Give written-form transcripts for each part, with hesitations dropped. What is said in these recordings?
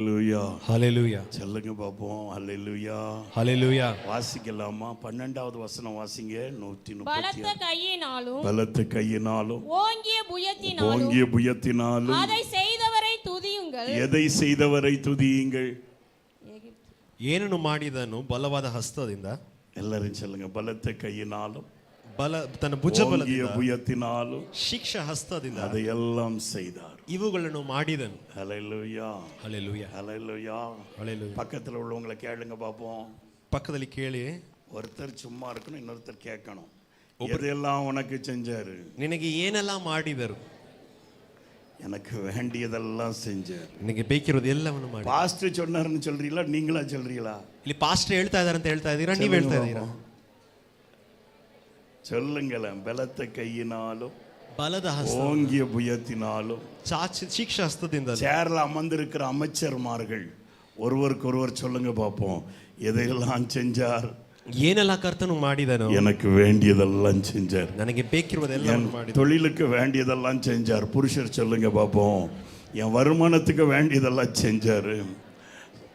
ஹல்லேலூயா ஹல்லேலூயா. சொல்லுங்க பாப்போம். ஹல்லேலூயா ஹல்லேலூயா. வாசிக்கலாமா? 12வது வசனம் வாசிங்க. 136. பலத்த கையினாலும் பலத்த கையினாலும் ஓங்கிய புயத்தினாலும் அதை செய்தவரை துதியுங்கள். எதை செய்தவரை துதியுங்கள்? ಏನನ್ನು ಮಾಡಿದನು ಬಲವಾದ ಹಸ್ತದಿಂದ. எல்லாரும் சொல்லுங்க. பலத்த கையினாலும் ತನ್ನ ಭುಜ ஓங்கிய புயத்தினாலும் ಶಿಕ್ಷಾ ಹಸ್ತದಿಂದ அதையெல்லாம் செய்தார். ಇವುಗಳನ್ನು ಮಾಡಿದನು. ஹல்லேலூயா ಹಲ್ಲೆಲೂಯಾ. ஹல்லேலூயா. ಹಲ್ಲೆಲೂಯಾ. பக்கத்துல உள்ளவங்களை கேளுங்க பாப்போம். ಪಕ್ಕದಲ್ಲಿ ಕೇಳಿ. ஒருத்தர் சும்மா இருக்கணும், இன்னொருத்தர் கேட்கணும். எதெல்லாம் உனக்கு செஞ்சாரு? ನಿನಗೆ ಏನೆಲ್ಲ ಮಾಡಿದರು? எனக்கு வேண்டியதெல்லாம் செஞ்சார். ನಿನಗೆ ಬೇಕಿರೋದು ಎಲ್ಲವನ್ನು ಮಾಡಿ. பாஸ்டர் சொன்னாருன்னு சொல்றீங்களா, நீங்களா சொல்றீங்களா? ಇಲ್ಲಿ ಪಾಸ್ಟರ್ ಹೇಳ್ತಾ ಇದ್ದಾರೆ ಅಂತ ಹೇಳ್ತಾ ಇದ್ದೀರಾ, ನೀವು ಹೇಳ್ತಾ ಇದ್ದೀರಾ? சொல்லுங்களேன். பலத்த கையினாலும் ಬಲದ ಹಸ್ತ, ஓங்கிய புயத்தினாலும் ಶಿಕ್ಷಾ ಹಸ್ತದಿಂದ. சேர்ல அமர்ந்திருக்கிற அமைச்சர்மார்கள் ஒருவருக்கு ஒருவர் சொல்லுங்க பாப்போம். எதையெல்லாம் செஞ்சார்? ಏನೆಲ್ಲ ಕರ್ತನು ಮಾಡಿದನು? எனக்கு வேண்டியதெல்லாம் செஞ்சார். ನನಗೆ ಬೇಕಿರುವುದೆಲ್ಲ ಮಾಡಿದ. தொழிலுக்கு வேண்டியதெல்லாம் செஞ்சார். புருஷர் சொல்லுங்க பாப்போம். என் வருமானத்துக்கு வேண்டியதெல்லாம் செஞ்சாரு.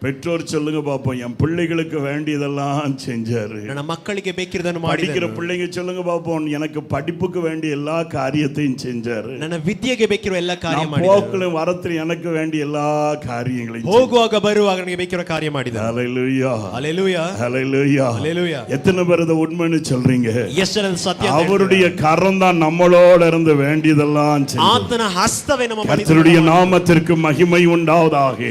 பெற்றோர் சொல்லுங்க பாப்போம். என் பிள்ளைகளுக்கு வேண்டியதெல்லாம் செஞ்சாரு. ನನ್ನ ಮಕ್ಕಳಿಗೆ ಬೇಕಿರೋದನ್ನು ಮಾಡಿದನು. படிக்கிற பிள்ளைங்க சொல்லுங்க பாப்போம். எனக்கு படிப்புக்கு வேண்டிய எல்லா காரியத்தையும் செஞ்சாரு. ನನ್ನ ವಿದ್ಯೆಗೆ ಬೇಕಿರುವ ಎಲ್ಲ ಕಾರ್ಯ ಮಾಡಿದನು. போக்குல வரத்துல எனக்கு வேண்டிய எல்லா காரியங்களையும் ಹೋಗುವಾಗ ಬರುವಾಗ ನನಗೆ ಬೇಕಿರುವ ಕಾರ್ಯ ಮಾಡಿದನು. ஹல்லேலூயா ஹல்லேலூயா. ஹல்லேலூயா. ஹல்லேலூயா. எத்தனை பேர் இத உண்மைன்னு சொல்றீங்க? ಎಷ್ಟು ಜನ ಸತ್ಯ? அவருடைய கரம் தான் நம்மளோட இருந்து வேண்டியதெல்லாம் செஞ்சார். ಆತನ ಹಸ್ತವೇ ನಮ್ಮ கர்த்தருடைய நாமத்திற்கு மகிமை உண்டாவதாக.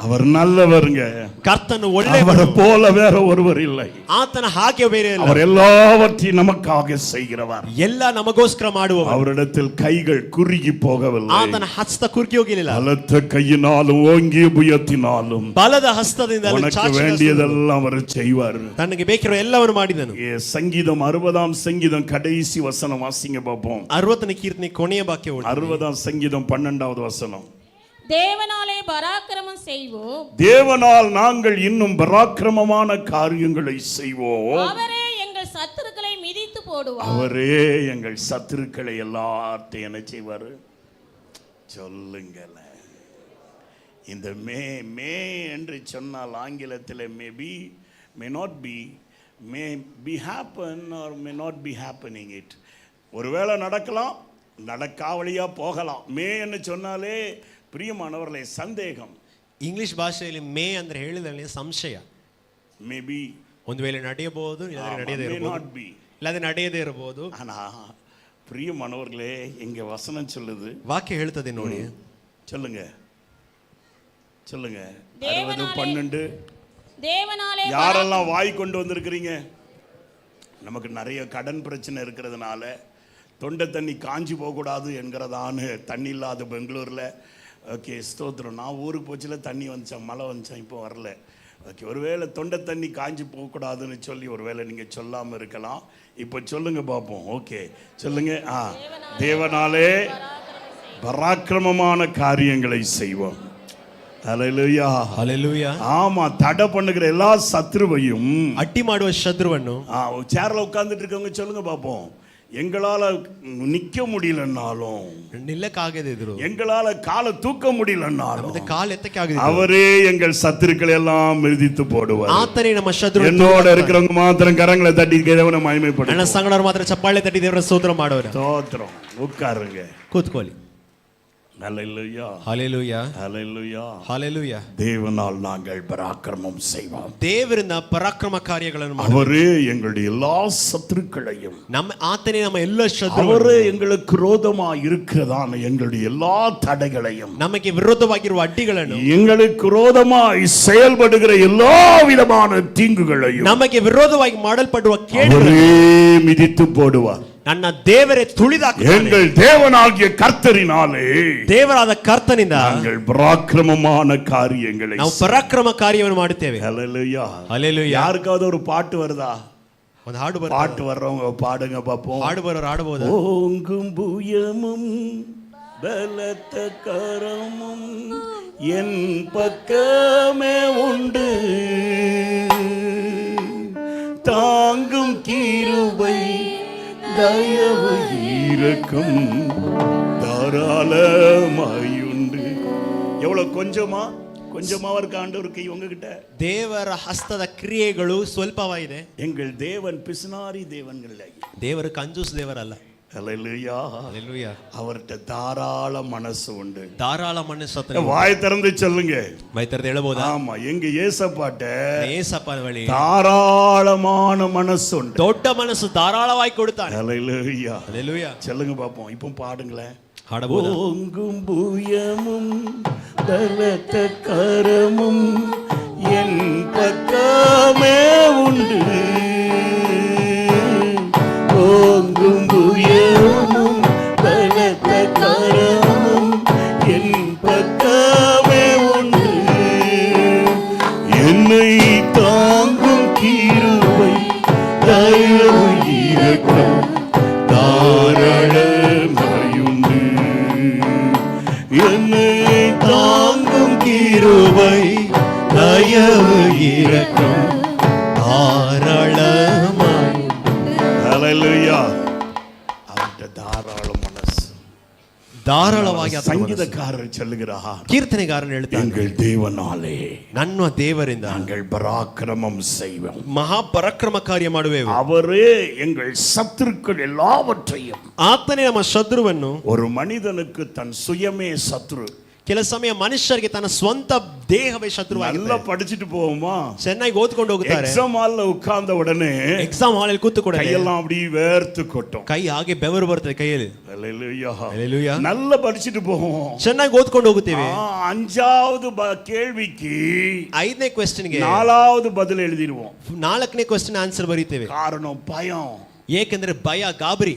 அவர் நல்லவருங்க. ಕರ್ತನು ಒಳ್ಳೆಯವರು. அவரை போல வேற ஒருவர் இல்லை. ಆತನ ಹಾಗೆ ಬೇರೆ ಇಲ್ಲ. அவர் எல்லாவற்றையும் நமக்காக செய்கிறவர். ಎಲ್ಲ ನಮಗೋಸ್ಕರ ಮಾಡುವವರು. அவரிடத்தில் கைகள் குறுகி போகவில்லை. ಆತನ ಹಸ್ತ ಕುರುಕಿ ಹೋಗಲಿಲ್ಲ. பலத்த கையினாலும் ஓங்கிய புயத்தினாலும் ಬಲದ ಹಸ್ತದಿಂದ உனக்கு வேண்டியதெல்லாம் அவர் செய்வார். ತನಗೆ ಬೇಕಿರುವ ಎಲ್ಲವನ್ನು ಮಾಡಿದನು. சங்கீதம் 60ஆம் சங்கீதம் கடைசி வசனம் வாசிங்க பாப்போம். 60ನೇ ಕೀರ್ತನೆ ಕೊನೆಯ ವಾಕ್ಯ ಓದಿ. 60ஆம் சங்கீதம் 12வது வசனம். தேவனாலே பராக்கிரமம் செய்வோம். தேவனால் நாங்கள் இன்னும் பராக்கிரமமான காரியங்களை செய்வோம். அவரே எங்கள் சத்துருக்களை மிதித்து போடுவார். அவரே எங்கள் சத்துருக்களை எல்லாத்தையும் என்ன செய்வார்? சொல்லுங்களேன். இந்த மே என்று சொன்னால் ஆங்கிலத்தில் maybe, may not be, may be happen or may not be happening it. ஒருவேளை நடக்கலாம், நடக்காவலியா போகலாம். மே என்று சொன்னாலே பிரியமானவர்களே சந்தேகம். ಇಂಗ್ಲಿಷ್ ಭಾಷೆಯಲ್ಲಿ ಮೇ ಅಂದ್ರೆ ಹೇಳಿದ್ರೆ ಸಂಶಯ. ಮೇ ಬಿ ಒಂದು ವೇಳೆ ನಡೆಯಬಹುದು, ಇಲ್ಲದ್ರೆ ನಡೆಯದೇ ಇರಬಹುದು, ಇಲ್ಲದ್ರೆ ನಡೆಯದೇ ಇರಬಹುದು. ஆனா பிரியமானவர்களே இங்க வசனம் சொல்லுது, ವಾಕ್ಯ ಹೇಳ್ತದೆ ನೋಡಿ. சொல்லுங்க சொல்லுங்க. 60:12. தேவனாலே யாரெல்லாம் வாய் கொண்டு வந்திருக்கிறீங்க? நமக்கு நிறைய கடன் பிரச்சனை இருக்கிறதுனால தொண்டை தண்ணி காஞ்சி போகக்கூடாது என்கிறதான தண்ணி இல்லாத பெங்களூரில். ஓகே, ஸ்தோத்திரம். நான் ஊருக்கு போச்சுல தண்ணி வந்துச்சேன், மழை வந்துச்சேன், இப்போ வரல. ஓகே, ஒருவேளை தொண்டை தண்ணி காஞ்சி போகக்கூடாதுன்னு சொல்லி ஒருவேளை நீங்கள் சொல்லாமல் இருக்கலாம். இப்போ சொல்லுங்க பார்ப்போம். ஓகே சொல்லுங்க. தேவனாலே பராக்கிரமமான காரியங்களை செய்வோம். ஹல்லேலூயா. ஹல்லேலூயா. ஆமா, தடை பண்ணுகிற எல்லா சத்ருவையும், அட்டி ಮಾಡುವ ಶತ್ರುವನ್ನು. சேர்ல உட்கார்ந்துட்டு இருக்கவங்க சொல்லுங்க பார்ப்போம். எங்களால நிக்க முடியலன்னாலும், நில்லக்காகதிದ್ರು, எங்களால காலை தூக்க முடியலன்னாலும், கால் எத்தக்காகதிದ್ರು, அவரே எங்கள் சத்துருக்களை எல்லாம் மிதித்து போடுவார். ಆತನೇ ನಮ್ಮ ಶತ್ರು. என்னோட இருக்கிறவங்க மாத்திரம் கரங்களை தட்டி தேவனை மகிமைப்படுத்துங்க. ನನ್ನ ಸಂಗಡವರು ಮಾತ್ರ ಚಪ್ಪಾಳೆ ತಟ್ಟಿ ದೇವರ ಸ್ತೋತ್ರ ಮಾಡೋರು. ಸ್ತೋத்திரம். உட்காருங்க, ಕೂತ್ಕೊಳ್ಳಿ. ஹல்லேலூயா. ஹல்லேலூயா. ஹல்லேலூயா. ஹல்லேலூயா. தேவனால் நாங்கள் பராக்கிரமம் செய்வோம். ದೇವರಿಂದ ಪರಾಕ್ರಮ ಕಾರ್ಯಗಳನ್ನು ಮಾಡುವ. அவரே எங்களுடைய எல்லா சத்துருக்களையும், ஆத்தனே நம்ம எல்லா ಶತ್ರು, அவரே எங்களுக்கு விரோதமாக இருக்கிறதான எங்களுடைய எல்லா தடைகளையும், நமக்கு விரோதವಾಗಿರುವ ಅಡ್ಡಿಗಳನ್ನು, எங்களுக்கு விரோதமாய் செயல்படுகிற எல்லா விதமான தீங்குகளையும் நமக்கு விரோதವಾಗಿ ಮಾಡಲ್ಪಡುವ ಕೇಡುಗಳನ್ನು மிதித்து போடுவார். ನನ್ನ ದೇವರೇ ತುಳಿದಾಕ್ತಾನೆ. எங்கள் தேவனாகிய கர்த்தரினாலே, ದೇವರಾದ ಕರ್ತನಿಂದ நாங்கள் பராக்கிரமமான காரியங்களை, ನಾವು ಪರಾಕ್ರಮ ಕಾರ್ಯವನ್ನು ಮಾಡುತ್ತೇವೆ. ஹல்லேலூயா. ஹல்லேலூயா. யாருக்காவது ஒரு பாட்டு வருதா? ಒಂದು ಹಾಡು ಬರ. பாட்டு வர்றவங்க பாடுங்க பாப்போம். ಹಾಡು ಬರೋರು ಹಾಡಬಹುದು. ஓங்கும் புயமும் பலத்த கரமும் என் பக்கமே உண்டு, தாங்கும் கிருபை தயவு இரக்கம் தாராளமாயுண்டு. எவ்வளவு கொஞ்சமா கொஞ்சமாவது இருக்க ஆண்டவர் கை உங்ககிட்ட. ದೇವರ ಹಸ್ತದ ಕ್ರಿಯೆಗಳು ಸ್ವಲ್ಪವಾಗಿದೆ. எங்கள் தேவன் பிசுனாரி தேவன்கள். ದೇವರು ಕಂಜೂಸ್ ದೇವರಲ್ಲ. ஹல்லேலூயா. ஹalleluya. அவர்ட்ட தாராள மனசு உண்டு. ಧಾರಾಳ ಮನಸ್ಸು. வாய் திறந்து சொல்லுங்க. ಬಾಯಿ ತೆರೆದು ಹೇಳಬಹುದಾ? ஆமா, எங்க ஏசப்பாட்ட ಏಸಪ್ಪನ ಬಳಿ தாராளமான மனசு உண்டு. ದೊಡ್ಡ ಮನಸ್ಸು ಧಾರಾಳವಾಗಿ ಕೊಡುತ್ತಾನೆ. ஹல்லேலூயா. ஹalleluya. சொல்லுங்க பாப்போம். இப்போ பாடுங்களேன். ಹಾಡಬಹುದಾ? ஓங்கும் புயமும் பலத்த கரமும் என் பக்கமே உண்டு. ஓங்கும் புயமும் பலத்த கரமும் என் பக்கமே உண்டு. என்னை தாங்கும் கிருபை தயவு இரக்கம் தாராளமாயுண்டு. என்னை தாங்கும் கிருபை தயவு இரக்கம் தாராளமாயுண்டு. ஹல்லேலூயா. அவர்ட்ட தாராள மனசு. ಧಾರಾಳವಾಗಿ சங்கீதக்காரர் சொல்லுகிறார், ಕೀರ್ತನೆಗಾರನು ಹೇಳ್ತಾನೆ, எங்கள் தேவனாலே ನನ್ನ ದೇವರಿಂದ நாங்கள் பராக்கிரமம் செய்வோம். ಮಹಾಪರಾಕ್ರಮ ಕಾರ್ಯ ಮಾಡುವೆವು. அவரே எங்கள் சத்துருக்கள் எல்லாவற்றையும். ಆತನೇ ನಮ್ಮ ಶತ್ರುವನ್ನು. ஒரு மனிதனுக்கு தன் சுயமே சத்ரு. ಕೆಲ ಸಮಯ ಮನುಷ್ಯರಿಗೆ ತನ್ನ ಸ್ವಂತ ದೇಹವೇ ಶತ್ರುವಾಗಿದೆ. நல்லா படிச்சிட்டு போவோமா, ಚೆನ್ನಾಗಿ ಓದ್ಕೊಂಡು ಹೋಗುತ್ತಾರೆ. எக்ஸாம் ஹால்ல உட்கார்ந்த உடனே ಎಕ್ಸಾಮ್ ಹಾಲ್ ಕೂತು ಕೂಡ கையெல்லாம் அப்படி வேர்த்து கொட்டும். ಕೈ ಹಾಗೆ ಬೆವರು ಬರ್ತದೆ ಕೈಯಲ್ಲಿ. ஹல்லேலூயா. ಹalleluya. நல்லா படிச்சிட்டு போவோம். ಚೆನ್ನಾಗಿ ಓದ್ಕೊಂಡು ಹೋಗುತ್ತೇವೆ. அஞ்சாவது கேள்விக்கு 5ನೇ ಕ್ವೆಶ್ಚನ್ಗೆ 4வது பதில் எழுதிடுவோம். 4ನೇ ಕ್ವೆಶ್ಚನ್ ಆನ್ಸರ್ ಬರೀತೇವೆ. காரணம் பயம். ಏಕೆಂದ್ರೆ ಭಯ, ಗಾಬರಿ.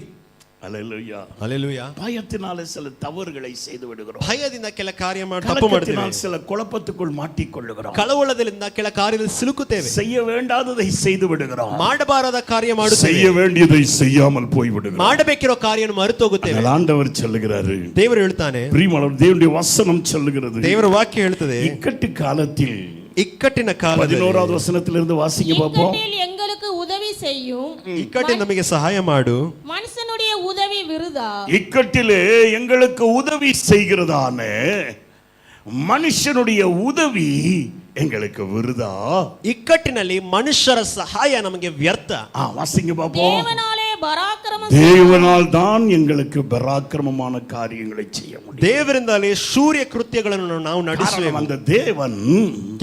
ஹல்லேலூயா. ಹalleluya. பயத்தினால சில தவறுகளை செய்து விடுகிறோம். ಭಯದಿಂದ ಕೆಲ ಕಾರ್ಯ ತಪ್ಪು ಮಾಡ್ತೇವೆ. சில குழப்பத்துக்குள் மாட்டிக்கொள்ளுகிறோம். ಕಳವಳದಿಂದ ಕೆಲ ಕಾರ್ಯದಲ್ಲಿ ಸಿಲುಕುತ್ತೇವೆ. செய்ய வேண்டாததை செய்து விடுகிறோம். ಮಾಡಬಾರದ ಕಾರ್ಯ ಮಾಡುತ್ತೇವೆ. செய்ய வேண்டியதை செய்யாமல் போய் விடுகிறோம். ಮಾಡಬೇಕಿರೋ ಕಾರ್ಯವನ್ನು ಮರೆತು ಹೋಗುತ್ತೇವೆ. ஆண்டவர் சொல்லுகிறாரு, ದೇವರು ಹೇಳ್ತಾನೆ, பிரியமானவர், தேவனுடைய வசனம் சொல்லுகிறது, ದೇವರ ವಾಕ್ಯ ಹೇಳ್ತದೆ, இக்கட்டு காலத்தில், ಇಕ್ಕಟ್ಟಿನ ಕಾಲದಲ್ಲಿ 11வது வசனத்திலிருந்து வாசிங்க பாப்போம். இக்கட்டில் எங்களுக்கு உதவி செய்யும். ಇಕ್ಕಟ್ಟಿನ ನಮಗೆ ಸಹಾಯ ಮಾಡು. மனுஷனுடைய உதவி விருதா. இக்கட்டிலே எங்களுக்கு உதவி செய்கிறதான மனுஷனுடைய உதவி எங்களுக்கு விருதா. ಇಕ್ಕಟ್ಟಿನಲ್ಲಿ ಮನುಷ್ಯರ ಸಹಾಯ ನಮಗೆ ವ್ಯರ್ಥ. வாசிங்க பாப்போம். தேவனாலே பராக்கிரமம். தேவனால் தான் எங்களுக்கு பராக்கிரமமான காரியங்களை செய்ய முடியும். ದೇವರಿಂದಲೇ ಶೂರ್ಯ ಕೃತ್ಯಗಳನ್ನು ನಾವು ನಡೆಸುವೆವು. அந்த தேவன்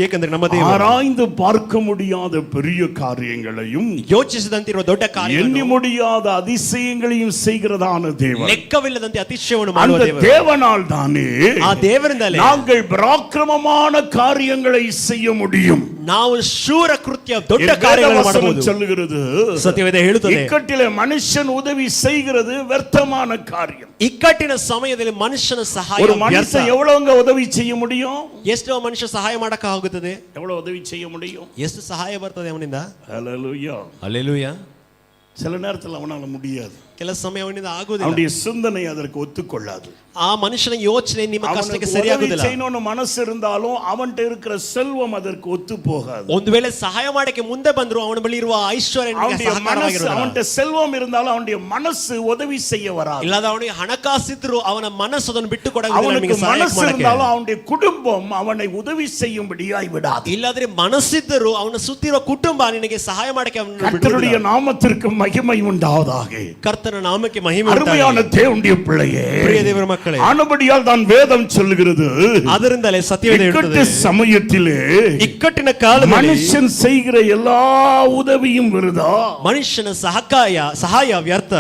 ಏಕೆಂದರೆ ನಮ್ಮ ದೇವರು ஆராய்ந்து பார்க்க முடியாத பெரிய காரியங்களையும் ಯೋಚಿಸಿದಂತಿರುವ ದೊಡ್ಡ எண்ணி ಕಾರ್ಯಗಳನ್ನು, முடியாத அதிசயங்களையும் செய்கிறதான தேவன். ಲೆಕ್ಕವಿಲ್ಲದಂತೆ ಅತಿಶಯವನ್ನು ಮಾಡುವ அந்த ದೇವರು. தேவனால் தானே ಆ ದೇವರಿಂದಲೇ நாங்கள் பராக்கிரமமான காரியங்களை செய்ய முடியும். ನಾವು ಶೂರ ಕೃತ್ಯ ದೊಡ್ಡ ಕಾರ್ಯಗಳನ್ನು ಮಾಡಬಹುದು. சொல்லுகிறது, ಸತ್ಯವೇದ ಹೇಳುತ್ತದೆ, இக்கட்டிலே மனுஷன் உதவி செய்கிறது ವ್ಯರ್ಥமான காரியம். ಇಕ್ಕಟ್ಟಿನ ಸಮಯದಲ್ಲಿ ಮನುಷ್ಯನ ಸಹಾಯ ஒரு ವ್ಯರ್ಥ. மனுஷன் எவ்வளவுங்க உதவி செய்ய முடியும்? ಎಷ್ಟೋ ಮನುಷ್ಯ ಸಹಾಯ ಮಾಡಕ ಆಗುತ್ತದೆ? எவ்வளவு உதவி செய்ய முடியும்? ಎಷ್ಟು ಸಹಾಯ ಬರ್ತದೆ ಅವನಿಂದ? ஹல்லேலூயா. ಹalleluya. சில நேரத்தில் அவனால முடியாது. ಕೆಲ ಸಮಯ ಅವನಿಂದ ಆಗುವುದಿಲ್ಲ. அவனுடைய சிந்தனை அதற்கு ஒத்துக்கொள்ளாது. ಆ ಮನುಷ್ಯನ ಯೋಚನೆ ನಿಮ್ಮ ಕಷ್ಟಕ್ಕೆ ಸರಿಯಾಗುವುದಿಲ್ಲ. செய்யணும்னு மனசு இருந்தாலும் அவன்கிட்ட இருக்கிற செல்வம் அதற்கு ஒத்து போகாது. ಒಂದು ವೇಳೆ ಸಹಾಯ ಮಾಡಕ್ಕೆ ಮುಂದೆ ಬಂದ್ರು ಅವನ ಬಳಿ ಇರುವ ಐಶ್ವರ್ಯ ನಿಮಗೆ ಸಹಕಾರವಾಗಿರುವುದಿಲ್ಲ. அவன்கிட்ட செல்வம் இருந்தாலும் அவனுடைய மனசு உதவி செய்ய வராது. ಇಲ್ಲದ ಅವನಿಗೆ ಹಣಕಾಸಿದ್ರು ಅವನ ಮನಸ್ಸು ಅದನ್ನು ಬಿಟ್ಟು ಕೊಡೋದಿಲ್ಲ ನಿಮಗೆ ಸಹಾಯ மனசு ಮಾಡಕ್ಕೆ. இருந்தாலும் அவனுடைய குடும்பம் அவனை உதவி செய்யும்படியாய் விடாது. ಇಲ್ಲದ್ರೆ ಮನಸ್ಸಿದ್ದರೂ ಅವನ ಸುತ್ತಿರೋ ಕುಟುಂಬ ನಿನಗೆ ಸಹಾಯ ಮಾಡಕ್ಕೆ ಅವನನ್ನು கர்த்தருடைய நாமத்திற்கு மகிமை உண்டாவதாக. ಕರ್ತನ ನಾಮಕ್ಕೆ ಮಹಿಮೆ அருமையான தேவனுடைய பிள்ளையே, ಪ್ರಿಯ ದೇವರ ಮಕ್ಕಳೇ, ஆனபடியால் தான் வேதம் சொல்லுகிறது, ಅದರಿಂದಲೇ ಸತ್ಯವೇದ ಹೇಳುತ್ತದೆ, சமயத்திலே ಇಕ್ಕಟ್ಟಿನ ಕಾಲದಲ್ಲಿ மனுஷன் செய்கிற எல்லா உதவியும் விருதா, ಮನುಷ್ಯನ ಸಹಾಯ ವ್ಯರ್ಥ.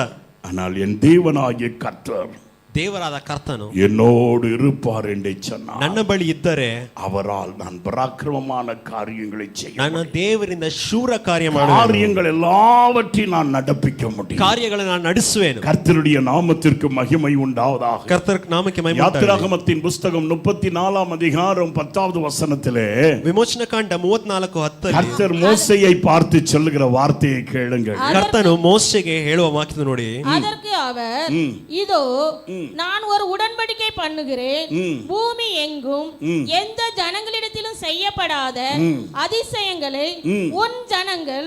ஆனால் என் தேவனாகிய கர்த்தர் ದೇವರಾದ ಕರ್ತನು என்னோடு இருப்பார் என்று சொன்னார். ನನ್ನ ಬಳಿ ಇದ್ದರೆ அவரால் நான் பராக்கிரமமான காரியங்களை செய்ய ನನ್ನ முடியும். ದೇವರಿಂದ ಶೂರ ಕಾರ್ಯ ಮಾಡುವೆನು. காரியங்கள் எல்லாவற்றையும் நான் நடப்பிக்க முடியும். ಕಾರ್ಯಗಳನ್ನು ನಾನು ನಡೆಸುವೆನು. கர்த்தருடைய நாமத்திற்கு மகிமை உண்டாவதாக. ಕರ್ತರ ನಾಮಕ್ಕೆ ಮಹಿಮೆ ಉಂಟಾಗಲಿ. யாத்திராகமத்தின் புஸ்தகம் 34ஆம் அதிகாரம் 10வது வசனத்திலே ವಿಮೋಚನ ಕಾಂಡ 34:10 கர்த்தர் மோசேயை பார்த்து சொல்லுகிற வார்த்தையை கேளுங்கள். ಕರ್ತನು ಮೋಶೆಗೆ ಹೇಳುವ ವಾಕ್ಯ ನೋಡಿ, அதற்கு அவர், இதோ நான் ஒரு உடன்படிக்கை பண்ணுகிறேன், பூமி எங்கும் எந்த ஜனங்களிடத்திலும் செய்யப்படாத அதிசயங்களை உன் ஜனங்கள்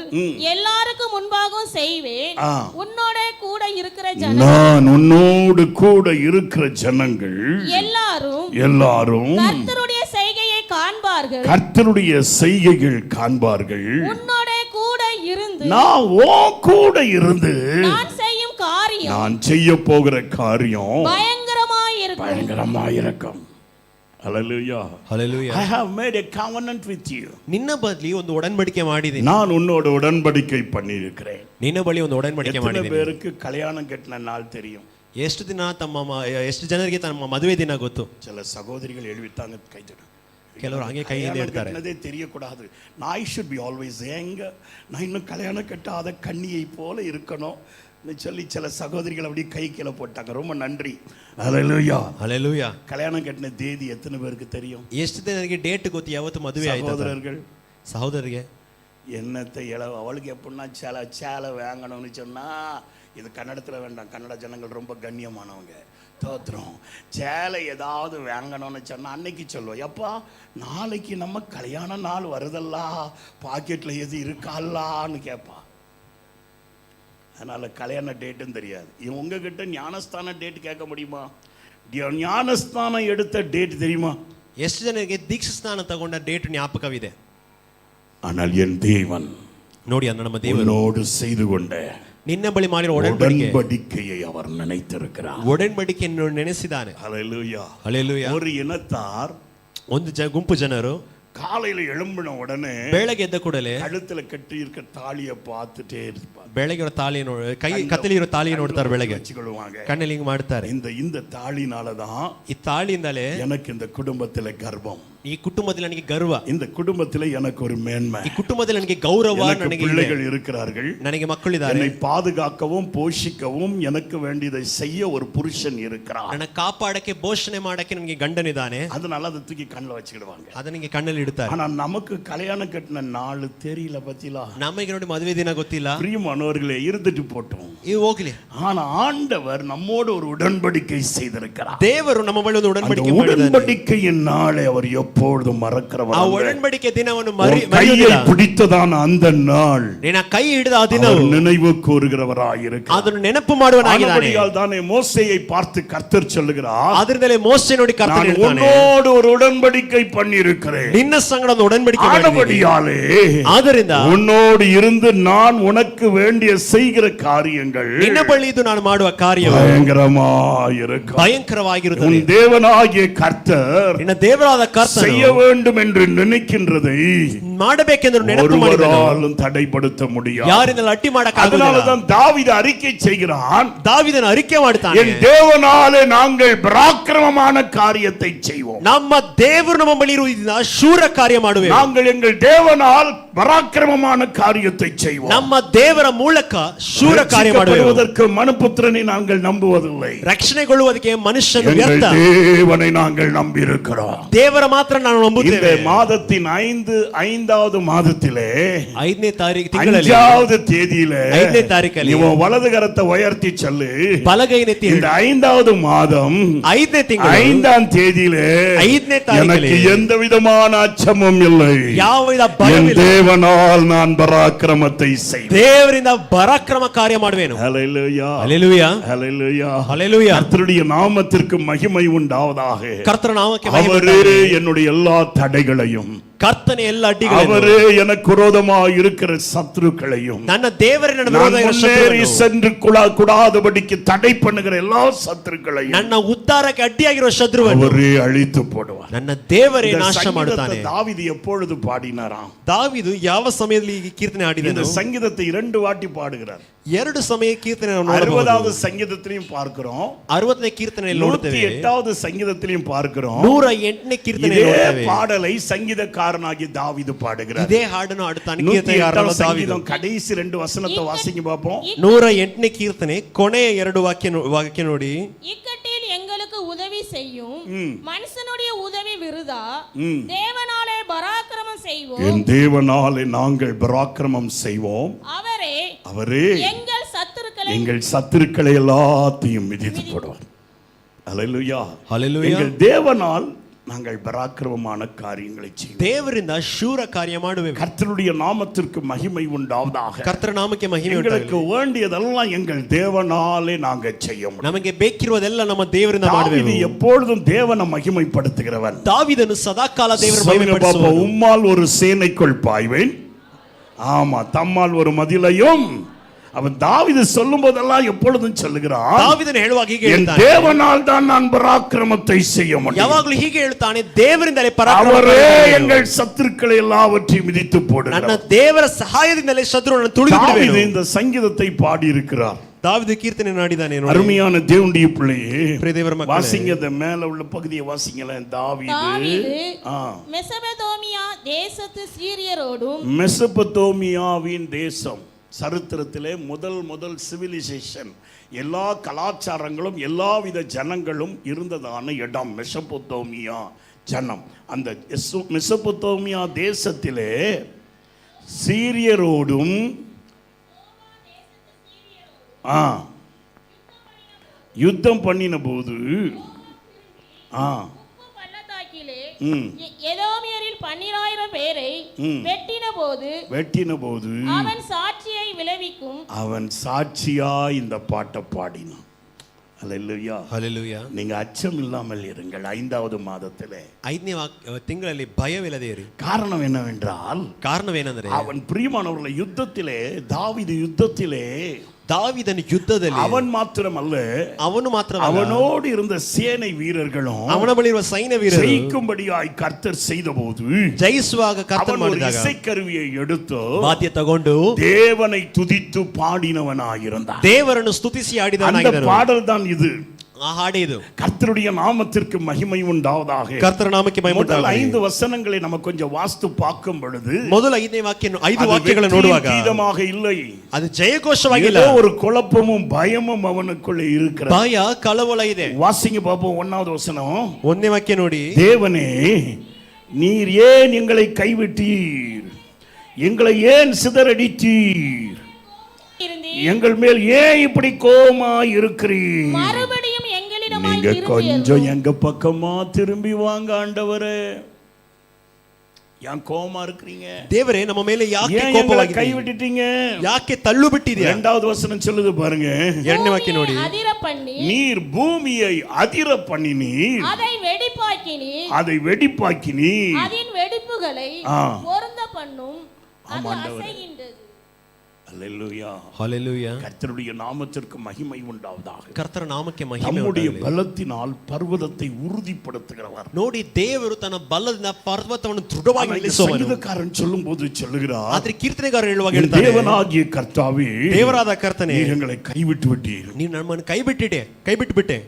எல்லாருக்கும் முன்பாகவும் செய்வேன். உன்னோட கூட இருக்கிற ஜனங்கள், நான் உன்னோடு கூட இருக்கிற ஜனங்கள் எல்லாரும் எல்லாரும் கர்த்தருடைய செய்கையை காண்பார்கள் காண்பார்கள், கர்த்தருடைய செய்கைகள் காண்பார்கள். உன்னோட கூட இருந்து நான் உன் கூட இருந்து நான் செய்யும் காரியம் நான் செய்ய போகிற காரியம் பயங்கரமாயிருக்கும். பயங்கரமாயிருக்கும். Hallelujah. Hallelujah. I have made a covenant with you. ನಿನ್ನ ಬದಲಿ ಒಂದು ಒಡಂಬಡಿಕೆ ಮಾಡಿದ್ದೀನಿ. நான் உன்னோட உடன்படிக்கை பண்ணியிருக்கிறேன். ನಿನ್ನ ಬಳಿ ಒಂದು ಒಡಂಬಡಿಕೆ எத்தனை ಮಾಡಿದ್ದೀನಿ. பேருக்கு கல்யாணம் கட்டின நாள் தெரியும்? ಎಷ್ಟು ದಿನ ಎಷ್ಟು ಜನರಿಗೆ ತಮ್ಮ ಮದುವೆ ದಿನ ಗೊತ್ತು? சில சகோதரிகள் எழுவித்தாங்க கைத்தட்டு. ಕೆಲವರು ಹಾಗೆ ಕೈಯಿಂದ ಹೇಳ್ತಾರೆ. கட்டினதே தெரியக்கூடாது. I should be always young. நான் இன்னும் கல்யாணம் கட்டாத கன்னியை போல இருக்கணும் சொல்லி சில சகோதரிகள் அப்படியே கை கீழே போட்டாங்க. ரொம்ப நன்றி. ஹல்லேலூயா. ஹல்லேலூயா. கல்யாணம் கட்டின தேதி எத்தனை பேருக்கு தெரியும்? ಎಷ್ಟು ಜನರಿಗೆ ಡೇಟ್ ಗೊತ್ತು ಯಾವತ್ತು ಮದುವೆ ಆಯ್ತು? ಸಹೋದರರಿಗೆ என்னத்தை அவளுக்கு எப்படின்னா சேலை வாங்கணும்னு சொன்னா, இது கன்னடத்தில் வேண்டாம், கன்னட ஜனங்கள் ரொம்ப கண்ணியமானவங்க, தோத்திரம். சேலை ஏதாவது வாங்கணும்னு சொன்னா அன்னைக்கு சொல்லுவோம், எப்பா நாளைக்கு நம்ம கல்யாண நாள் வருதல்லா, பாக்கெட்ல எது இருக்கால்லான்னு கேட்பா. அதனால கல்யாண டேட்டும் தெரியாது. உங்ககிட்ட ஞானஸ்தான டேட் கேட்க முடியுமா? ஞானஸ்தானம் எடுத்த டேட் தெரியுமா? ಎಷ್ಟು ಜನರಿಗೆ ದೀಕ್ಷಾ ಸ್ನಾನ ತಗೊಂಡ ಡೇಟ್ ಜ್ಞಾಪಕವಿದೆ. ஆனால் என் தேவன் ನೋಡಿ, ನಮ್ಮ ದೇವರು உன்னோடு செய்து கொண்ட ನಿನ್ನ ಬಳಿ ಮಾಡಿರೋ உடன்படிக்கையை அவர் நினைத்திருக்கிறார். ಒಡಂಬಡಿಕೆಯನ್ನು ನೆನೆಸಿದ್ದಾನೆ. ஹல்லேலூயா. ಹಲ್ಲೆಲೂಯಾ. ஒரு இனத்தார், ಒಂದು ಗುಂಪು ಜನರು காலையில எழும்பின உடனே ಬೆಳಗ್ಗೆ ಎದ್ದ ಕೂಡಲೇ கழுத்துல கட்டி இருக்க தாலியை பார்த்துட்டே இருப்பாங்க. ಬೆಳಗ್ಗೆ ತಾಳಿ ಕೈ ಕತ್ತಲಿ ಇರೋ ತಾಳಿ ನೋಡ್ತಾರೆ, ಬೆಳಗ್ಗೆ ಕಣ್ಣಲ್ಲಿ ಹಿಂಗ್ ಮಾಡ್ತಾರೆ. இந்த தாளினாலதான் ಈ ತಾಳಿಯಿಂದಲೇ எனக்கு இந்த குடும்பத்துல கர்வம், ಈ ಕುಟುಂಬದಲ್ಲಿ ನನಗೆ ಗರ್ವ, இந்த குடும்பத்துல எனக்கு ஒரு மேன்மை, ಈ ಕುಟುಂಬದಲ್ಲಿ ನನಗೆ ಗೌರವ, ನನಗೆ பிள்ளைகள் இருக்கிறார்கள், ನನಗೆ ಮಕ್ಕಳಿದ್ದಾರೆ, என்னை பாதுகாக்கவும் போஷிக்கவும் எனக்கு வேண்டியதை செய்ய ஒரு புருஷன் இருக்கிறார், ನನ್ನ ಕಾಪಾಡಕ್ಕೆ ಪೋಷಣೆ ಮಾಡಕ್ಕೆ ನನಗೆ ಗಂಡನಿದ್ದಾನೆ. அதனால அதை தூக்கி கண்ணில் வச்சுக்கிடுவாங்க. ಅದನಿಗೆ ಕಣ್ಣಲ್ಲಿ ಇಡ್ತಾರೆ. ஆனா நமக்கு கல்யாணம் கட்டின நாள் தெரியல பத்திலா. ನಮಗೆ ನೋಡಿ ಮದುವೆ ದಿನ ಗೊತ್ತಿಲ್ಲ. பிரியமானவர்களே, இருந்துட்டு போட்டோம், ಇವು ಹೋಗ್ಲಿ. ஆனா ஆண்டவர் நம்மோடு ஒரு உடன்படிக்கை செய்திருக்கிறார். ದೇವರು ನಮ್ಮ ಬಳಿ ಒಂದು ಒಡಂಬಡಿಕೆ ಮಾಡಿದ್ದಾನೆ. உடன்படிக்கையின் நாளை அவர் எப்பொழுதும் மறக்கிறவர். ಆ ಒಡಂಬಡಿಕೆ ದಿನವನ್ನು கையை பிடித்ததான அந்த நாள் ನಿನ್ನ ಕೈ ಹಿಡಿದ ಆ ದಿನವು நினைவு கூறுகிறவராயிருக்கிறார். ಅದನ್ನು ನೆನಪು ಮಾಡುವನಾಗಿದ್ದಾನೆ. தானே மோசேயை பார்த்து கர்த்தர் சொல்லுகிறார், ಅದರಿಂದಲೇ ಮೋಸೆ ನೋಡಿ ಕರ್ತನು ಹೇಳ್ತಾನೆ, உன்னோடு ஒரு உடன்படிக்கை பண்ணியிருக்கிறேன். ನಿನ್ನ ಸಂಗಡ ಒಂದು ಒಡಂಬಡಿಕೆ ஆனபடியாலே ಆದ್ದರಿಂದ உன்னோடு இருந்து நான் உனக்கு வேண்டிய செய்கிற காரியங்கள் ನಿನ್ನ ಬಳಿ ಇದು ನಾನು ಮಾಡುವ ಕಾರ್ಯವು பயங்கரமாயிருக்கும், ಭಯಂಕರವಾಗಿರುತ್ತದೆ. உன் தேவனாகிய கர்த்தர் ನಿನ್ನ ದೇವರಾದ ಕರ್ತನು செய்ய வேண்டும் என்று நினைக்கின்றதை ಮಾಡಬೇಕೆಂದು ನೆನಪು ಮಾಡಿದನು, ஒருவராலும் தடைப்படுத்த முடியாது. ಯಾರಿಂದಲೂ ಅಡ್ಡಿ ಮಾಡಕ್ಕಾಗುವುದಿಲ್ಲ. அதனாலதான் தாவீது அறிக்கை செய்கிறான், ದಾವೀದನು ಅರಿಕೆ ಮಾಡ್ತಾನೆ, என் தேவனாலே நாங்கள் பராக்கிரமமான காரியத்தை செய்வோம். ನಮ್ಮ ದೇವರು ನಮ್ಮ ಬಳಿ ಇರುವುದರಿಂದ ಶೂರ ಕಾರ್ಯ ಮಾಡುವೆವು. நாங்கள் எங்கள் தேவனால் பராக்கிரமமான காரியத்தை செய்வோம். ನಮ್ಮ ದೇವರ ಮೂಲಕ ಶೂರ ಕಾರ್ಯ ಮಾಡುವೆವು. மனுபுத்திரனை நாங்கள் நம்புவதில்லை, ರಕ್ಷಣೆಗೊಳ್ಳುವುದಕ್ಕೆ ಮನುಷ್ಯನು எங்கள் ವ್ಯರ್ಥ, தேவனை நாங்கள் நம்பியிருக்கிறோம். ದೇವರ ಮಾತ್ರ ನಾವು ನಂಬುತ್ತೇವೆ. இந்த மாதத்தின் ஐந்தாவது மாதத்திலே 5ನೇ ತಿಂಗಳಲ್ಲಿ 5வது தேதியிலே 5ನೇ ತಾರೀಖಲ್ಲಿ நீ வலது கரத்தை உயர்த்தி சொல்லு, ಬಲಗೈನೆತ್ತಿ இந்த 5வது மாதம் 5ನೇ ತಿಂಗಳು 5ஆம் தேதியிலே 5ನೇ ತಾರೀಖಲ್ಲಿ எனக்கு எந்த விதமான அச்சமும் இல்லை, ಯಾವ ವಿಧ என் ಭಯವಿಲ್ಲ, தேவனால் நான் பராக்கிரமத்தை செய்வேன். ದೇವರಿಂದ ಪರಾಕ್ರಮ ಕಾರ್ಯ ಮಾಡುವೆನು. ஹல்லேலூயா, ಹಲ್ಲೆಲೂಯಾ, ஹல்லேலூயா, ಹಲ್ಲೆಲೂಯಾ. கர்த்தருடைய நாமத்திற்கு மகிமை உண்டாவதாக. ಕರ್ತನ ನಾಮಕ್ಕೆ ಮಹಿಮೆ அவரே ಉಂಟಾಗಲಿ. என்னுடைய எல்லா தடைகளையும், ಕರ್ತನೇ ಎಲ್ಲ ಅಡ್ಡಿಗಳನ್ನು, அவரே எனக்கு விரோதமாக இருக்கிற சத்துருக்களையும், ನನ್ನ ದೇವರೇ ನನ್ನ நான் ವಿರೋಧ முன்னேறி சென்று கூடாதபடிக்கு தடை பண்ணுகிற எல்லா சத்துருக்களையும் ನನ್ನ ಉದ್ಧಾರಕ್ಕೆ ಅಡ್ಡಿಯಾಗಿರುವ ಶತ್ರುವನ್ನು அவரೇ அழித்து போடுவார். ನನ್ನ ದೇವರೇ இந்த ನಾಶ சங்கீதத்தை ಮಾಡುತ್ತಾನೆ. தாவீது எப்பொழுது பாடினாராம்? ದಾವೀದು ಯಾವ ಸಮಯದಲ್ಲಿ ಈ ಕೀರ್ತನೆ இந்த ಹಾಡಿದನು? சங்கீதத்தை 2 வாட்டி பாடுகிறார். 2 ಸಮಯ ಕೀರ್ತನೆ ನಾವು 60வது ನೋಡಬಹುದು. சங்கீதத்திலையும் பார்க்கிறோம், 60ನೇ ಕೀರ್ತನೆಯಲ್ಲಿ ನೋಡ್ತೇವೆ, 108வது சங்கீதத்திலையும் பார்க்கிறோம். 108ನೇ ಕೀರ್ತನೆ இதே ನೋಡ್ತೇವೆ. பாடலை சங்கீதக்காரனாகிய தாவீது பாடுகிறார். ಇದೇ ಹಾಡನ್ನು ಹಾಡುತ್ತಾನೆ ಕೀರ್ತನೆಗಾರನಾದ 108வது ದಾವೀದು. சங்கீதம் கடைசி 2 வசனத்தை வாசிங்க பாப்போம். 108ನೇ ಕೀರ್ತನೆ ಕೊನೆಯ 2 ವಾಕ್ಯ ನೋಡಿ. இக்கட்டில் எங்களுக்கு உதவி செய்யும் மனுஷனுடைய உதவி விருதா, தேவனாலே பராக்கிரமம் செய்வோம், என் தேவனாலே நாங்கள் பராக்கிரமம் செய்வோம், அவரே எங்கள் சத்துருக்களை எல்லாத்தையும் மிதித்து போடுவார். ஹல்லேலூயா, ஹல்லேலூயா. எங்கள் தேவனால் நாங்கள் பராக்கிரமமான காரியங்களை செய்வோம். ದೇವರಿಂದ ಶೂರ ಕಾರ್ಯ ಮಾಡುವೆವು. கர்த்தருடைய நாமத்திற்கு மகிமை உண்டாவதாக. ಕರ್ತನ ನಾಮಕ್ಕೆ ಮಹಿಮೆ எங்களுக்கு ಉಂಟಾಗಲಿ. வேண்டியதெல்லாம் எங்கள் தேவனாலே நாங்கள் செய்ய முடியும். ನಮಗೆ ಬೇಕಿರುವುದೆಲ್ಲ ನಮ್ಮ ದೇವರಿಂದ ಮಾಡುವೆವು. தாவீது எப்பொழுதும் தேவனை மகிமைப்படுத்துகிறவன். தாவீದನು ಸದಾಕಾಲ ದೇವರ ಮಹಿಮೆಪಡಿಸುವನು. உம்மால் ஒரு சேனைக்குள் பாய்வேன், ஆமா தம்மால் ஒரு மதிலையும். அவன் தாவீது சொல்லும் போதெல்லாம் எப்பொழுதும் சொல்லுகிறான், தாவீದನು ಹೇಳುವಾಗ ಹೀಗೆ என் ಹೇಳ್ತಾನೆ, தேவனால் தான் நான் பராக்கிரமத்தை செய்ய முடியும். ಯಾವಾಗಲೂ ಹೀಗೆ ಹೇಳ್ತಾನೆ, ದೇವರಿಂದಲೇ ಪರಾಕ್ರಮ. அவரே எங்கள் சத்துருக்களை எல்லாவற்றையும் மிதித்து போடுகிறார். ನನ್ನ ದೇವರ ಸಹಾಯದಿಂದಲೇ ಶತ್ರುಗಳನ್ನು ತುಳಿದು தாவீது ಬಿಡುವೆನು. இந்த சங்கீதத்தை பாடி இருக்கிறார். தாவீது கீர்த்தனை நாடிதானே. அருமையான தேவனுடைய பிள்ளையே, பிரிய தேவர மக்களே, வாசிங்க, அந்த மேல உள்ள பகுதியை வாசிங்களேன். தாவீது மெசபதோமியா தேசத்து சீரியரோடும், மெசபதோமியாவின் தேசம் சரித்திரத்திலே முதல் சிவிலைசேஷன், எல்லா கலாச்சாரங்களும் எல்லாவித ஜனங்களும் இருந்ததான இடம் மெசபதோமியா ஜனம். அந்த மெசபதோமியா தேசத்திலே சீரியரோடும் யுத்தம் பண்ணின போது எதோமியரில் 12,000 பேரை வெட்டின போது அவன் சாட்சியை விளைவிக்கும். அவன் சாட்சியா இந்த பாட்டை பாடினான். அல்லேலூயா, ஹல்லேலூயா. நீங்க அச்சம் இல்லாமல் இருங்கள். 5வது மாதத்திலே 5ನೇ ತಿಂಗಳಲ್ಲಿ ಭಯವಿಲ್ಲದೆ ಇರಿ. காரணம் என்னவென்றால், ಕಾರಣವೇನೆಂದರೆ, அவன் பிரியமானவர்களை யுத்தத்திலே, தாவீது யுத்தத்திலே, தாவீದನ ಯುದ್ಧದಲ್ಲಿ அவன் மாத்திரமல்ல, அவனோடு இருந்த சேனை வீரர்களும், ಅವನ ಬಳಿ ಇರುವ ಸೈನ್ಯ ವೀರರು ஜெயிக்கும்படியாய் கர்த்தர் செய்தபோது, ಜಯಿಸುವಾಗ ಕರ್ತನು அவன் ஒரு ಮಾಡಿದಾಗ இசைக்கருவியை எடுத்து ವಾದ್ಯ ತಗೊಂಡು தேவனை துதித்து பாடினவனாயிருந்தான். ದೇವರನ್ನು ಸ್ತುತಿಸಿ அந்த ಆಡಿದವನಾಗಿದ್ದನು. பாடல் தான் இது. ಆ ಹಾಡೇ ಇದು. கர்த்தருடைய நாமத்திற்கு மகிமை உண்டாவதாக. ಕರ್ತನ ನಾಮಕ್ಕೆ ಮಹಿಮೆ முதல் ಉಂಟಾಗಲಿ. 5 வசனங்களை நம்ம கொஞ்சம் வாஸ்து பார்க்கும் பொழுது, ಮೊದಲ 5ನೇ ವಾಕ್ಯ 5 ವಾಕ್ಯಗಳನ್ನು ನೋಡುವಾಗ கீதமாக இல்லை, ಅದು ಜಯಘೋಷವಾಗಿಲ್ಲ. ஏதோ ஒரு குழப்பமும் பயமும் அவனுக்குள்ள இருக்கிறது. ಭಯ ಕಳವಳ ಇದೆ. வாசிங்க பாப்போம். 1வது வசனம். 1ನೇ ವಾಕ್ಯ ನೋಡಿ. தேவனே, நீர் ஏன் எங்களை கைவிட்டீர்? எங்களை ஏன் சிதறடித்தீர்? எங்கள் மேல் ஏன் இப்படி கோபமாய் இருக்கிறீர்? மறுபடியும் நீங்க கொஞ்சம் எங்க பக்கமா திரும்பி வாங்க ஆண்டவரே. ஏன் கோபமா இருக்கீங்க? தேவரே, நம்ம மேல ಯಾಕೆ கோபமாகிட்டீங்க? ಕೋಪವಾಗಿದ್ದೀರಿ? ಕೈ ಬಿಟ್ಟಿட்டீங்க? ಯಾಕೆ ತಳ್ಳು ಬಿಟ್ಟಿದ್ದೀರಾ? 2வது வசனம் சொல்லுது பாருங்க. 2ನೇ ವಾಕ್ಯ ನೋಡಿ. அதிர பண்ணி, நீர் பூமியை அதிர பண்ணினீர், அதை வெடிப்பாக்கினீர், அதன் வெடிப்புகளை பொருந்த பண்ணும், அது அசைகின்றது. அல்லேலூயா, ஹல்லேலூயா. கர்த்தருடைய நாமத்திற்கு மகிமை உண்டாவதாக. ಕರ್ತರ ನಾಮಕ್ಕೆ ಮಹಿಮೆ நம்முடைய ಉಂಟಾಗಲಿ. பலத்தினால் பர்வதத்தை உறுதிப்படுத்துகிறவர். ನೋಡಿ, ದೇವರು ತನ್ನ ಬಲದಿಂದ ಪರ್ವತವನ್ನು ದೃಢವಾಗಿ ನಿಲ್ಲಿಸುವನು. ಸಂಗೀತக்காரன் சொல்லும்போது சொல்லுகிறார், ಆದರೆ ಕೀರ್ತನೆಗಾರರು ಹೇಳುವಾಗ ಹೇಳ್ತಾರೆ, தேவனாகிய கர்த்தாவே, ದೇವರಾದ ಕರ್ತನೇ, நீர் எங்களை கைவிட்டு விட்டீர். ನೀನು ನಮ್ಮನ್ನು ಕೈಬಿಟ್ಟು ಬಿಟ್ಟೆ.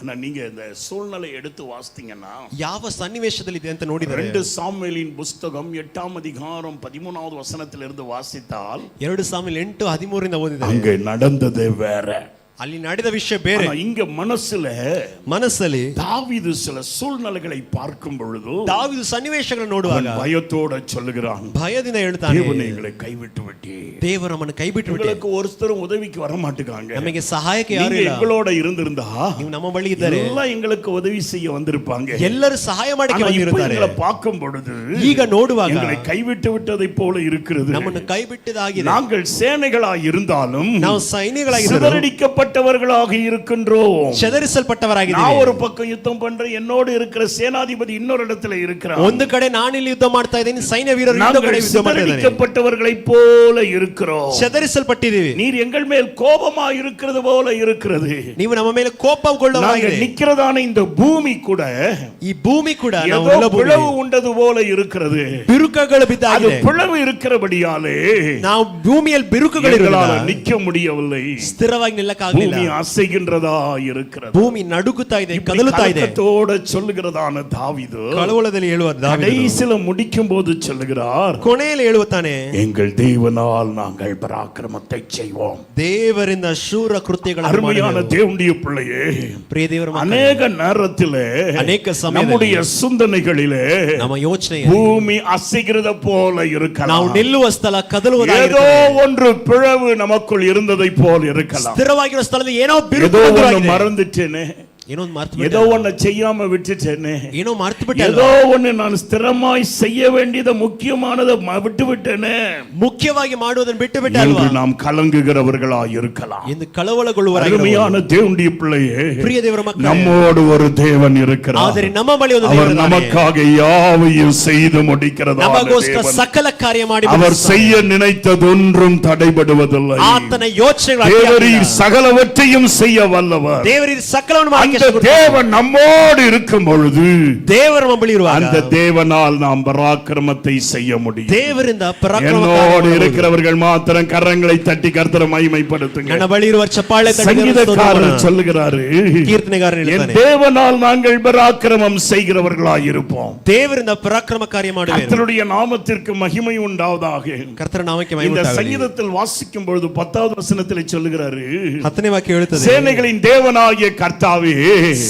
ஆனா நீங்க இந்த சூழ்நிலை எடுத்து வாசித்தீங்கன்னா, ಯಾವ ಸನ್ನಿವೇಶದಲ್ಲಿ ಇದೆ ಅಂತ ನೋಡಿದರೆ, 2 சாமுவேலின் புத்தகம் 8ஆம் அதிகாரம் 13வது வசனத்திலிருந்து வாசித்தால், 2 சாமுவேல் 8:13 ಓದಿದರೆ அங்கே நடந்ததே வேற. ಅಲ್ಲಿ ನಡೆದ ವಿಷಯ ಬೇರೆ. இங்க மனசுல தாவீது சில சூழ்நிலைகளை பார்க்கும் பொழுது, தாவீது ಸನ್ನಿವೇಶಗಳನ್ನು ನೋಡುವಾಗ பயத்தோட சொல்லுகிறான், ಭಯದಿಂದ ಹೇಳ್ತಾನೆ, தேவனே எங்களை கைவிட்டு விட்டீர். ದೇವರು ನಮ್ಮನ್ನು ಕೈಬಿಟ್ಟು ಬಿಟ್ಟೆ. உங்களுக்கு ஒருத்தரும் உதவிக்கு வர மாட்டேங்காங்க. ನಮಗೆ ಸಹಾಯಕ್ಕೆ ಯಾರು ಇಲ್ಲ. எங்களோட இருந்திருந்தா ನೀವು ನಮ್ಮ ಬಳಿ ಇದ್ದರೆ எல்லாம் எங்களுக்கு உதவி செய்ய வந்திருப்பாங்க. ಎಲ್ಲರೂ ಸಹಾಯ ಮಾಡಕ್ಕೆ ಬಂದಿರುತ್ತಾರೆ. எங்களை பார்க்கும் பொழுது, ಈಗ ನೋಡುವಾಗ எங்களை கைவிட்டு விட்டதை போல இருக்கிறது. ನಮ್ಮನ್ನು ಕೈಬಿಟ್ಟದಾಗಿದೆ. நாங்கள் சேனைகளாய் இருந்தாலும், ನಾವು ಸೈನ್ಯಗಳಾಗಿದ್ದರೂ சிதறடிக்கப்பட்டவர்களாக இருக்கின்றோம். ಚದರಿಸಲ್ಪಟ್ಟವರಾಗಿದ್ದೀವಿ. நான் ஒரு பக்கம் யுத்தம் பண்றேன், என்னோடு இருக்கிற சேனாதிபதி இன்னொரு இடத்துல இருக்கிறான். ಒಂದು ಕಡೆ ನಾನು ಇಲ್ಲಿ ಯುದ್ಧ ಮಾಡ್ತಾ ಇದ್ದೀನಿ, ಸೈನ್ಯ ವೀರರು ಇನ್ನೊಂದು ಕಡೆ ಯುದ್ಧ ಮಾಡ್ತಾ ಇದ್ದಾರೆ. சிதறடிக்கப்பட்டவர்களைப் போல இருக்கிறோம். ಚದರಿಸಲ್ಪಟ್ಟಿದ್ದೀವಿ. நீர் எங்கள் மேல் கோபமா இருக்கிறது போல இருக்கிறது. ನೀವು ನಮ್ಮ ಮೇಲೆ ಕೋಪಗೊಳ್ಳಲಾಗಿದೆ. நிக்கிறதான இந்த பூமி கூட, ಈ ಭೂಮಿ ಕೂಡ ஏதோ பிளவு உண்டது போல இருக்கிறது. ಬಿರುಕುಗಳು ಬಿದ್ದಾಗಿದೆ. அது பிளவு இருக்கிறபடியாலே ನಾವು ಭೂಮಿಯಲ್ಲಿ ಬಿರುಕುಗಳಿರುವುದರಿಂದ நிக்க முடியவில்லை. ಸ್ಥಿರವಾಗಿ ನಿಲ್ಲಕ್ಕಾಗಲಿಲ್ಲ. பூமி அசைகின்றதா இருக்கிறது. ಭೂಮಿ ನಡುಗುತ್ತಾ ಇದೆ, ಕದಲುತ್ತಾ ಇದೆ. கலக்கத்தோட சொல்லுகிறதான தாவீது ಕಳವಳದಲ್ಲಿ ಹೇಳುವ ದಾವೀದನು கடைசில முடிக்கும்போது சொல்லுகிறார், ಕೊನೆಯಲ್ಲಿ ಹೇಳುತ್ತಾನೆ, எங்கள் தேவனால் நாங்கள் பராக்கிரமத்தை செய்வோம். ದೇವರಿಂದ ಶೂರ ಕೃತ್ಯಗಳನ್ನು அருமையான ಮಾಡುವೆವು. தேவனுடைய பிள்ளையே, ಪ್ರಿಯ ದೇವರ ಮಕ್ಕಳೇ, அநேக நேரத்திலே, ಅನೇಕ ಸಮಯದಲ್ಲಿ நம்முடைய சிந்தனைகளிலே ನಮ್ಮ ಯೋಚನೆ பூமி அசைகிறத போல ನಾವು இருக்கலாம். ನಿಲ್ಲುವ ಸ್ಥಳ ஏதோ ಕದಲುವುದಾಗಿರುತ್ತದೆ. ஒன்று பிளவு நமக்குள் இருந்ததை போல இருக்கலாம். ಸ್ಥಿರವಾಗಿರುವ ಸ್ಥಳದಲ್ಲಿ ಏನೋ ஏதோ ಬಿರುಕು ஒன்று ಎದುರಾಗಿದೆ. மறந்துட்டேனே, ಏನೋ ಒಂದು ಮರ್ತು ஏதோ ஒன்ன செய்யாம விட்டுட்டேனே, ಏನೋ ಮರ್ತು ಬಿಟ್ಟೆ ஏதோ ஒன்னு நான் ஸ்திரமாய் செய்ய வேண்டியத முக்கியமானதை விட்டு விட்டேனே ಮುಖ್ಯವಾಗಿ ಮಾಡುವುದನ್ನು ಬಿಟ್ಟು ಬಿಟ್ಟೆ என்று ಅಲ್ವಾ நாம் கலங்குகிறவர்களாய் இருக்கலாம். ಎಂದು ಕಳವಳಗೊಳ್ಳುವರಾಗಿರಬಹುದು. அருமையான தேவனுடைய பிள்ளையே, ಪ್ರಿಯ ದೇವರ ಮಕ್ಕಳೇ, நம்மோடு ஒரு தேவன் இருக்கிறார். ಆದರೆ ನಮ್ಮ ಬಳಿ ಒಂದು அவர் ದೇವರಿದ್ದಾನೆ. நமக்காக யாவையும் செய்து முடிக்கிறதான ನಮಗೋಸ್ಕರ தேவன். ಸಕಲ ಕಾರ್ಯ ಮಾಡಿ அவர் செய்ய நினைத்ததொன்றும் தடைபடுவதில்லை. ಆತನ ಯೋಚನೆಗಳು தேவரீர் சகலவற்றையும் செய்ய வல்லவர். ದೇವರಿಗೆ ಸಕಲವನ್ನು அந்த ಮಾಡಲಿಕ್ಕೆ தேவன் நம்மோடு இருக்கும் பொழுது ದೇವರ ನಮ್ಮ ಬಳಿ ಇರುವಾಗ அந்த தேவனால் நாம் பராக்கிரமத்தை செய்ய முடியும். ದೇವರಿಂದ ಪರಾಕ್ರಮ என்னோடு இருக்கிறவர்கள் மாத்திரம் கரங்களை தட்டி கர்த்தரை மகிமைப்படுத்துங்க. ನನ್ನ ಬಳಿ ಇರುವ ಚಪ್ಪಾಳೆ ತಟ್ಟಿ சங்கீதக்காரர் சொல்லுகிறாரு, ಕೀರ್ತನೆಗಾರನು என் ಹೇಳ್ತಾನೆ, தேவனால் நாங்கள் பராக்கிரமம் செய்கிறவர்களாய் இருப்போம். ದೇವರಿಂದ ಪರಾಕ್ರಮ ಕಾರ್ಯ ಮಾಡುವೆನು. கர்த்தருடைய நாமத்திற்கு மகிமை உண்டாவதாக. ಕರ್ತನ ನಾಮಕ್ಕೆ ಮಹಿಮೆ இந்த ಉಂಟಾಗಲಿ. சங்கீதத்தில் வாசிக்கும் பொழுது 10வது வசனத்தில் சொல்லுகிறாரு, 10ನೇ ವಾಕ್ಯ ಹೇಳುತ್ತದೆ, சேனைகளின் தேவனாகிய கர்த்தாவே,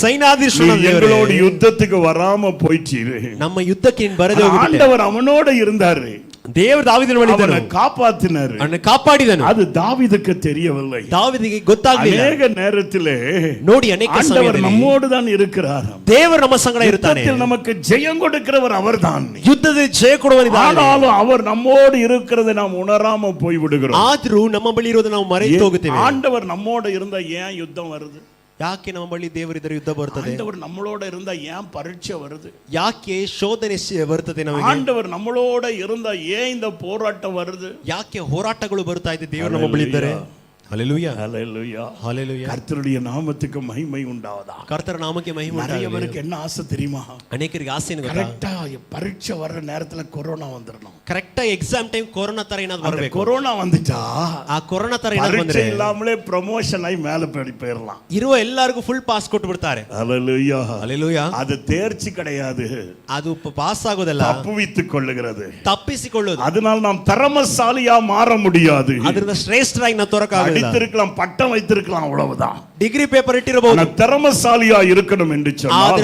ಸೈನ್ಯಾಧೀಶನಾದ நீ ದೇವರೇ, எங்களோடு யுத்தத்துக்கு வராம போயிட்டீரு. ನಮ್ಮ ಯುದ್ಧಕ್ಕೆ ನೀನು ಬರದೆ ಹೋಗಿಬಿಟ್ಟೆ. ஆண்டவர் அவனோட இருந்தாரு, ದೇವರು ದಾವೀದನ ಬಳಿ ಇದ್ದನು, அவனை காப்பாத்தினாரு. ಅವನನ್ನು ಕಾಪಾಡಿದನು. அது தாவீதுக்கு தெரியவில்லை. ದಾವೀದಿಗೆ ಗೊತ್ತಾಗಲಿಲ್ಲ. அநேக நேரத்திலே ನೋಡಿ, ಅನೇಕ ஆண்டவர் ಸಮಯದಲ್ಲಿ நம்மோடு தான் இருக்கிறார். ದೇವರು ನಮ್ಮ ಸಂಗಡ ಇರುತ್ತಾನೆ. யுத்தத்தில் நமக்கு ஜெயம் கொடுக்கிறவர் அவர்தான். ಯುದ್ಧದಲ್ಲಿ ಜಯ ಕೊಡುವನಿದ್ದಾನೆ. ஆனாலும் அவர் நம்மோடு இருக்கிறதை நாம் உணராம போய் விடுகிறோம். ಆದರೂ ನಮ್ಮ ಬಳಿ ಇರೋದು ನಾವು ಮರೆತು ಹೋಗುತ್ತೇವೆ. ஆண்டவர் நம்மோட இருந்தா ஏன் யுத்தம் வருது? ಯಾಕೆ ನಮ್ಮ ಬಳಿ ದೇವರಿದ್ದರೆ ಯುದ್ಧ ಬರ್ತದೆ? ஆண்டவர் நம்மளோட இருந்தா ஏன் பரீட்சை வருது? ಯಾಕೆ ಶೋಧನೆ ಬರ್ತದೆ ನಮಗೆ? ஆண்டவர் நம்மளோட இருந்தா ஏன் இந்த போராட்டம் வருது? ಯಾಕೆ ಹೋರಾಟಗಳು ಬರ್ತಾ ಇದೆ ದೇವರು ನಮ್ಮ ಬಳಿ ಇದ್ದರೆ? ஹல்லேலூயா, ஹல்லேலூயா, ஹல்லேலூயா. கர்த்தருடைய நாமத்துக்கு மகிமை உண்டாவதா. கர்த்தர் நாமಕ್ಕೆ ಮಹಿಮೆ நிறைய ಉಂಟಾಗಲಿ. பேருக்கு என்ன ஆசை தெரியுமா? ಅನೇಕರಿಗೆ ಆಸೆ ಏನು ಗೊತ್ತಾ? கரெக்டா பரீட்சை வர்ற நேரத்துல கொரோனா வந்துடணும். ಕರೆಕ್ಟ್ ಎಕ್ಸಾಮ್ ಟೈಮ್ ಕೊರೋನಾ ತರ ಏನಾದ್ರು ಬರಬೇಕು. கொரோனா வந்துட்டா ಆ ಕೊರೋನಾ ತರ ಏನಾದ್ರು ಬಂದ್ರೆ பரீட்சை இல்லாமலே ப்ரமோஷன் ஆகி மேல போயிடலாம். ಇರುವ ಎಲ್ಲರಿಗೂ ಫುಲ್ ಪಾಸ್ ಕೊಟ್ಟು ಬಿಡ್ತಾರೆ. ஹல்லேலூயா, ஹல்லேலೂயா. அது தேர்ச்சி கிடையாது, ಅದು ಪಾಸ್ ಆಗೋದಲ್ಲ, தப்புவித்துக் கொள்ளுகிறது. ತಪ್ಪಿಸಿಕೊಳ್ಳೋದು. அதனால நாம் திறமசாலியா மாற முடியாது. ಅದರಿಂದ ಶ್ರೇಷ್ಠರಾಗಿ ನಾವು ತೋರಕ್ಕಾಗಲ್ಲ. அடித்திருக்கலாம், பட்டம் வைத்திருக்கலாம், அவ்வளவுதான். ಡಿಗ್ರಿ ಪೇಪರ್ ಇಟ್ಟಿರಬಹುದು, திறமசாலியா இருக்கணும் என்று சொன்னால்,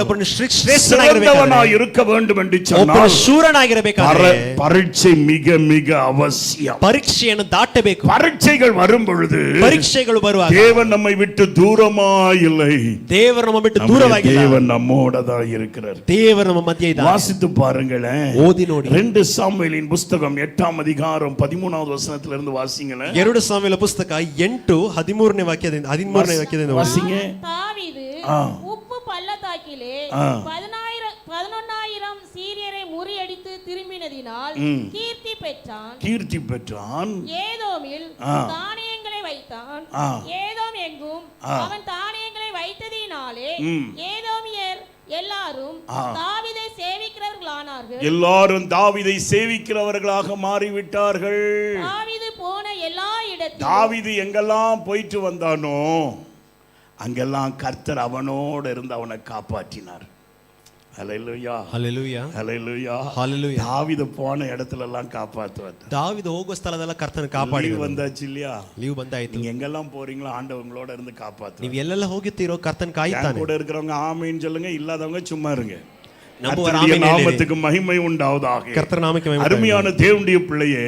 சிறந்தவனாய் இருக்க வேண்டும் என்று சொன்னால், ಶೂರನಾಗಿರಬೇಕಾದ್ರೆ பரீட்சை மிக மிக அவசியம். ಪರೀಕ್ಷೆಯನ್ನು ದಾಟಬೇಕು. பரீட்சைகள் வரும் பொழுது ಪರೀಕ್ಷೆಗಳು ಬರುವಾಗ தேவன் நம்மை விட்டு தூரமாய் இல்லை, ದೇವರು ನಮ್ಮ ಬಿಟ್ಟು ದೂರವಾಗಿಲ್ಲ. தேவன் நம்மோட தான் இருக்கிறார். ದೇವರು ನಮ್ಮ ಮಧ್ಯೆ ಇದ್ದಾನೆ. வாசித்து பாருங்களேன், ಓದಿ ನೋಡಿ. 2 சாமுவேலின் புஸ்தகம் 8ஆம் அதிகாரம் 13வது வசனத்திலிருந்து வாசிங்களேன். 2 ಸಾಮುವೇಲ ಪುಸ್ತಕ 8:13ನೇ ವಾಕ್ಯದಿಂದ 13ನೇ ವಾಕ್ಯದಿಂದ வாசிங்க. தாவீது உப்பு பள்ளத்தாக்கிலே 11,000 சீரியரை முறியடித்து திரும்பினதினால் கீர்த்தி பெற்றான். கீர்த்தி பெற்றான். ஏதோமில் தானியங்களை வைத்தான். ஏதோம் எங்கும் அவன் தானியங்களை வைத்ததினாலே ஏதோமியர் எல்லாரும் தாவீதை சேவிக்கிறவர்களானார்கள். எல்லாரும் தாவீதை சேவிக்கிறவர்களாக மாறிவிட்டார்கள். தாவீது போன எல்லா இடத்திலும், தாவீது எங்கெல்லாம் போயிட்டு வந்தானோ அங்கெல்லாம் கர்த்தர் அவனோடு இருந்து அவனை காப்பாற்றினார். ஹல்லேலூயா, ಹಲ್ಲೇಲೂಯಾ, ஹல்லேலூயா, ಹಲ್ಲೇಲೂಯಾ. தாவீது போன இடத்துல எல்லாம் காப்பாற்றுவார். ದಾವೀದ ಹೋಗುವ ಸ್ಥಳದಲ್ಲ ಕರ್ತನ ಕಾಪಾಡಿ. வந்தாச்சு இல்லையா? ಲೀವ್ ಬಂದಾಯ್ತು. நீங்க எங்கெல்லாம் போறீங்களோ ஆண்டவர் உங்களோட இருந்து காப்பாற்றுவார். ನೀವು ಎಲ್ಲೆಲ್ಲ ಹೋಗುತ್ತೀರೋ ಕರ್ತನ ಕಾಯುತ್ತಾನೆ. கூட இருக்கிறவங்க ஆமீன் சொல்லுங்க, இல்லாதவங்க சும்மா இருங்க. ನಂಬುವವರ கர்த்தருடைய ಆಮೆನ್ ಹೇಳಿರಿ. நாமத்துக்கு மகிமை உண்டாவதாக. ಕರ್ತನ ನಾಮಕ್ಕೆ ಮಹಿಮೆ ಉಂಟಾಗಲಿ. அருமையான தேவனுடைய பிள்ளையே,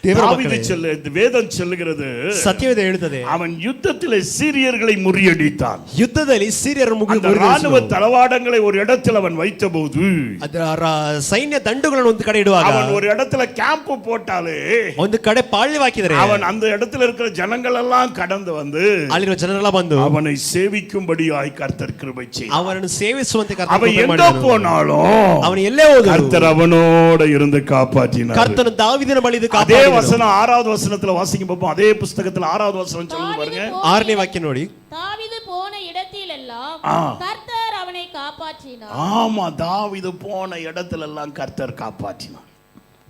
தேவ தாவீது மக்களே, வேதம் சொல்லுகிறது, ಸತ್ಯವೇದ ಹೇಳುತ್ತದೆ, அவன் யுத்தத்திலே சீரியர்களை முறியடித்தான். ಯುದ್ಧದಲ್ಲಿ ಸೀರಿಯರು அந்த ராணுவ தளவாடங்களை ஒரு இடத்தில் அவன் வைத்தபோது, ಸೈನ್ಯ ದಂಡುಗಳನ್ನು ಒಂದು ಕಡೆ ಇಡುವಾಗ, அவன் ஒரு இடத்துல கேம்ப் போட்டாலே ಒಂದು ಕಡೆ ಪಾಳ್ಯ ಹಾಕಿದರೆ அவன் அந்த இடத்துல இருக்கிற ஜனங்கள் எல்லாம் கடந்து வந்து ಅಲ್ಲಿರುವ ಜನರೆಲ್ಲ ಬಂದು அவனை சேவிக்கும்படியாய் கர்த்தர் கிருபை செய்தார். ಅವರನ್ನು ಸೇವಿಸುವಂತೆ ಕರ್ತನು அவன் ಕೃಪೆ எங்க ಮಾಡಿದನು. போனாலும் ಅವನು ಎಲ್ಲೇ ಹೋದರು கர்த்தர் அவனோட இருந்து காப்பாற்றினார். ಕರ್ತನು ದಾವೀದನ ಬಳಿ ಇದ್ದು அதே ಕಾಪಾಡಿದನು. வசனம் 6வது வசனத்துல வாசிக்கும் போது, அதே புத்தகத்துல 6வது வசனம் சொல்லுங்க பாருங்க. 6ನೇ ವಾಕ್ಯ ನೋಡಿ. தாவீது போன இடத்திலெல்லாம் கர்த்தர் அவனை காப்பாற்றினார். ஆமா, தாவீது போன இடத்துல எல்லாம் கர்த்தர் காப்பாற்றினார்.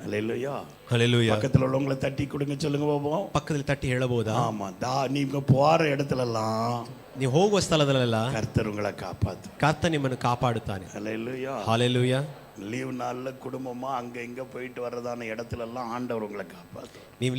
ஹல்லேலூயா, ಹಲ್ಲೇಲೂಯಾ. பக்கத்துல உள்ளவங்களை தட்டி கொடுங்க, சொல்லுங்க பாப்போம். ಪಕ್ಕದಲ್ಲಿ ತಟ್ಟಿ ಹೇಳಬಹುದಾ? ஆமா, நீங்க போற இடத்துல எல்லாம் ನೀವು ಹೋಗುವ ಸ್ಥಳದಲ್ಲೆಲ್ಲ கர்த்தர் உங்களை காப்பாத்து. ಕರ್ತ ನಿಮ್ಮನ್ನು ಕಾಪಾಡುತ್ತಾನೆ. ஹல்லேலூயா, ಹಲ್ಲೇಲೂಯಾ. லீவ் நாள்ல குடும்பமா அங்க இங்க போயிட்டு வர்றதான இடத்துல எல்லாம் ஆண்டவர் உங்களை காப்பாத்து. ನೀವು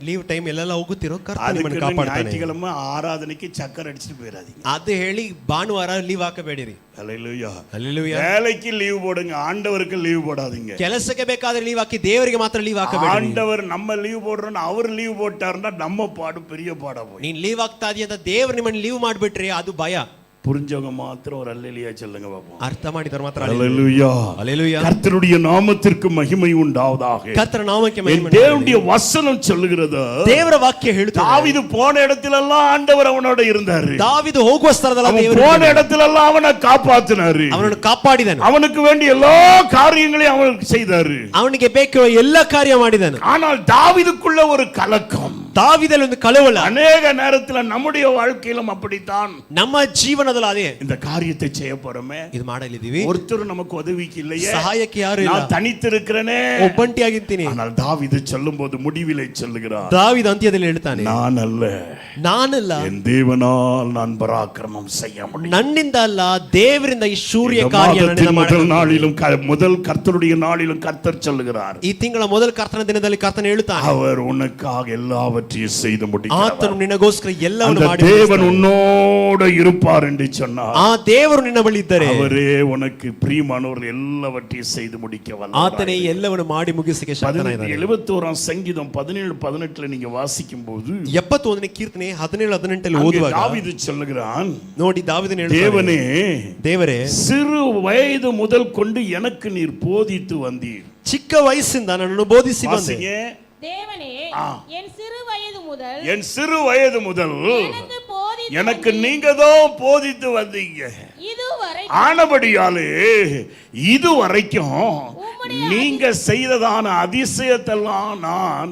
ಲೀವ್ ಟೈಮ್ ಎಲ್ಲೆಲ್ಲ ಹೋಗುತ್ತೀರೋ ಕರ್ತ ನಿಮ್ಮನ್ನು ಕಾಪಾಡ್ತಾನೆ. ஞாயிற்றுக்கிழமை ஆராதனைக்கு சக்கர் அடிச்சுட்டு போயிடாதீங்க. ಅದು ಹೇಳಿ ಭಾನುವಾರ ಲೀವ್ ಹಾಕಬೇಡಿರಿ. ஹல்லேலூயா, ಹಲ್ಲೇಲೂಯಾ. வேலைக்கு லீவ் போடுங்க, ஆண்டவருக்கு லீவ் போடாதீங்க. ಕೆಲಸಕ್ಕೆ ಬೇಕಾದ್ರೆ ಲೀವ್ ಹಾಕಿ, ದೇವರಿಗೆ ಮಾತ್ರ ಲೀವ್ ಹಾಕಬೇಡಿ. ஆண்டவர் நம்ம லீவ் போடுறோம்னா அவர் லீவ் போட்டாருன்னா நம்ம பாடு பெரிய பாடா போய். ನೀನ್ ಲೀವ್ ಆಗ್ತಾ ಇದೀಯ ಅಂತ ದೇವ್ರು ನಿಮ್ಮನ್ನು ಲೀವ್ ಮಾಡ್ಬಿಟ್ರಿ, ಅದು ಭಯ. புரிஞ்சவங்க மாத்திரம் ஒரு அல்லேலூயா சொல்லுங்க பாப்போம். ಅರ್ಥ ಮಾಡಿದವರು ಮಾತ್ರ அல்லேலூயா. ஹalleluya. கர்த்தருடைய நாமத்திற்கு மகிமை உண்டாவதாக. ಕರ್ತನ ನಾಮಕ್ಕೆ ಮಹಿಮೆ. தேவனுடைய வசனம் சொல்லுகிறது, ದೇವರ ವಾಕ್ಯ ಹೇಳುತ್ತದೆ, தாவீது போன இடத்திலெல்லாம் ஆண்டவர் அவனோட இருந்தாரு. ದಾವೀದು ಹೋಗುವ ಸ್ಥಳದಲ್ಲಿ அவன் ದೇವರು போன இடத்திலெல்லாம் அவனை காப்பாத்தினாரு. ಅವನನ್ನು ಕಾಪಾಡಿದನು. அவனுக்கு வேண்டிய எல்லா காரியங்களையும் அவனுக்கு செய்தாரு. ಅವನಿಗೆ ಬೇಕಾದ ಎಲ್ಲ ಕಾರ್ಯ ಮಾಡಿದನು. ஆனால் தாவீதுக்குள்ள ஒரு கலக்கம், ದಾವೀದಲ್ಲಿ ಒಂದು ಕಳವಳ. அநேக நேரத்துல நம்முடைய வாழ்க்கையிலும் அப்படித்தான். ನಮ್ಮ ಜೀವನದಲ್ಲಿ ಅದೇ இந்த காரியத்தை செய்ய போறோமே, ಇದು ಮಾಡಲಿದ್ದೀವಿ, ஒருத்தர் நமக்கு உதவிக்கு இல்லையே, ಸಹಾಯಕ್ಕೆ ಯಾರು ಇಲ್ಲ, நான் தனித்திருக்கிறேனே, ಒಬ್ಬಂಟಿಯಾಗಿರ್ತೀನಿ. ஆனால் தாவீது சொல்லும்போது முடிவிலே சொல்லுகிறார், ದಾವೀದು ಅಂತ್ಯದಲ್ಲಿ ಹೇಳ್ತಾನೆ, நான் அல்ல, ನಾನಲ್ಲ, என் தேவனால் நான் பராக்கிரமம் செய்ய முடியும். ನನ್ನಿಂದ ಅಲ್ಲ, ದೇವರಿಂದ ಈ ಶೂರ್ಯ இந்த ಕಾರ್ಯ மாதத்தின் முதல் நாளிலும் முதல் கர்த்தருடைய நாளிலும் கர்த்தர் சொல்லுகிறார், ಈ ತಿಂಗಳ ಮೊದಲ ಕರ್ತನ ದಿನದಲ್ಲಿ ಕರ್ತನ ಹೇಳ್ತಾನೆ, அவர் உனக்காக எல்லாவற்றையும் செய்து முடிக்கிறார். ಆತನು ನಿನಗೋಸ್ಕರ ಎಲ್ಲವನ್ನು ಮಾಡಿ தேவன் உன்னோடு இருப்பார் என்று சொன்னார். ಆ ದೇವರು ನಿನ್ನ ಬಳಿ ಇದ್ದರೆ அவரೇ உனக்கு பிரியமானவர் எல்லாவற்றையும் செய்து முடிக்க வல்லவர். ಆತನೇ ಎಲ್ಲವನ್ನು ಮಾಡಿ ಮುಗಿಸಕ್ಕೆ ಶಕ್ತನಾಗಿದ್ದಾನೆ. 71 சங்கீதம் 17-18 நீங்க வாசிக்கும் போது 71ನೇ ಕೀರ್ತನೆ 17-18 ಓದುವಾಗ தாவீது சொல்லுகிறான், ನೋಡಿ ದಾವೀದನು ಹೇಳ್ತಾನೆ, தேவனே, ದೇವರೇ, சிறு வயது முதல் கொண்டு எனக்கு நீர் போதித்து வந்தீர். ಚಿಕ್ಕ ವಯಸ್ಸಿಂದ ನನ್ನನ್ನು ಬೋಧಿಸಿ ಬಂದೆ. தேவனே, என் சிறு வயது முதல் என் சிறு வயது முதல் எனக்கு நீங்க தான் போதித்து வந்தீங்க. இதுவரை ஆனபடியாலே இதுவரைக்கும் நீங்க செய்ததான அதிசயத்தெல்லாம் நான்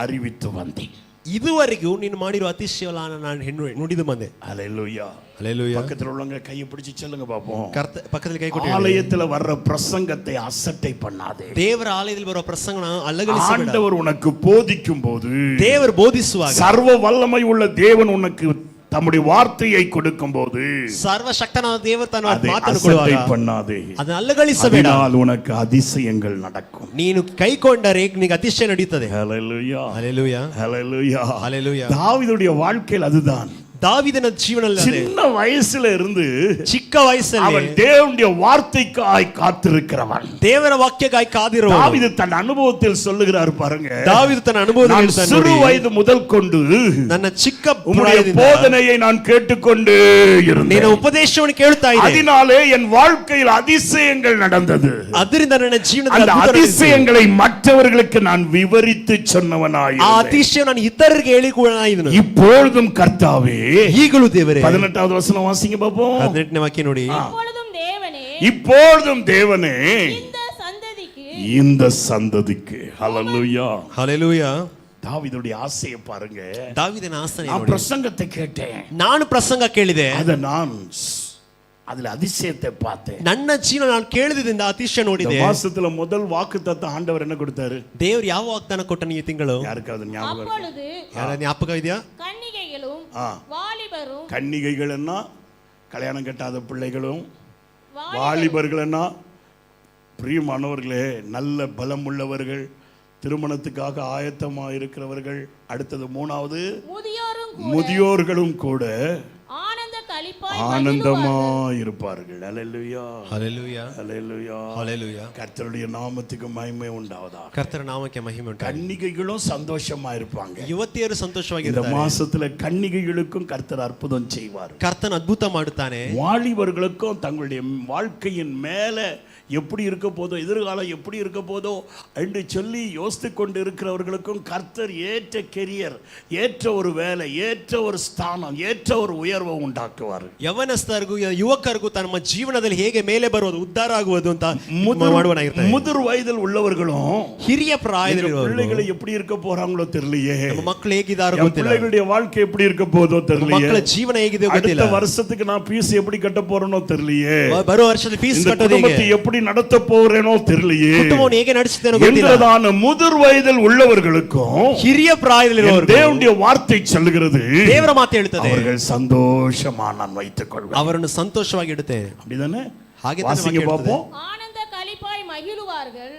அறிவித்து வந்தேன். ಇದುವರೆಗೂ ನೀನು ಮಾಡಿರೋ ಅತಿಶಯವನ್ನು ನಾನು ನುಡಿದು ಬಂದೆ. அல்லேலூயா. ஹalleluya. பக்கத்துல உள்ளவங்க கையை பிடிச்சு சொல்லுங்க பாப்போம், ಪಕ್ಕದಲ್ಲಿ ಕೈ ಕೊಟ್ಟು, ஆலயத்துல வர்ற பிரசங்கத்தை அசட்டை பண்ணாதே. ದೇವರ ಆಲಯದಲ್ಲಿ ಬರುವ ಪ್ರಸಂಗನ ಅಲ್ಲಗಲಿಸಬೇಡ. ஆண்டவர் உனக்கு போதிக்கும் போது, ದೇವರು ಬೋಧಿಸುವಾಗ, சர்வ வல்லமை உள்ள தேவன் உனக்கு தம்முடைய வார்த்தையை கொடுக்கும் போது, ಸರ್ವಶಕ್ತನಾದ ದೇವರು ತನ್ನ அதை ಮಾತನ್ನು அசட்டை ಕೊಡುವಾಗ பண்ணாதே. ಅದನ್ನ ಅಲ್ಲಗಲಿಸಬೇಡ. அதனால் உனக்கு அதிசயங்கள் நடக்கும். ನೀನು ಕೈಕೊಂಡರೆ ನಿನಗೆ ಅತಿಶಯ ನಡೆಯುತ್ತದೆ. ஹalleluya. ಹalleluya. ஹalleluya. ಹalleluya. தாவீதுடைய வாழ்க்கையில் அதுதான். ದಾವೀದನ ಜೀವನದಲ್ಲಿ சின்ன வயசுல இருந்து ಚಿಕ್ಕ ವಯಸ್ಸಲ್ಲಿ அவன் தேவனுடைய வார்த்தைக்காய் காத்திருக்கிறவன். ದೇವರ ವಾಕ್ಯಕ್ಕಾಗಿ ಕಾದಿರುವವನು. தாவீது தன் அனுபவத்தில் சொல்லுகிறார் பாருங்க, ದಾವೀದು ತನ್ನ ಅನುಭವದಲ್ಲಿ ಹೇಳ್ತಾನೆ, சிறு வயது முதல் கொண்டு ನನ್ನ ಚಿಕ್ಕ உம்முடைய ಪ್ರಾಯದಿಂದ போதனையை நான் கேட்டுக்கொண்டு இருந்தேன். ನಿನ್ನ ಉಪದೇಶವನ್ನು ಕೇಳ್ತಾ ಇದ್ದೆ. அதனாலே என் வாழ்க்கையில் அதிசயங்கள் நடந்தது. ಅದರಿಂದ ನನ್ನ ಜೀವನದಲ್ಲಿ அந்த ಅದ್ಭುತ ನಡೆದಿದೆ. அதிசயங்களை மற்றவர்களுக்கு நான் விவரித்து சொன்னவனாய் ಆ ಅತಿಶಯ ನಾನು ಇತರರಿಗೆ ಹೇಳಿಕೊಳ್ಳುವನಾಗಿದ್ದನು. இப்பொழுதும் கர்த்தாவே, ಈಗಲೂ ದೇವರೇ. 18வது வசனம் வாசிங்க பாப்போம். 18ನೇ ವಾಕ್ಯ ನೋಡಿ, இப்பொழுதும் தேவனே, இப்பொழுதும் தேவனே இந்த சந்ததிக்கு ஹalleluya. ಹalleluya. தாவீதுடைய ஆசையை பாருங்க. ದಾವೀದನ ಆಸೆ நான் ನೋಡಿ. பிரசங்கத்தை கேட்டேன், ನಾನು ಪ್ರಸಂಗ ಕೇಳಿದೆ, அத நான் அதுல அதிசயத்தை பார்த்தேன். ನನ್ನ ಜೀವನ ನಾನು ಕೇಳಿದ್ರಿಂದ ಅತಿಶಯ ನೋಡಿದೆ. இந்த மாசத்துல முதல் வாக்குத்தத்தம் ஆண்டவர் என்ன கொடுத்தாரு? ದೇವರು ಯಾವ ವಾಗ್ದಾನ ಕೊಟ್ಟನು ಈ ತಿಂಗಳು? யாருக்காவது ஞாபகம் இருக்கா? அப்பொழுது ಯಾರ ಜ್ಞಾಪಕ ಇದೆಯಾ? கன்னிகைகளும் வாலிபரும், கன்னிகைகள்னா கல்யாணம் கட்டாத பிள்ளைகளும், வாலிபர்கள்னா பிரியமானவர்களே, நல்ல பலம் உள்ளவர்கள், திருமணத்துக்காக ஆயத்தமாக இருக்கிறவர்கள், அடுத்தது மூணாவது முதியோர்களும் கூட ஆனந்தமா இருப்பார்கள். ஹalleluya. ஹalleluya. ஹalleluya. ஹalleluya. கர்த்தருடைய நாமத்துக்கு மகிமை உண்டாவதாக. கர்த்தர் நாமಕ್ಕೆ ಮಹಿಮೆ ಉಂಟಾಗಲಿ. கன்னிகைகளும் சந்தோஷமா இருப்பாங்க. ಯುವತಿಯರು இந்த ಸಂತೋಷವಾಗಿರ್ತಾರೆ. மாசத்துல கன்னிகைகளுக்கும் கர்த்தர் அற்புதம் செய்வார். கர்த்தன் அற்புத ಮಾಡುತ್ತಾನೆ. வாலிபர்களுக்கும் தங்களுடைய வாழ்க்கையின் மேல எப்படி இருக்க போதோ, எதிர்காலம் எப்படி இருக்க போதோ என்று சொல்லி யோசித்து கொண்டு இருக்கிறவர்களுக்கும் கர்த்தர் ஏற்ற கெரியர், ஏற்ற ஒரு வேலை, ஏற்ற ஒரு ஸ்தானம், ஏற்ற ஒரு உயர்வை உண்டாக்குவார். ಯವನಸ್ಥರಿಗೂ ಯುವಕರಿಗೂ ತಮ್ಮ ಜೀವನದಲ್ಲಿ ಹೇಗೆ ಮೇಲೆ ಬರುವುದು, ಉದ್ಧಾರ ಆಗುವುದು ಅಂತ ಮಾಡುವನಾಗಿರ್ತಾನೆ. முதிர் வயதில் உள்ளவர்களும் ಹಿರಿಯ ಪ್ರಾಯದಲ್ಲಿ பிள்ளைகளை எப்படி இருக்க போறாங்களோ தெரியலையே, ನಮ್ಮ ಮಕ್ಕಳು ಹೇಗಿದ್ದಾರೋ ಗೊತ್ತಿಲ್ಲ, பிள்ளைகளுடைய வாழ்க்கை எப்படி இருக்க போதோ தெரியலையே, ಮಕ್ಕಳ ಜೀವನ ಹೇಗಿದೆ ಗೊತ್ತಿಲ್ಲ, அடுத்த வருஷத்துக்கு நான் ஃபீஸ் எப்படி கட்ட போறேனோ தெரியலையே, ಬರೋ ವರ್ಷದಲ್ಲಿ ಫೀಸ್ ಕಟ್ಟೋದು குடும்பத்தை எப்படி நடத்த போறேனோ தெரியலையே, ಕುಟುಂಬವನ್ನು ಹೇಗೆ ನಡೆಸುತ್ತೇನೋ ಗೊತ್ತಿಲ್ಲ. என்றதான முதிர் வயதில் உள்ளவர்களுக்கும் ಹಿರಿಯ ಪ್ರಾಯದಲ್ಲಿರುವವರು தேவனுடைய வார்த்தை சொல்லுகிறது, ದೇವರ ಮಾತು ಹೇಳುತ್ತದೆ, அவர்கள் சந்தோஷமா நான் வைத்துக் கொள்வேன். ಅವರನ್ನು ಸಂತೋಷವಾಗಿ ಇಡುತ್ತೇನೆ. அப்படிதானே? ಹಾಗೆ வாசிங்க பாப்போம். ஆனந்த களிப்பாய் மகிழுவார்கள்,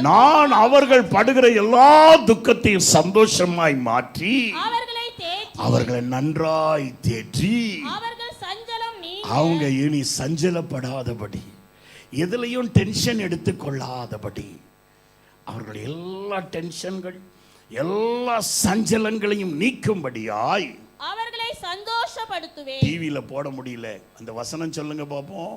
நான் அவர்கள் படுகிற எல்லா துக்கத்தையும் சந்தோஷமாய் மாற்றி அவர்களை நன்றாய் தேற்றி அவங்க இனி சஞ்சலப்படாதபடி, எதுலையும் டென்ஷன் எடுத்துக் கொள்ளாதபடி, அவர்கள் எல்லா டென்ஷன்கள் எல்லா சஞ்சலங்களையும் நீக்கும்படியாய் அவர்களை சந்தோஷப்படுத்துவேன். டிவியில போட முடியல. அந்த வசனம் சொல்லுங்க பாப்போம்.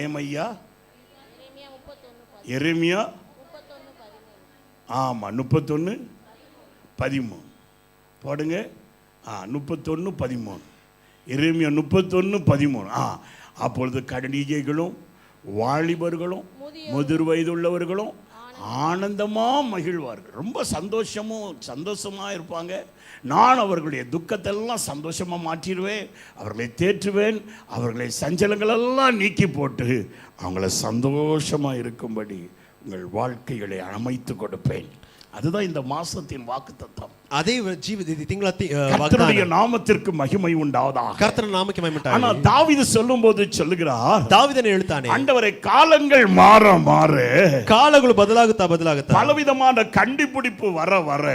ஏமையா? எரேமியா 31:13 போடுங்க. 31:13 எரேமியா 31:13. அப்பொழுது கன்னிகைகளும் வாலிபர்களும் முதிர் வயதுள்ளவர்களும் ஆனந்தமா மகிழ்வார்கள். ரொம்ப சந்தோஷமா இருப்பாங்க. நான் அவர்களுடைய துக்கத்தெல்லாம் சந்தோஷமா மாற்றிடுவேன். அவர்களை தேற்றுவேன். அவர்களை சஞ்சலங்களெல்லாம் நீக்கி போட்டு அவங்கள சந்தோஷமா இருக்கும்படி உங்கள் வாழ்க்கைகளை அமைத்து கொடுப்பேன். அதுதான் இந்த மாசத்தின் வாக்குத்தத்தம். ಅದೇ ತಿಂಗಳ கர்த்தருடைய நாமத்திற்கு மகிமை உண்டாவதாக. ಕರ್ತನ ನಾಮಕ್ಕೆ ಮಹಿಮೆ ಉಂಟಾಗಲಿ. ஆனா தாவீது சொல்லும்போது சொல்லுகிறார், தாவீதನು ಹೇಳ್ತಾನೆ, ஆண்டவரே காலங்கள் மாற மாற ಕಾಲಗಳು ಬದಲಾಗುತ್ತಾ பலவிதமான கண்டுபிடிப்பு வர வர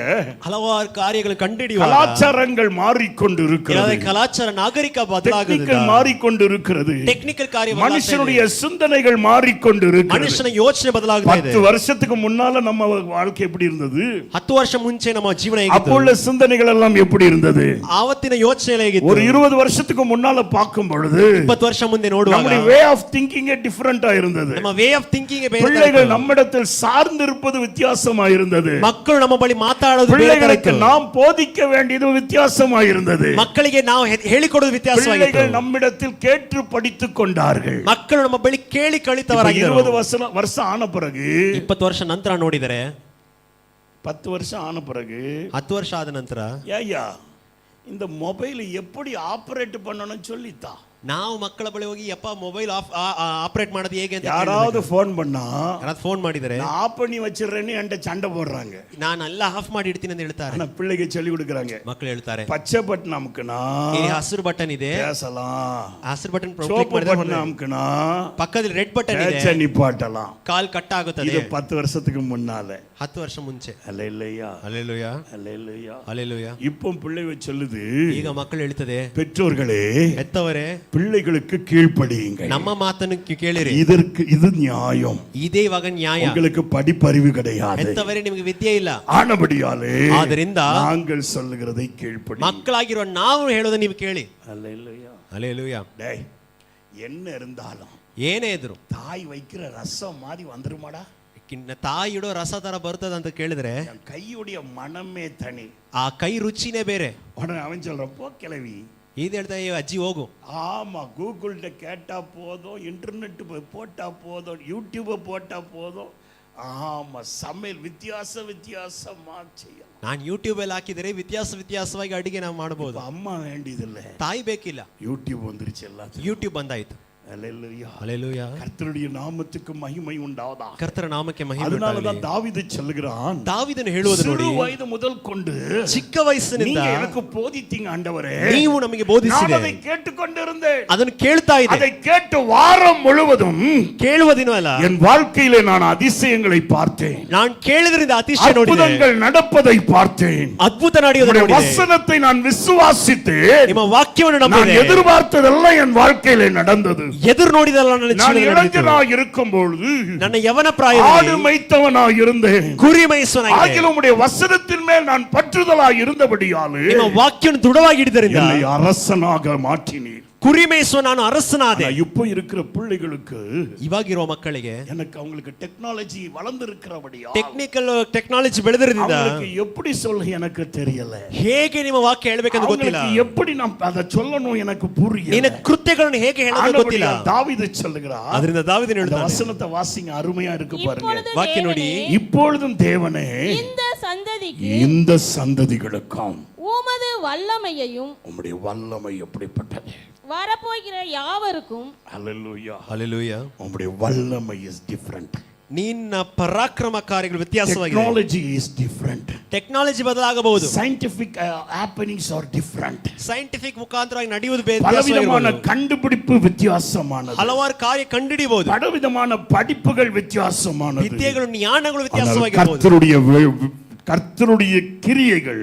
ಹಲವಾರು ಕಾರ್ಯಗಳು ಕಂಡುಹಿಡಿಯುವಾಗ கலாச்சாரங்கள் மாறிக்கொண்டிருக்கிறது. ಕಲಾಚಾರ ನಾಗರಿಕ ಬದಲಾಗುತ್ತದೆ, மாறிக்கொண்டிருக்கிறது. ಟೆಕ್ನಿಕಲ್ ಕಾರ್ಯ மனுஷனுடைய சிந்தனைகள் மாறிக்கொண்டிருக்கிறது. ಮನುಷ್ಯನ ಯೋಚನೆ ಬದಲಾಗುತ್ತಾ ಇದೆ. 10 வருஷத்துக்கு முன்னால நம்ம வாழ்க்கை எப்படி இருந்தது? 10 ವರ್ಷ ಮುಂಚೆ ನಮ್ಮ ಜೀವನ ಹೇಗಿತ್ತು? அப்பொழுது சிந்தனைகள் எல்லாம் எப்படி இருந்தது? ಆವತ್ತಿನ ಯೋಚನೆ ಹೇಗಿತ್ತು? ஒரு 20 வருஷத்துக்கு முன்னால பார்க்கும் பொழுது 20 ವರ್ಷ ಮುಂದೆ ನೋಡುವಾಗ நம்முடைய வே ஆஃப் திங்கிங் டிஃபரண்டா இருந்தது. ನಮ್ಮ ವೇ ಆಫ್ ಥಿಂಕಿಂಗ್ ಬೇರೆ. பிள்ளைகள் நம்மிடத்தில் சார்ந்திருப்பது வித்தியாசமா இருந்தது. ಮಕ್ಕಳು ನಮ್ಮ ಬಳಿ ಮಾತಾಡೋದು ಬೇರೆ. பிள்ளைகளுக்கு நாம் போதிக்க வேண்டியது வித்தியாசமா இருந்தது. ಮಕ್ಕಳಿಗೆ ನಾವು ಹೇಳಿಕೊಡೋದು ವ್ಯತ್ಯಾಸವಾಗಿತ್ತು. பிள்ளைகள் நம்மிடத்தில் கேட்டு படித்துக் கொண்டார்கள். ಮಕ್ಕಳು ನಮ್ಮ ಬಳಿ ಕೇಳಿ ಕಲಿತವರಾಗಿದ್ದರು. 20 வருஷம் ಆನ பிறகு 20 ವರ್ಷ ನಂತರ ನೋಡಿದರೆ 10 வருஷம் ಆನ பிறகு 10 ವರ್ಷ ಆದ ನಂತರ ஐயா இந்த மொபைல் எப்படி ஆபரேட் பண்ணணும்னு சொல்லித்தா. ನಾವು ಮಕ್ಕಳ ಬಳಿ ಹೋಗಿ ಯಪ್ಪ ಮೊಬೈಲ್ ಆಪರೇಟ್ ಮಾಡೋದು ಹೇಗೆ ಅಂತ யாராவது ஃபோன் பண்ணா ಯಾರಾவது ಫೋನ್ ಮಾಡಿದರೆ நான் ஆஃப் பண்ணி வச்சிரேன்னு என்கிட்ட சண்டை போடுறாங்க. ನಾನು ಎಲ್ಲ ಆಫ್ ಮಾಡಿ ಇಡ್ತೀನಿ ಅಂತ ಹೇಳ್ತಾರೆ. ஆனா பிள்ளைக்கு சொல்லி கொடுக்கறாங்க. ಮಕ್ಕಳು ಹೇಳ್ತಾರೆ, பச்சை பட்டன் அமுக்குனா ಈ ಹಸಿರು ಬಟನ್ ಇದೆ, பேசலாம். ಹಸಿರು ಬಟನ್ சோப்பு பட்டன் அமுக்குனா ಪಕ್ಕದಲ್ಲಿ ರೆಡ್ ಬಟನ್ ಇದೆ, பேச்ச நிப்பாட்டலாம். ಕಾಲ್ ಕಟ್ ಆಗುತ್ತದೆ. இது 10 வருஷத்துக்கு முன்னால. 10 ವರ್ಷ ಮುಂಚೆ. அல்லேலூயா அல்லேலூயா அல்லேலூயா அல்லேலூயா. இப்போ பிள்ளைங்க சொல்லுது, ಈಗ ಮಕ್ಕಳು ಹೇಳ್ತದೆ, பெற்றோர்களே ಹೆತ್ತವರೇ பிள்ளைகளுக்கு கீழ்ப்படியுங்கள். ನಮ್ಮ ಮಾತನ್ನು ಕೇಳಿರಿ. இது நியாயம். ಇದೇ ಇವಾಗ ನ್ಯಾಯ. உங்களுக்கு படிப்பறிவு கிடையாது. ಹೆತ್ತವರೇ ನಿಮಗೆ ವಿದ್ಯೆ ಇಲ್ಲ. ஆனபடியாலே ಆದ್ದರಿಂದ நாங்கள் சொல்லுகிறதை கீழ்ப்படி. ಮಕ್ಕಳಾಗಿರುವ ನಾವು ಹೇಳೋದು ನೀವು ಕೇಳಿ. அல்லேலூயா அல்லேலூயா. டேய் என்ன இருந்தாலும் ಏನೇ ಇದ್ರು தாய் வைக்கிற ரசம் மாதிரி வந்துருமாடா? ತಾಯಿ ಇಡೋ ರಸ ತರ ಬರ್ತದ ಅಂತ ಕೇಳಿದ್ರೆ கையுடைய மனமே தனி. ಆ ಕೈ ರುಚಿನೇ ಬೇರೆ. உடனே அவன் சொல்றான், போ கிளவி. ಇದು ಹೇಳ್ತಾ ಅಜ್ಜಿ ಹೋಗು. ஆமா, கூகுள்கிட்ட கேட்டா போதும், இன்டர்நெட் போட்டா போதும், யூடியூப் போட்டா போதும். ஆமா, சமையல் வித்தியாசமா செய்யலாம். ನಾನು ಯೂಟ್ಯೂಬ್ ಅಲ್ಲಿ ಹಾಕಿದರೆ ವ್ಯತ್ಯಾಸವಾಗಿ ಅಡಿಗೆ ನಾವು ಮಾಡಬಹುದು. அம்மா வேண்டியதில்ல, ತಾಯಿ ಬೇಕಿಲ್ಲ, யூடியூப் வந்துருச்சு எல்லாத்துக்கும். ಯೂಟ್ಯೂಬ್ ಬಂದಾಯ್ತು. அல்லேலூயா அல்லேலூயா. கர்த்தருடைய நாமத்துக்கு மகிமை உண்டாவதாக. ಕರ್ತನ ನಾಮಕ್ಕೆ ಮಹಿಮೆ அதனால ಉಂಟಾಗಲಿ. தான் தாவீது சொல்லுகிறான், ದಾವೀದನು ಹೇಳುವುದು ನೋಡಿ, சிறு வயது முதல் கொண்டு ಚಿಕ್ಕ ವಯಸ್ಸಿನಿಂದ நீங்க எனக்கு போதித்தீங்க ஆண்டவரே, ನೀವು ನಮಗೆ நான் ಬೋಧಿಸಿದೆ, அதை கேட்டுக்கொண்டிருந்தேன். ಅದನ್ನು ಕೇಳ್ತಾ ಇದ್ದೆ. அதை கேட்டு வாரம் முழுவதும் ಕೇಳುವ ದಿನವಲ್ಲ, என் வாழ்க்கையிலே நான் அதிசயங்களை பார்த்தேன். ನಾನು ಕೇಳಿದ್ರಿಂದ ಅತಿಶಯ ನೋಡಿದೆ, அற்புதங்கள் நடப்பதை பார்த்தேன். ಅದ್ಭುತ ನಡೆಯುವುದನ್ನು உம்முடைய ನೋಡಿದೆ, வசனத்தை நான் விசுவாசித்து ನಿಮ್ಮ ವಾಕ್ಯವನ್ನು நான் ನಂಬಿದೆ, எதிர்பார்த்ததெல்லாம் என் வாழ்க்கையிலே நடந்தது. ಎದುರು ನೋಡಿದಲ್ಲ ನನ್ನ நான் ಜೀವನದಲ್ಲಿ ನಡೆಯಿತು. இளைஞனாய் இருக்கும் பொழுது ನನ್ನ ಯವನ ஆடு ಪ್ರಾಯದಲ್ಲಿ மேய்த்தவனாய் இருந்தேன். ಕುರಿ ಮೇಯಿಸುವನಾಗಿದ್ದೆ. ஆகிலும் உம்முடைய வசனத்தின் மேல் நான் பற்றுதலாய் இருந்தபடியாலே ನಿಮ್ಮ ವಾಕ್ಯವನ್ನು ದೃಢವಾಗಿ ಹಿಡಿದರಿಂದ என்னை அரசனாக மாற்றினீர். ಕುರಿ ಮೇಯಿಸುವ ನಾನು ಅರಸನಾದೆ. இப்போ இருக்கிற பிள்ளைகளுக்கு, ಇವಾಗಿರುವ ಮಕ್ಕಳಿಗೆ எனக்கு அவங்களுக்கு டெக்னாலஜி வளர்ந்திருக்கிறபடியா ಟೆಕ್ನಾಲಜಿ ಬೆಳೆದಿರೋದ್ರಿಂದ அவங்களுக்கு எப்படி சொல்ல எனக்கு தெரியல. ಹೇಗೆ ನಿಮ್ಮ ವಾಕ್ಯ ಹೇಳಬೇಕಂತ ಗೊತ್ತಿಲ್ಲ. அவங்களுக்கு எப்படி நான் அதை சொல்லணும் எனக்கு புரியல. ನಿನ್ನ ಕೃತ್ಯಗಳನ್ನು ಹೇಗೆ ಹೇಳಬೇಕು ಗೊತ್ತಿಲ್ಲ. தாவீது சொல்லுகிறார், ಅದರಿಂದ ದಾವೀದನು அந்த ಹೇಳ್ತಾನೆ, வசனத்தை வாசிங்க, அருமையா இருக்கு பாருங்க. இப்பொழுது ವಾಕ್ಯ ನೋಡಿ, தேவனே, இப்பொழுதும் தேவனே இந்த சந்ததிக்கு இந்த சந்ததிகளுக்கும் உமது வல்லமையையும் உம்முடைய வல்லமை எப்படிப்பட்டது. வரப்போகிற யாவருக்கும் ஹல்லேலூயா ಹಲ್ಲೆಲೂಯಾ. உம்முடைய வல்லமை இஸ் டிஃபரண்ட். ನಿನ್ನ ಪರಾಕ್ರಮ ಕಾರ್ಯಗಳು ವ್ಯತ್ಯಾಸವಾಗಿದೆ. Technology is different. ಟೆಕ್ನಾಲಜಿ ಬದಲಾಗಬಹುದು. Scientific happenings are different. Scientific ಮುಖಾಂತರವಾಗಿ ನಡೆಯುವುದು ಬೇರೆ. பலவிதமான கண்டுபிடிப்பு வித்தியாசமானது. ಹಲವಾರು ಕಾರ್ಯ ಕಂಡುಹಿಡಿಯಬಹುದು. பலவிதமான படிப்புகள் வித்தியாசமானது. ವಿದ್ಯೆಗಳು ಜ್ಞಾನಗಳು ವ್ಯತ್ಯಾಸವಾಗಿರಬಹುದು. கர்த்தருடைய கர்த்தருடைய கிரியைகள்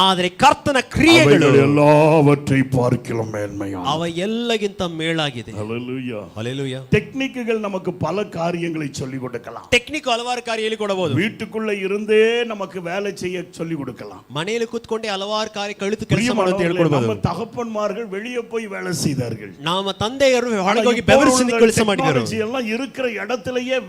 ಆದರೆ ಕರ್ತನ ಕ್ರಿಯೆಗಳು அவைகள் எல்லாவற்றை பார்க்கலாம் மேன்மையா. ಅವ ಎಲ್ಲಗಿಂತ ಮೇಲಾಗಿದೆ. ஹalleluya. ಹಲ್ಲೆಲೂಯಾ. டெக்னிக்குகள் நமக்கு பல காரியங்களை சொல்லிக் கொடுக்கலாம். ಟೆಕ್ನಿಕ್ ಹಲವಾರು ಕಾರ್ಯ ಹೇಳಿಕೊಡಬಹುದು. வீட்டுக்குள்ள இருந்தே நமக்கு வேலை செய்ய சொல்லிக் கொடுக்கலாம். ಮನೆಯಲ್ಲಿ ಕೂತ್ಕೊಂಡೆ ಹಲವಾರು ಕಾರ್ಯ ಕಲಿತು ಕೆಲಸ ಮಾಡುವಂತ ಹೇಳ್ಕೊಡಬಹುದು. நம்ம தகப்பன்மார்கள் வெளியே போய் வேலை செய்தார்கள். ನಮ್ಮ ತಂದೆಯರು ಹೊರಗೆ ಹೋಗಿ ಬೆವರಿಸಿ ಕೆಲಸ ಮಾಡಿದರು. எல்லாம் இருக்கிற இடத்திலேயே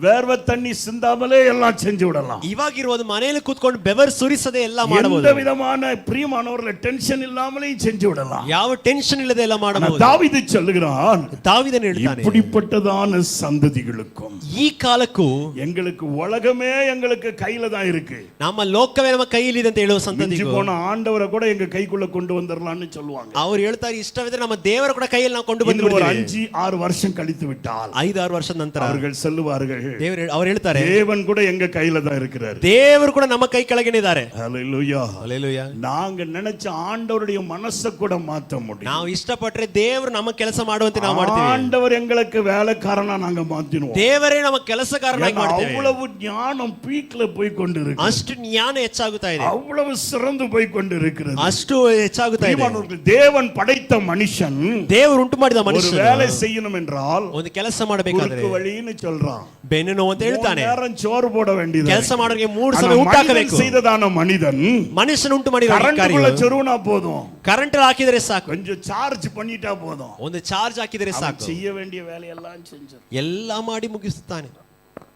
வேர்வை தண்ணி சிந்தாமலே எல்லாம் செஞ்சு விடலாம். ಇವಾಗಿರುವುದು ಮನೆಯಲ್ಲಿ ಕೂತ್ಕೊಂಡು ಬೆವರು ಸುರಿಸದೆ ಎಲ್ಲ ಮಾಡಬಹುದು. எந்த விதமான பிரியமானவர்களை டென்ஷன் இல்லாமலே செஞ்சு விடலாம். ಯಾವ ಟೆನ್ಷನ್ ಇಲ್ಲದೆ ಎಲ್ಲ ಮಾಡಬಹುದು. தாவீது சொல்லுகிறான், தாவீதன் ಹೇಳ್ತಾನೆ, இப்படிப்பட்டதான சந்ததிகளுக்கும் ಈ ಕಾಲಕ್ಕೂ எங்களுக்கு உலகமே எங்களுக்கு கையில தான் இருக்கு. ನಮ್ಮ ಲೋಕವೇ ನಮ್ಮ ಕೈಯಲ್ಲಿ ಇದೆ ಅಂತ ಹೇಳುವ ಸಂತತಿಗೂ போன ஆண்டவரை கூட எங்க கைக்குள்ள கொண்டு வந்துடலாம்னு சொல்லுவாங்க. ಅವರು ಹೇಳ್ತಾರೆ, ಇಷ್ಟವಿದ್ರೆ ನಮ್ಮ ದೇವರ ಕೂಡ ಕೈಯಲ್ಲಿ ನಾವು ಕೊಂಡು ಬಂದು ஒரு 5-6 வருஷம் கழித்து விட்டால் 5-6 ವರ್ಷದ ನಂತರ அவர்கள் சொல்லுவார்கள், ಅವರು ಹೇಳ್ತಾರೆ, தேவன் கூட எங்க கையில தான் இருக்கிறார். ದೇವರು ಕೂಡ ನಮ್ಮ ಕೈ ಕೆಳಗೇನೆ ಇದ್ದಾರೆ. ஹalleluya. ಹಲ್ಲೆಲೂಯಾ. நாங்க நினைச்ச ஆண்டவருடைய மனசை கூட மாத்த முடியும். ನಾವು ಇಷ್ಟಪಟ್ಟರೆ ದೇವರು ನಮ್ಮ ಕೆಲಸ ಮಾಡುವಂತೆ ನಾವು ಮಾಡ್ತೀವಿ. ஆண்டவர் எங்களுக்கு வேலைக்காரனா நாங்க மாத்திடுவோம். ದೇವರೇ ನಮ್ಮ ಕೆಲಸಗಾರನಾಗಿ ಮಾಡ್ತೇವೆ. அவ்வளவு ஞானம் பீக்ல போய் கொண்டிருக்கு. ಅಷ್ಟು ಜ್ಞಾನ ಹೆಚ್ಚಾಗುತ್ತಾ ಇದೆ. அவ்வளவு சிறந்து போய் கொண்டிருக்கிறது. ಅಷ್ಟು ಹೆಚ್ಚಾಗುತ್ತಾ ಇದೆ. தேவன் படைத்த மனுஷன், ದೇವರು ಉಂಟು ಮಾಡಿದ ಮನುಷ್ಯ ஒரு வேலை செய்யணும் என்றால் ಒಂದು ಕೆಲಸ ಮಾಡಬೇಕಾದ್ರೆ வழின்னு சொல்றான். ಬೆನ್ನು ನೋವು ಅಂತ ಹೇಳ್ತಾನೆ. நேரம் சோறு போட வேண்டியது. ಕೆಲಸ ಮಾಡೋರಿಗೆ 3 ಸಮಯ ಊಟ ಹಾಕಬೇಕು. செய்ததான மனிதன் ಮನುಷ್ಯನ ಉಂಟು ಮಾಡಿದ கரண்ட்க்குள்ள சொருவனா போதும். ಕರೆಂಟ್ ಹಾಕಿದರೆ ಸಾಕು. கொஞ்சம் சார்ஜ் பண்ணிட்டா போதும். ಒಂದು ಚಾರ್ಜ್ ಹಾಕಿದರೆ ಸಾಕು. செய்ய வேண்டிய வேலையெல்லாம் செஞ்சான். ಎಲ್ಲ ಮಾಡಿ ಮುಗಿಸುತ್ತಾನೆ.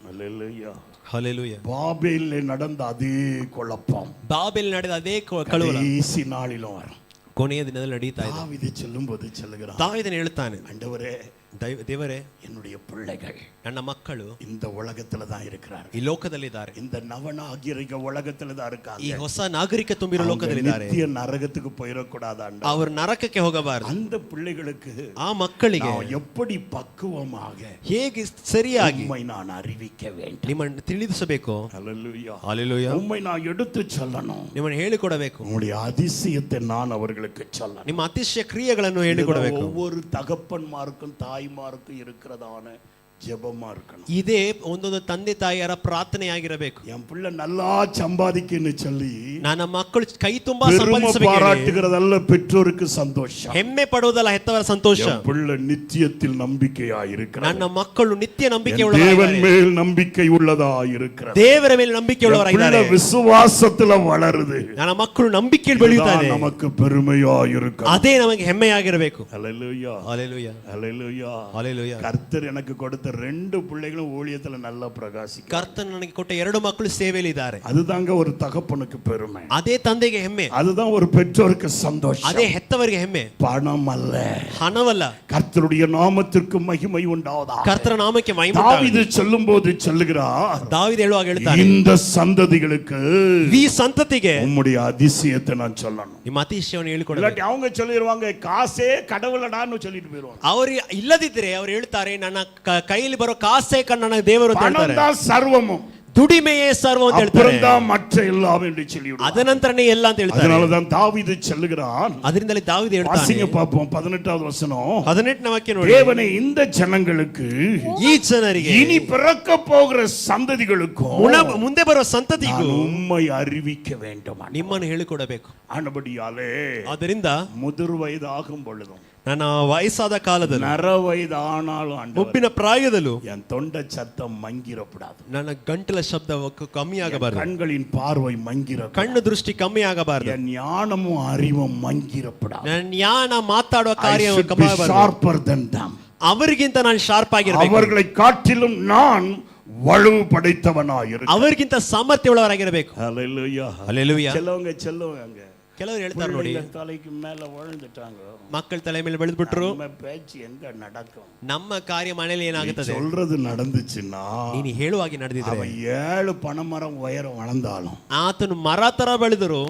ஹalleluya. ಹಲ್ಲೆಲೂಯಾ. பாபேலிலே நடந்த அதே குழப்பம் ಬಾಬೆಲ್ ನಡೆದ ಅದೇ ಕಳುವಳ கடைசி நாளிலும் வரும். ಕೊನೆಯ ದಿನದಲ್ಲಿ ನಡೀತಾ ಇದೆ. தாவீது சொல்லும்போது சொல்லுகிறான், ದಾವೀದನು ಹೇಳ್ತಾನೆ, ஆண்டவரே, ದೇವರೇ, என்னுடைய பிள்ளைகள் ನನ್ನ ಮಕ್ಕಳು இந்த உலகத்துல தான் இருக்கிறார்கள். ಈ ಲೋಕದಲ್ಲಿದ್ದಾರೆ. இந்த நவநாகரிக உலகத்துல தான் ಈ இருக்காங்க. ಹೊಸ ನಾಗರಿಕ ತುಂಬಿರೋ ಲೋಕದಲ್ಲಿದ್ದಾರೆ. நித்திய ನರಕத்துக்கு போயிடக்கூடாது ஆண்டவரே. ಅವರು ನರಕಕ್ಕೆ ಹೋಗಬಾರದು. அந்த பிள்ளைகளுக்கு ಆ ಮಕ್ಕಳಿಗೆ நான் எப்படி பக்குவமாக ಹೇಗೆ ಸರಿಯಾಗಿ உம்மை நான் அறிவிக்க வேண்டும். ನಿಮ್ಮನ್ನು ತಿಳಿಸಬೇಕು. ஹalleluya. ಹಲ್ಲೆಲೂಯಾ. உம்மை நான் எடுத்து சொல்லணும். ನಿಮ್ಮನ್ನು ಹೇಳಿಕೊಡಬೇಕು. உம்முடைய அதிசயத்தை நான் அவர்களுக்கு சொல்லணும். ನಿಮ್ಮ ಅತಿಶಯ ಕ್ರಿಯೆಗಳನ್ನು ಹೇಳಿಕೊಡಬೇಕು. ஒவ்வொரு தகப்பன்மாருக்கும் தாய்மாருக்கும் இருக்கிறதான ஜெபமா இருக்கணும். ಇದೇ ಒಂದೊಂದು ತಂದೆ ತಾಯಿಯರ ಪ್ರಾರ್ಥನೆಯಾಗಿರಬೇಕು. என் பிள்ளை நல்லா சம்பாதிக்குன்னு சொல்லி ನನ್ನ ಮಕ್ಕಳು ಕೈ ತುಂಬಾ பெருமை ಸಂಪಾದಿಸಬೇಕು. பாராட்டுகிறதல்ல பெற்றோருக்கு சந்தோஷம். ಹೆಮ್ಮೆ ಪಡುವುದಲ್ಲ ಹೆತ್ತವರ ಸಂತೋಷ. என் பிள்ளை நித்தியத்தில் நம்பிக்கையா இருக்கிறார். ನನ್ನ ಮಕ್ಕಳು ನಿತ್ಯ ನಂಬಿಕೆ தேவன் ಉಳ್ಳವರಾಗಿದ್ದಾರೆ. மேல் நம்பிக்கை உள்ளதா இருக்கிறார். ದೇವರ ಮೇಲೆ ನಂಬಿಕೆ ಉಳ್ಳವರಾಗಿದ್ದಾರೆ. விசுவாசத்துல வளருது. ನನ್ನ ಮಕ್ಕಳು ನಂಬಿಕೆಯಲ್ಲಿ ಬೆಳೆಯುತ್ತಾರೆ. நமக்கு பெருமையா இருக்கும். ಅದೇ ನಮಗೆ ಹೆಮ್ಮೆಯಾಗಿರಬೇಕು. ஹalleluya. ಹಲ್ಲೆಲೂಯಾ. ஹalleluya. ಹಲ್ಲೆಲೂಯಾ. கர்த்தர் எனக்கு கொடுத்த 2 பிள்ளைகளும் ஊழியத்துல நல்லா பிரகாசிக்கிறாங்க. ಕರ್ತನು ನನಗೆ ಕೊಟ್ಟ 2 ಮಕ್ಕಳು ಸೇವೆಯಲ್ಲಿ ಇದ್ದಾರೆ. அதுதாங்க ஒரு தகப்பனுக்கு பெருமை. ಅದೇ ತಂದೆಗೆ ಹೆಮ್ಮೆ. அதுதான் ஒரு பெற்றோருக்கு சந்தோஷம். ಅದೇ ಹೆತ್ತವರಿಗೆ ಹೆಮ್ಮೆ. பணம் அல்ல, ಹಣವಲ್ಲ. கர்த்தருடைய நாமத்திற்கு மகிமை உண்டாவதாக. ಕರ್ತನ ನಾಮಕ್ಕೆ ಮಹಿಮೆ தாவீது சொல்லும்போது சொல்லுகிறார், ದಾವೀದ ಹೇಳುವಾಗ ಹೇಳ್ತಾನೆ, இந்த சந்ததிகளுக்கு ಈ ಸಂತತಿಗೆ உம்முடைய அதிசயத்தை நான் சொல்லணும். ನಿಮ್ಮ ಅತಿಶಯವನ್ನು ಹೇಳಿಕೊಡಬೇಕು. இல்லாட்டி அவங்க சொல்லிடுவாங்க, காசே கடவுளடான்னு சொல்லிட்டு போயிடுவாங்க. ಅವರು ಇಲ್ಲದಿದ್ದರೆ ಅವರು ಹೇಳ್ತಾರೆ, ನನ್ನ ಕೈಯಲ್ಲಿ ಬರೋ ಕಾಸೇ ನನ್ನ ದೇವರು ಅಂತ ಹೇಳ್ತಾರೆ. பணம் தான் சர்வமும், ದುಡಿಮೆಯೇ ಸರ್ವ ಅಂತ ಹೇಳ್ತಾರೆ. அப்புறம் தான் மற்ற எல்லாம் என்று சொல்லிவிடுவாங்க. ಅದನಂತರನೇ ಎಲ್ಲ ಅಂತ ಹೇಳ್ತಾರೆ. அதனால தான் தாவீது சொல்லுகிறான். ಅದರಿಂದಲೇ ದಾವೀದ ಹೇಳ್ತಾನೆ, வாசிங்க பாப்போம் 18வது வசனம். 18ನೇ ವಾಕ್ಯ ನೋಡಿ. தேவனே இந்த ஜனங்களுக்கு, ಈ ಜನರಿಗೆ, இனி பிறக்க போகிற சந்ததிகளுக்கும் ಮುಂದೆ ಬರುವ ಸಂತತಿಗೂ உம்மை அறிவிக்க வேண்டும். ನಿಮ್ಮನ್ನು ಹೇಳಿಕೊಡಬೇಕು. ஆனபடியாலே ಆದ್ದರಿಂದ முதிர் வயதாகும் பொழுதும் ನನ್ನ ವಯಸ್ಸಾದ ಕಾಲದಲ್ಲಿ, நர வயதானாலும் ஆண்டவரே, ಮುಪ್ಪಿನ ಪ್ರಾಯದಲ್ಲೂ என் தொண்டை சத்தம் மங்கிரப்படாது. ನನ್ನ ಗಂಟಲ ಶಬ್ದ ಕಮ್ಮಿ ಆಗಬಾರದು. கண்களின் பார்வை மங்கிர, ಕಣ್ಣು ದೃಷ್ಟಿ ಕಮ್ಮಿ ಆಗಬಾರದು. என் ஞானமும் அறிவும் மங்கிரப்படாது. ನನ್ನ ಜ್ಞಾನ ಮಾತಾಡುವ ಕಾರ್ಯ ಕಮ್ಮಿ ಆಗಬಾರದು. sharper than them. ಅವರಿಗಿಂತ ನಾನು ಶಾರ್ಪ್ ಆಗಿರಬೇಕು. அவர்களை காட்டிலும் நான் வலு படைத்தவனாயிருக்கிறேன். ಅವರಿಗಿಂತ ಸಾಮರ್ಥ್ಯ ಉಳ್ಳವರಾಗಿರಬೇಕು. ஹalleluya. ಹಲ್ಲೆಲೂಯಾ. செல்லவங்க ಕೆಲವರು ಹೇಳ್ತಾರೆ ನೋಡಿ, தலைக்கு மேல விழுந்துட்டாங்க, ಮಕ್ಕಳ ತಲೆ ಮೇಲೆ ಬೆಳೆದ್ಬಿಟ್ರು, நம்ம பேச்சு எங்க நடக்கும்? ನಮ್ಮ ಕಾರ್ಯ ಮನೆಯಲ್ಲಿ ಏನಾಗುತ್ತದೆ? சொல்றது நடந்துச்சுன்னா ನೀನು ಹೇಳುವಾಗಿ ನಡೆದಿದ್ರೆ, அவன் 7 பனைமரம் உயரம் வளர்ந்தாலும் ಆತನು ಮರ ತರ ಬೆಳೆದರು,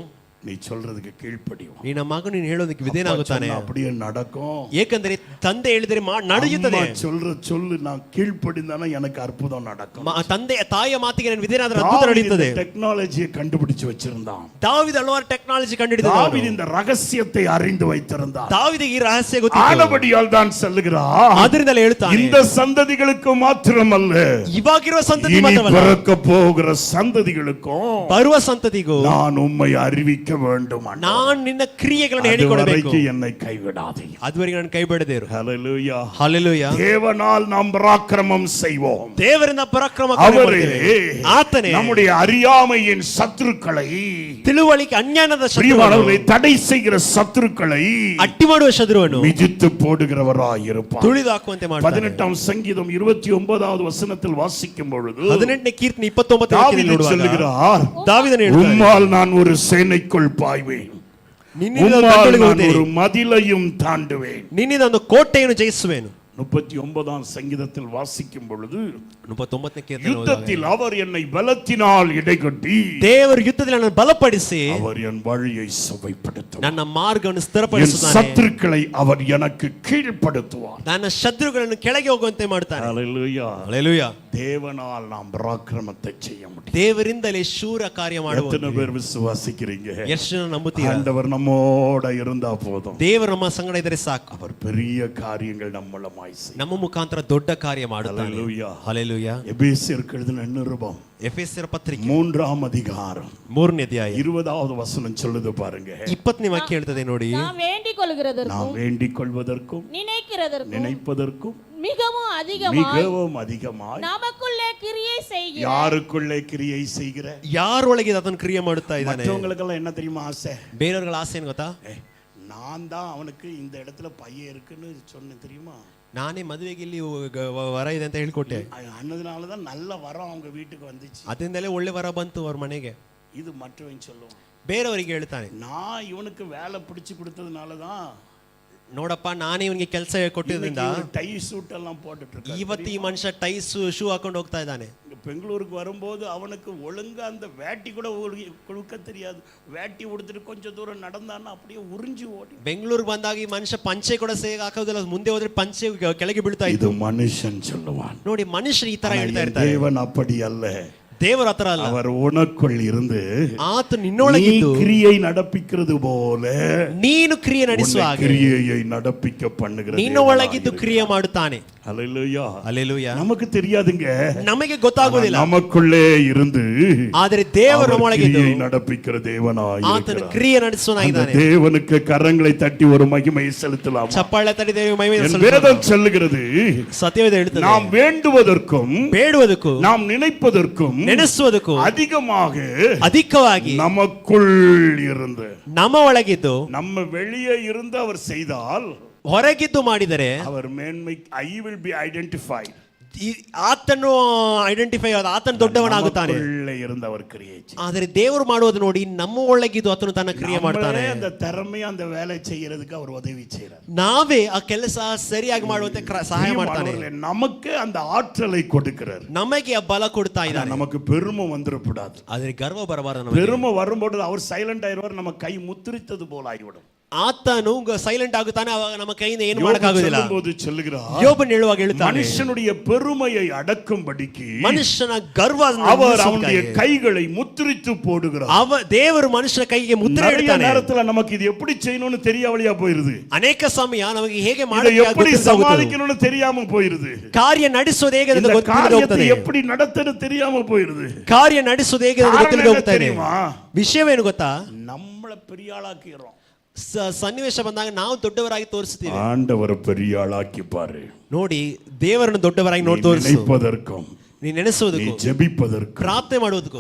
நீ சொல்றதுக்கு கீழ்ப்படியும். ನಿನ್ನ ಮಗನು ನೀನು ಹೇಳೋದಕ್ಕೆ ವಿಧೇಯನಾಗುತ್ತಾನೆ. அப்படியே நடக்கும். ಏಕೆಂದರೆ ತಂದೆ ಹೇಳಿದರೆ ನಡೆಯುತ್ತದೆ. சொல்ற சொல்லு நான் கீழ்ப்படிந்தானா எனக்கு அற்புதம் நடக்கும். ತಂದೆ ತಾಯಿಯ ಮಾತಿಗೆ ನಾನು ವಿಧೇಯನಾದರೆ ಅದ್ಭುತ ನಡೆಯುತ್ತದೆ. டெக்னாலஜியை கண்டுபிடிச்சு வச்சிருந்தான். ದಾವೀದ ಹಲವಾರು ಟೆಕ್ನಾಲಜಿ ಕಂಡುಹಿಡಿದವನು. ದಾವೀದ இந்த ரகசியத்தை அறிந்து வைத்திருந்தான். ದಾವೀದಿಗೆ ಈ ರಹಸ್ಯ ಗೊತ್ತಿತ್ತು. ಆದಬಡಿಯಾல் தான் சொல்லுகிறார். ಅದರಿಂದಲೇ ಹೇಳ್ತಾನೆ. இந்த சந்ததிகளுக்கு மாத்திரமல்ல, ಇವಾಗಿರುವ ಸಂತತಿ ಮಾತ್ರವಲ್ಲ, பிறக்க போகிற சந்ததிகளுக்கும் ಬರುವ ಸಂತತಿಗೂ நான் உம்மை அறிவிக்க வேண்டும். நான் ನಿನ್ನ ಕ್ರಿಯೆಗಳನ್ನು ಹೇಳಿಕೊಡಬೇಕು. என்னை கைவிடாதே. அதுவರೆಗೆ ನಾನು ಕೈಬಿಡದಿರು. ஹல்லேலூயா, ஹல்லேலೂயா. தேவனால் நாம் பராக்கிரமம் செய்வோம். ದೇವರಿಂದ ಪರಾಕ್ರಮ அவரே ಆತನೇ நம்முடைய அறியாமையின் சத்துருக்களை, ತಿಳುವಳಿಕೆ ಅಜ್ಞಾನದ ಶತ್ರುಗಳನ್ನು, தடை செய்கிற சத்துருக்களை ಅಟ್ಟಿ ಮಾಡುವ ಶತ್ರುವನ್ನು மிதித்து போடுகிறவராய் இருப்பார். ತುಳಿದು ಹಾಕುವಂತೆ ಮಾಡ್ತಾನೆ. 18ஆம் சங்கீதம் 29வது வசனத்தில் வாசிக்கும் பொழுது 18ನೇ ಕೀರ್ತನೆ 29ನೇ ವಾಕ್ಯದಲ್ಲಿ ನೋಡುವಾಗ சொல்லுகிறார், ದಾವೀದನು ಹೇಳ್ತಾನೆ, உம்மால் நான் ஒரு சேனைக்குள் பாய்வேன், உம்மால் நான் ஒரு மதிலையும் தாண்டுவேன், ನಿನ್ನಿಂದ ಒಂದು ಕೋಟೆಯನ್ನು ಜಯಿಸುವೆನು. 39ஆம் சங்கீதத்தில் வாசிக்கும் பொழுது 39ನೇ ಕೀರ್ತನೆ யுத்தத்தில் அவர் என்னை பலத்தினால் இடைகட்டி, ದೇವರು ಯುದ್ಧದಲ್ಲಿ ನನ್ನನ್ನು ಬಲಪಡಿಸಿ அவர் என் வழியை சுவைப்படுத்துவார், ನನ್ನ ಮಾರ್ಗವನ್ನು ಸ್ಥಿರಪಡಿಸುತ್ತಾನೆ, சத்துருக்களை அவர் எனக்கு கீழ்ப்படுத்துவார், ನನ್ನ ಶತ್ರುಗಳನ್ನು ಕೆಳಗೆ ಹೋಗುವಂತೆ ಮಾಡ್ತಾನೆ. ஹல்லேலூயா, ಹಲ್ಲೇಲೂಯಾ. தேவனால் நாம் பராக்கிரமத்தை செய்ய முடியும். ದೇವರಿಂದಲೇ ಶೂರ ಕಾರ್ಯ ಮಾಡುವ. எத்தனை பேர் விசுவாசிக்கிறீங்க? ಎಷ್ಟು ಜನ ನಂಬುತ್ತೀರಾ? ஆண்டவர் நம்மோட இருந்தா போதும். ದೇವರು ನಮ್ಮ ಸಂಗಡ ಇದ್ದರೆ ಸಾಕು. அவர் பெரிய காரியங்கள் நம்மளமாய் செய்வார். ನಮ್ಮ ಮುಖಾಂತರ ದೊಡ್ಡ ಕಾರ್ಯ ಮಾಡುತ್ತಾನೆ. ஹல்லேலூயா, ಹಲ್ಲೇಲೂಯಾ. எபேசியருக்கு எழுதின நிருபம் ಎಫೆಸರ ಪತ್ರಿಕೆ 3ஆம் அதிகாரம் 3ನೇ ಅಧ್ಯಾಯ 20வது வசனம் சொல்லுது பாருங்க. 20ನೇ ವಾಕ್ಯ ಹೇಳ್ತದೆ ನೋಡಿ. நாம் வேண்டிக் கொள்கிறதற்கும் நாம் வேண்டிக் கொள்வதற்கும் நினைப்பதற்கும் மிகவும் அதிகமாய் நமக்குள்ளே கிரியை செய்கிற, யாருக்குள்ளே கிரியை செய்கிற, ಯಾರೊಳಗೆ ಅದನ್ನು ಕ್ರಿಯೆ ಮಾಡುತ್ತಾ ಇದ್ದಾನೆ. மற்றவங்களுக்கெல்லாம் என்ன தெரியுமா ஆசை? ಬೇರೆಯವರ ಆಸೆ ಏನು ಗೊತ್ತಾ? நான் தான் அவனுக்கு இந்த இடத்துல பையன் இருக்குன்னு சொன்னேன் தெரியுமா, ನಾನೇ ಮದುವೆಗೆ ಇಲ್ಲಿ ವರ ಇದೆ ಅಂತ ಹೇಳ್ಕೊಟ್ಟೆ, ಅನ್ನೋದனாலதான் நல்ல வரம் அவங்க வீட்டுக்கு வந்துச்சு, ಅದರಿಂದಲೇ ಒಳ್ಳೆ ವರ ಬಂತು ಅವ್ರ ಮನೆಗೆ. இது மற்றவன் சொல்லுவான். ಬೇರೆಯವರಿಗೆ ಹೇಳ್ತಾನೆ, நான் இவனுக்கு வேலை பிடிச்சு கொடுத்ததுனாலதான், ನೋಡಪ್ಪ ನಾನೇ ಇವನಿಗೆ ಕೆಲಸ ಕೊಟ್ಟಿದ್ರಿಂದ டை சூட் எல்லாம் போட்டுட்டு இருக்கான். ಇವತ್ತು ಈ ಮನುಷ್ಯ ಟೈಸ್ ಶೂ ಹಾಕೊಂಡು ಹೋಗ್ತಾ ಇದ್ದಾನೆ. பெங்களூருக்கு வரும்போது அவனுக்கு ஒழுங்கா அந்த வேட்டி கூட கொடுக்க தெரியாது. வேட்டி உடுத்துட்டு கொஞ்சம் தூரம் நடந்தான்னா அப்படியே உறிஞ்சி ஓடி. ಬೆಂಗಳೂರಿಗೆ ಬಂದಾಗ ಈ ಮನುಷ್ಯ ಪಂಚೆ ಕೂಡ ಸೇಗ ಹಾಕೋದಿಲ್ಲ, ಮುಂದೆ ಹೋದ್ರೆ ಪಂಚೆ ಕೆಳಗೆ ಬೀಳ್ತಾ ಇತ್ತು. ಇದು ಮನುಷ್ಯನ್ சொல்லுவான். ನೋಡಿ ಮನುಷ್ಯರು ಈ ತರ ಹೇಳ್ತಾ ಇರ್ತಾರೆ. தேவன் அப்படி அல்ல. ದೇವರ ಹತ್ರ ಅಲ್ಲ, அவர் உனக்குள் இருந்து ಆತ ನಿನ್ನೊಳಗಿದ್ದು கிரியை நடப்பிக்கிறது போல ನೀನು ಕ್ರಿಯೆ ನಡೆಸುವ ಹಾಗೆ கிரியையை நடப்பிக்க பண்ணுகிறது. ನಿನ್ನ ಒಳಗಿದ್ದು ಕ್ರಿಯೆ ಮಾಡುತ್ತಾನೆ. ஹல்லேலூயா, ಹಲ್ಲೇಲೂಯಾ. நமக்கு தெரியாதுங்க, ನಮಗೆ ಗೊತ್ತಾಗೋದಿಲ್ಲ, நமக்குள்ளே இருந்து ಆದರೆ ದೇವರು ನಮ್ಮೊಳಗಿದ್ದು கிரியை நடப்பிக்கிற தேவனாய் ಆತನ இருக்கிறார். ಕ್ರಿಯೆ ನಡೆಸುವನಾಗಿದ್ದಾನೆ. தேவனுக்கு கரங்களை தட்டி ஒரு மகிமை செலுத்தலாம். ಚಪ್ಪಾಳೆ ತಟ್ಟಿ ದೇವರಿಗೆ ಮಹಿಮೆ என் ಸಲ್ಲಿಸೋಣ. வேதம் சொல்லுகிறது, ಸತ್ಯವೇದ ಹೇಳುತ್ತದೆ, நாம் வேண்டுவதற்கும் ಬೇಡುವುದಕ್ಕೂ நாம் நினைப்பதற்கும் ನೆನೆಸುವುದಕ್ಕೂ அதிகವಾಗಿ நமக்குள் இருந்து, ನಮ್ಮ ಒಳಗಿದ್ದು நம்ம வெளியே இருந்து அவர் செய்தால், ಹೊರಗಿದ್ದು ಮಾಡಿದರೆ அவர் மேன்மை, I will be identified, ಆತನು ಐಡೆಂಟಿಫೈ ಆದ, ಆತನು ದೊಡ್ಡವನಾಗುತ್ತಾನೆ. இருந்து அவர் கிரியை. ಆದರೆ ದೇವರು ಮಾಡುವುದು ನೋಡಿ ನಮ್ಮ ಒಳಗಿದ್ದು ಆತನು ತನ್ನ ಕ್ರಿಯೆ ಮಾಡ್ತಾನೆ. அந்த திறமை, அந்த வேலை செய்யறதுக்கு அவர் உதவி செய்றார். ನಾವೇ ಆ ಕೆಲಸ ಸರಿಯಾಗಿ ಮಾಡುವಂತೆ ಸಹಾಯ ಮಾಡ್ತಾನೆ. நமக்கு அந்த ಆற்றலை கொடுக்கிறார், ನಮಗೆ ಆ ಬಲ ಕೊಡ್ತಾ ಇದ್ದಾನೆ. நமக்கு பெருமை வந்துடக்கூடாது. ಆದರೆ ಗರ್ವ ಬರಬಾರದು. பெருமை வரும்போது அவர் சைலண்ட் ஆயிடுவார், நம்ம கை முத்திரித்தது போல ஆகிவிடும். ಆತನು ಸೈಲೆಂಟ್ ಆಗುತ್ತಾನೆ, ಅವಾಗ ನಮ್ಮ ಕೈಯಿಂದ ಏನು ಮಾಡಕ್ಕಾಗೋದಿಲ್ಲ. ಯೋಬನು ಹೇಳುವಾಗ ಹೇಳ್ತಾನೆ, ಮನುಷ್ಯனுடைய பெருமையை அடக்கும்படிக்கு ಮನುಷ್ಯನ ಗರ್ವ அவர் அவனுடைய கைகளை முத்திரித்து போடுகிறார். ದೇವರು ಮನುಷ್ಯನ ಕೈಗೆ ಮುದ್ರೆ ಇಡ್ತಾನೆ. நேரத்துல நமக்கு இது எப்படி செய்யணும்னு தெரியாமலியா போயிருது. ಅನೇಕ ಸಮಯ ನಮಗೆ ಹೇಗೆ எப்படி சமாளிக்கணும்னு தெரியாம போயிருது. ಕಾರ್ಯ ನಡೆಸೋದು ಹೇಗೆ ಅಂತ ಗೊತ್ತಿಲ್ಲದೆ எப்படி நடத்தணும் தெரியாம போயிருது. ಕಾರ್ಯ ನಡೆಸೋದು ಹೇಗೆ ಅಂತ ಗೊತ್ತಿಲ್ಲದೆ ಹೋಗ್ತಾನೆ. ವಿಷಯವೇನು ಗೊತ್ತಾ, நம்மಳ பெரிய ஆளாக்கிறோம். ಸನ್ನಿವೇಶ ಬಂದಾಗ ನಾವು ದೊಡ್ಡವರಾಗಿ ತೋರಿಸ್ತೀವಿ. ಆಂಡವರ பெரிய ஆளாக்கி பாரு. ನೋಡಿ ದೇವರನ್ನು ದೊಡ್ಡವರಾಗಿ ನೋಡಿ ತೋರಿಸು. நினைப்பதற்கும் ನೀ ನೆನೆಸುವುದಕ್ಕೂ ಜಪಿಪದಕ್ಕೂ ಪ್ರಾರ್ಥನೆ ಮಾಡುವುದಕ್ಕೂ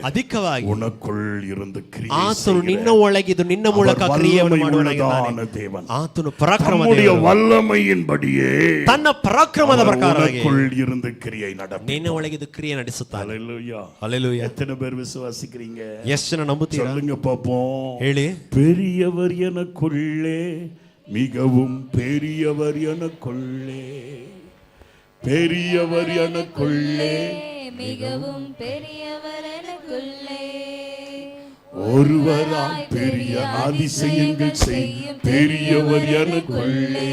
ಅಧಿಕವಾಗಿ ಉನಕ್ಕುள் ಇருந்து ಕ್ರಿಯೆ ಆತನು ನಿನ್ನ ಒಳಗಿದ್ದು ನಿನ್ನ ಮೂಲಕ ಕ್ರಿಯೆಯನ್ನು ಮಾಡುವವನಾಗಿದ್ದಾನೆ. ಆತನು ಪರಾಕ್ರಮದ ವಲ್ಲಮೈயின்படியே ತನ್ನ ಪರಾಕ್ರಮದ ಪ್ರಕಾರವಾಗಿ ಉನಕ್ಕುள் இருந்து ಕ್ರಿಯೆ ನಡೆಸುತ್ತಾನೆ. ನಿನ್ನ ಒಳಗಿದ್ದು ಕ್ರಿಯೆ ನಡೆಸುತ್ತಾನೆ. ஹல்லேலூயா, ஹல்லேலூயா. எத்தனை பேர் விசுவாசிக்கிறீங்க? ಎಷ್ಟು ಜನ ನಂಬುತ್ತೀರಾ? சொல்லுங்க பாப்போம். ಹೇಳಿ. பெரியவர் எனக்குள்ளே, மிகவும் பெரியவர் எனக்குள்ளே, பெரியவர் எனக்குள்ளே, மிகவும் பெரியவர் எனக்குள்ளே, ஒருவராய் பெரிய அதிசயங்கள் செய்யும் பெரியவர் எனக்குள்ளே.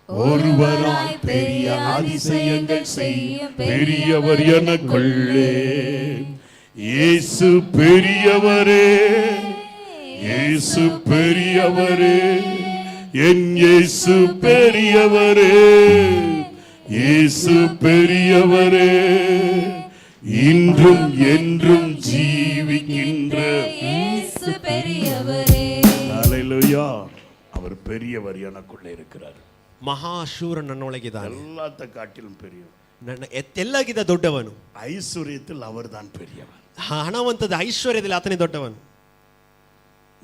ஒருவராய் பெரிய அதிசயங்கள் செய்யும் பெரியவர் எனக்குள்ளே. இயேசு பெரியவரே, இயேசு பெரியவரே, என் இயேசு பெரியவரே, இயேசு பெரியவரே, இன்றும் என்றும் ஜீவிக்கின்ற இயேசு பெரியவரே. ஹல்லேலூயா. அவர் பெரியவர் எனக்குள்ளே இருக்கிறார். ಮಹಾಶೂರ ನನ್ನೊಳಗಿದ್ದಾನೆ, எல்லாத்த காட்டிலும் பெரியவர். ನನ್ನ ಎಲ್ಲಕ್ಕಿಂತ ದೊಡ್ಡವನು. ஐஸ்வர்யத்தில் அவர்தான் பெரியவர். ಹಣವಂತದ ಐಶ್ವರ್ಯದಲ್ಲಿ ಆತನೇ ದೊಡ್ಡವನು.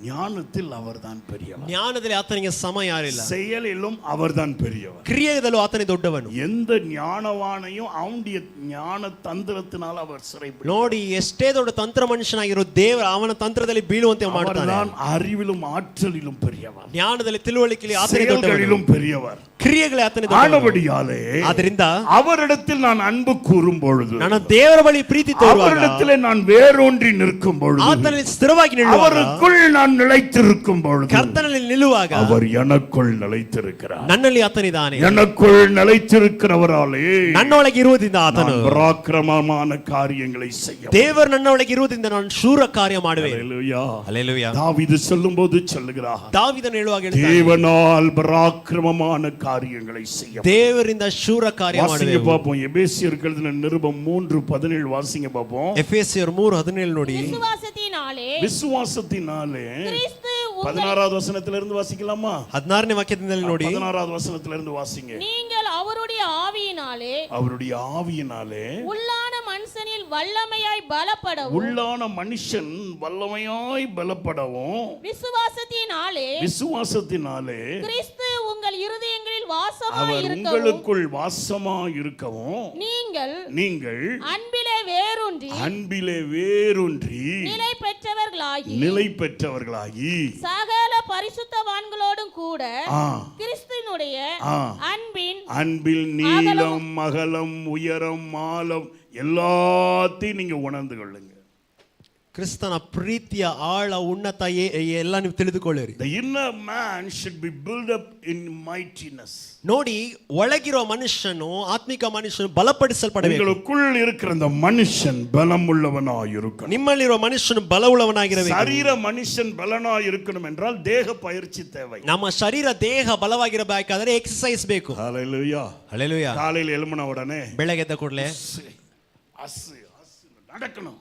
ஞானத்தில் அவர்தான் பெரியவர். ಜ್ಞಾನದಲ್ಲಿ ಆತನಿಗೆ ಸಮ ಯಾರಿಲ್ಲ. செயலிலும் அவர்தான் பெரியவர். ಕ್ರಿಯೆಯಲ್ಲೂ ಆತನೇ ದೊಡ್ಡವನು. எந்த ஞானவானையும் அவனுடைய ஞான தந்திரத்தினால் அவர் சிறைப்பிடித்தார். ನೋಡಿ, ಎಷ್ಟೇ ದೊಡ್ಡ ತಂತ್ರ ಮನುಷ್ಯನಾಗಿರೋ ದೇವರು ಅವನ ತಂತ್ರದಲ್ಲಿ ಬೀಳುವಂತೆ ಮಾಡ್ತಾನೆ. அவர்தான் அறிவிலும் ஆற்றலிலும் பெரியவர். ಜ್ಞಾನದಲ್ಲಿ ತಿಳುವಳಿಕೆಯಲ್ಲಿ ಆತನೇ ದೊಡ್ಡವನು, செயல்களிலும் பெரியவர். ಕ್ರಿಯೆಗಳೇ ಆತನೇ ದೊಡ್ಡವನು. ஆனபடியாலே ಆದ್ದರಿಂದ அவரிடத்தில் நான் அன்பு கூறும் பொழுது, ನನ್ನ ದೇವರ ಬಳಿ ಪ್ರೀತಿ ತೋರುವಾಗ, அவரிடத்திலே நான் வேரூன்றி நிற்கும் பொழுது, ಆತನಲ್ಲಿ ಸ್ಥಿರವಾಗಿ ನಿಲ್ಲುವಾಗ, அவருக்குள் நான் நிலைத்திருக்கும் பொழுது, ಕರ್ತನಲ್ಲಿ ನಿಲ್ಲುವಾಗ அவர் எனக்குள் நிலைத்திருக்கிறார். ನನ್ನಲ್ಲಿ ಆತನಿದ್ದಾನೆ. எனக்குள் நிலைத்திருக்கிறவராலே ನನ್ನೊಳಗೆ ಇರುವುದರಿಂದ ಆತನು நான் பராக்கிரமமான காரியங்களை செய்ய. ದೇವರು ನನ್ನೊಳಗೆ ಇರುವುದರಿಂದ ನಾನು ಶೂರ ಕಾರ್ಯ ಮಾಡುವೆ. ஹல்லேலூயா. ಹಲ್ಲೆಲೂಯಾ. தாவீது சொல்லும்போது சொல்லுகிறார், ದಾವೀದನು ಹೇಳುವಾಗ ಹೇಳ್ತಾನೆ, தேவனால் பராக்கிரமமான காரியங்களை செய்ய. ದೇವರಿಂದ ಶೂರ ಕಾರ್ಯ வாசிங்க ಮಾಡುವೆ. பாப்போம். எபேசியர்கள் எழுதின நிருபம் 3:17 வாசிங்க பாப்போம். ಎಫೆಸಿಯರ್ 3:17 ನೋಡಿ. விசுவாசத்தினாலே விசுவாசத்தினாலே கிறிஸ்து உங்கள் 16வது வசனத்திலிருந்து வாசிக்கலாமா? 16ನೇ ವಾಕ್ಯದಿಂದಲೇ ನೋಡಿ. 16வது வசனத்திலிருந்து வாசிங்க. நீங்கள் அவருடைய ஆவியினாலே அவருடைய ஆவியினாலே உள்ளான மனுஷனில் வல்லமையாய் பலப்படவும் உள்ளான மனுஷன் வல்லமையாய் பலப்படவும் விசுவாசத்தினாலே விசுவாசத்தினாலே கிறிஸ்து உங்கள் இருதயங்களில் வாசமாய் அவர் இருக்கவும் உங்களுக்குள் வாசமா இருக்கவும் நீங்கள் அன்பிலே வேரூன்றி அன்பிலே வேரூன்றி நிலை பெற்றவர்களாகி சகல பரிசுத்தவான்களோடும் கூட கிறிஸ்துவினுடைய அன்பில் நீளம் அகலம் உயரம் ஆழம் எல்லாத்தையும் நீங்க உணர்ந்து கொள்ளுங்க. ಕ್ರಿಸ್ತನ ಪ್ರೀತಿಯ ಆಳ ಉನ್ನತ ಎಲ್ಲ ನೀವು ತಿಳಿದುಕೊಳ್ಳಿರಿ. The inner man should be built up in mightiness. ನೋಡಿ, ಒಳಗಿರುವ ಮನುಷ್ಯನು, ಆತ್ಮಿಕ ಮನುಷ್ಯನು ಬಲಪಡಿಸಲ್ಪಡಬೇಕು. உங்களுக்குள் இருக்கிற அந்த மனுஷன் பலமுள்ளவனாய் இருக்கணும். ನಿಮ್ಮಲ್ಲಿರುವ ಮನುಷ್ಯನು ಬಲವುಳ್ಳವನಾಗಿರಬೇಕು. சரீர மனுஷன் பலனாய் இருக்கணும் என்றால் தேக பயிற்சி தேவை. ನಮ್ಮ ಶರೀರ ದೇಹ ಬಲವಾಗಿರಬೇಕಾದರೆ ಎಕ್ಸರ್ಸೈಸ್ ಬೇಕು. ஹல்லேலூயா. ಹಲ್ಲೆಲೂಯಾ. காலையில் எழும்பின உடனே ಬೆಳಗ್ಗೆ ಎದ್ದ ಕೂಡಲೇ நடக்கணும்.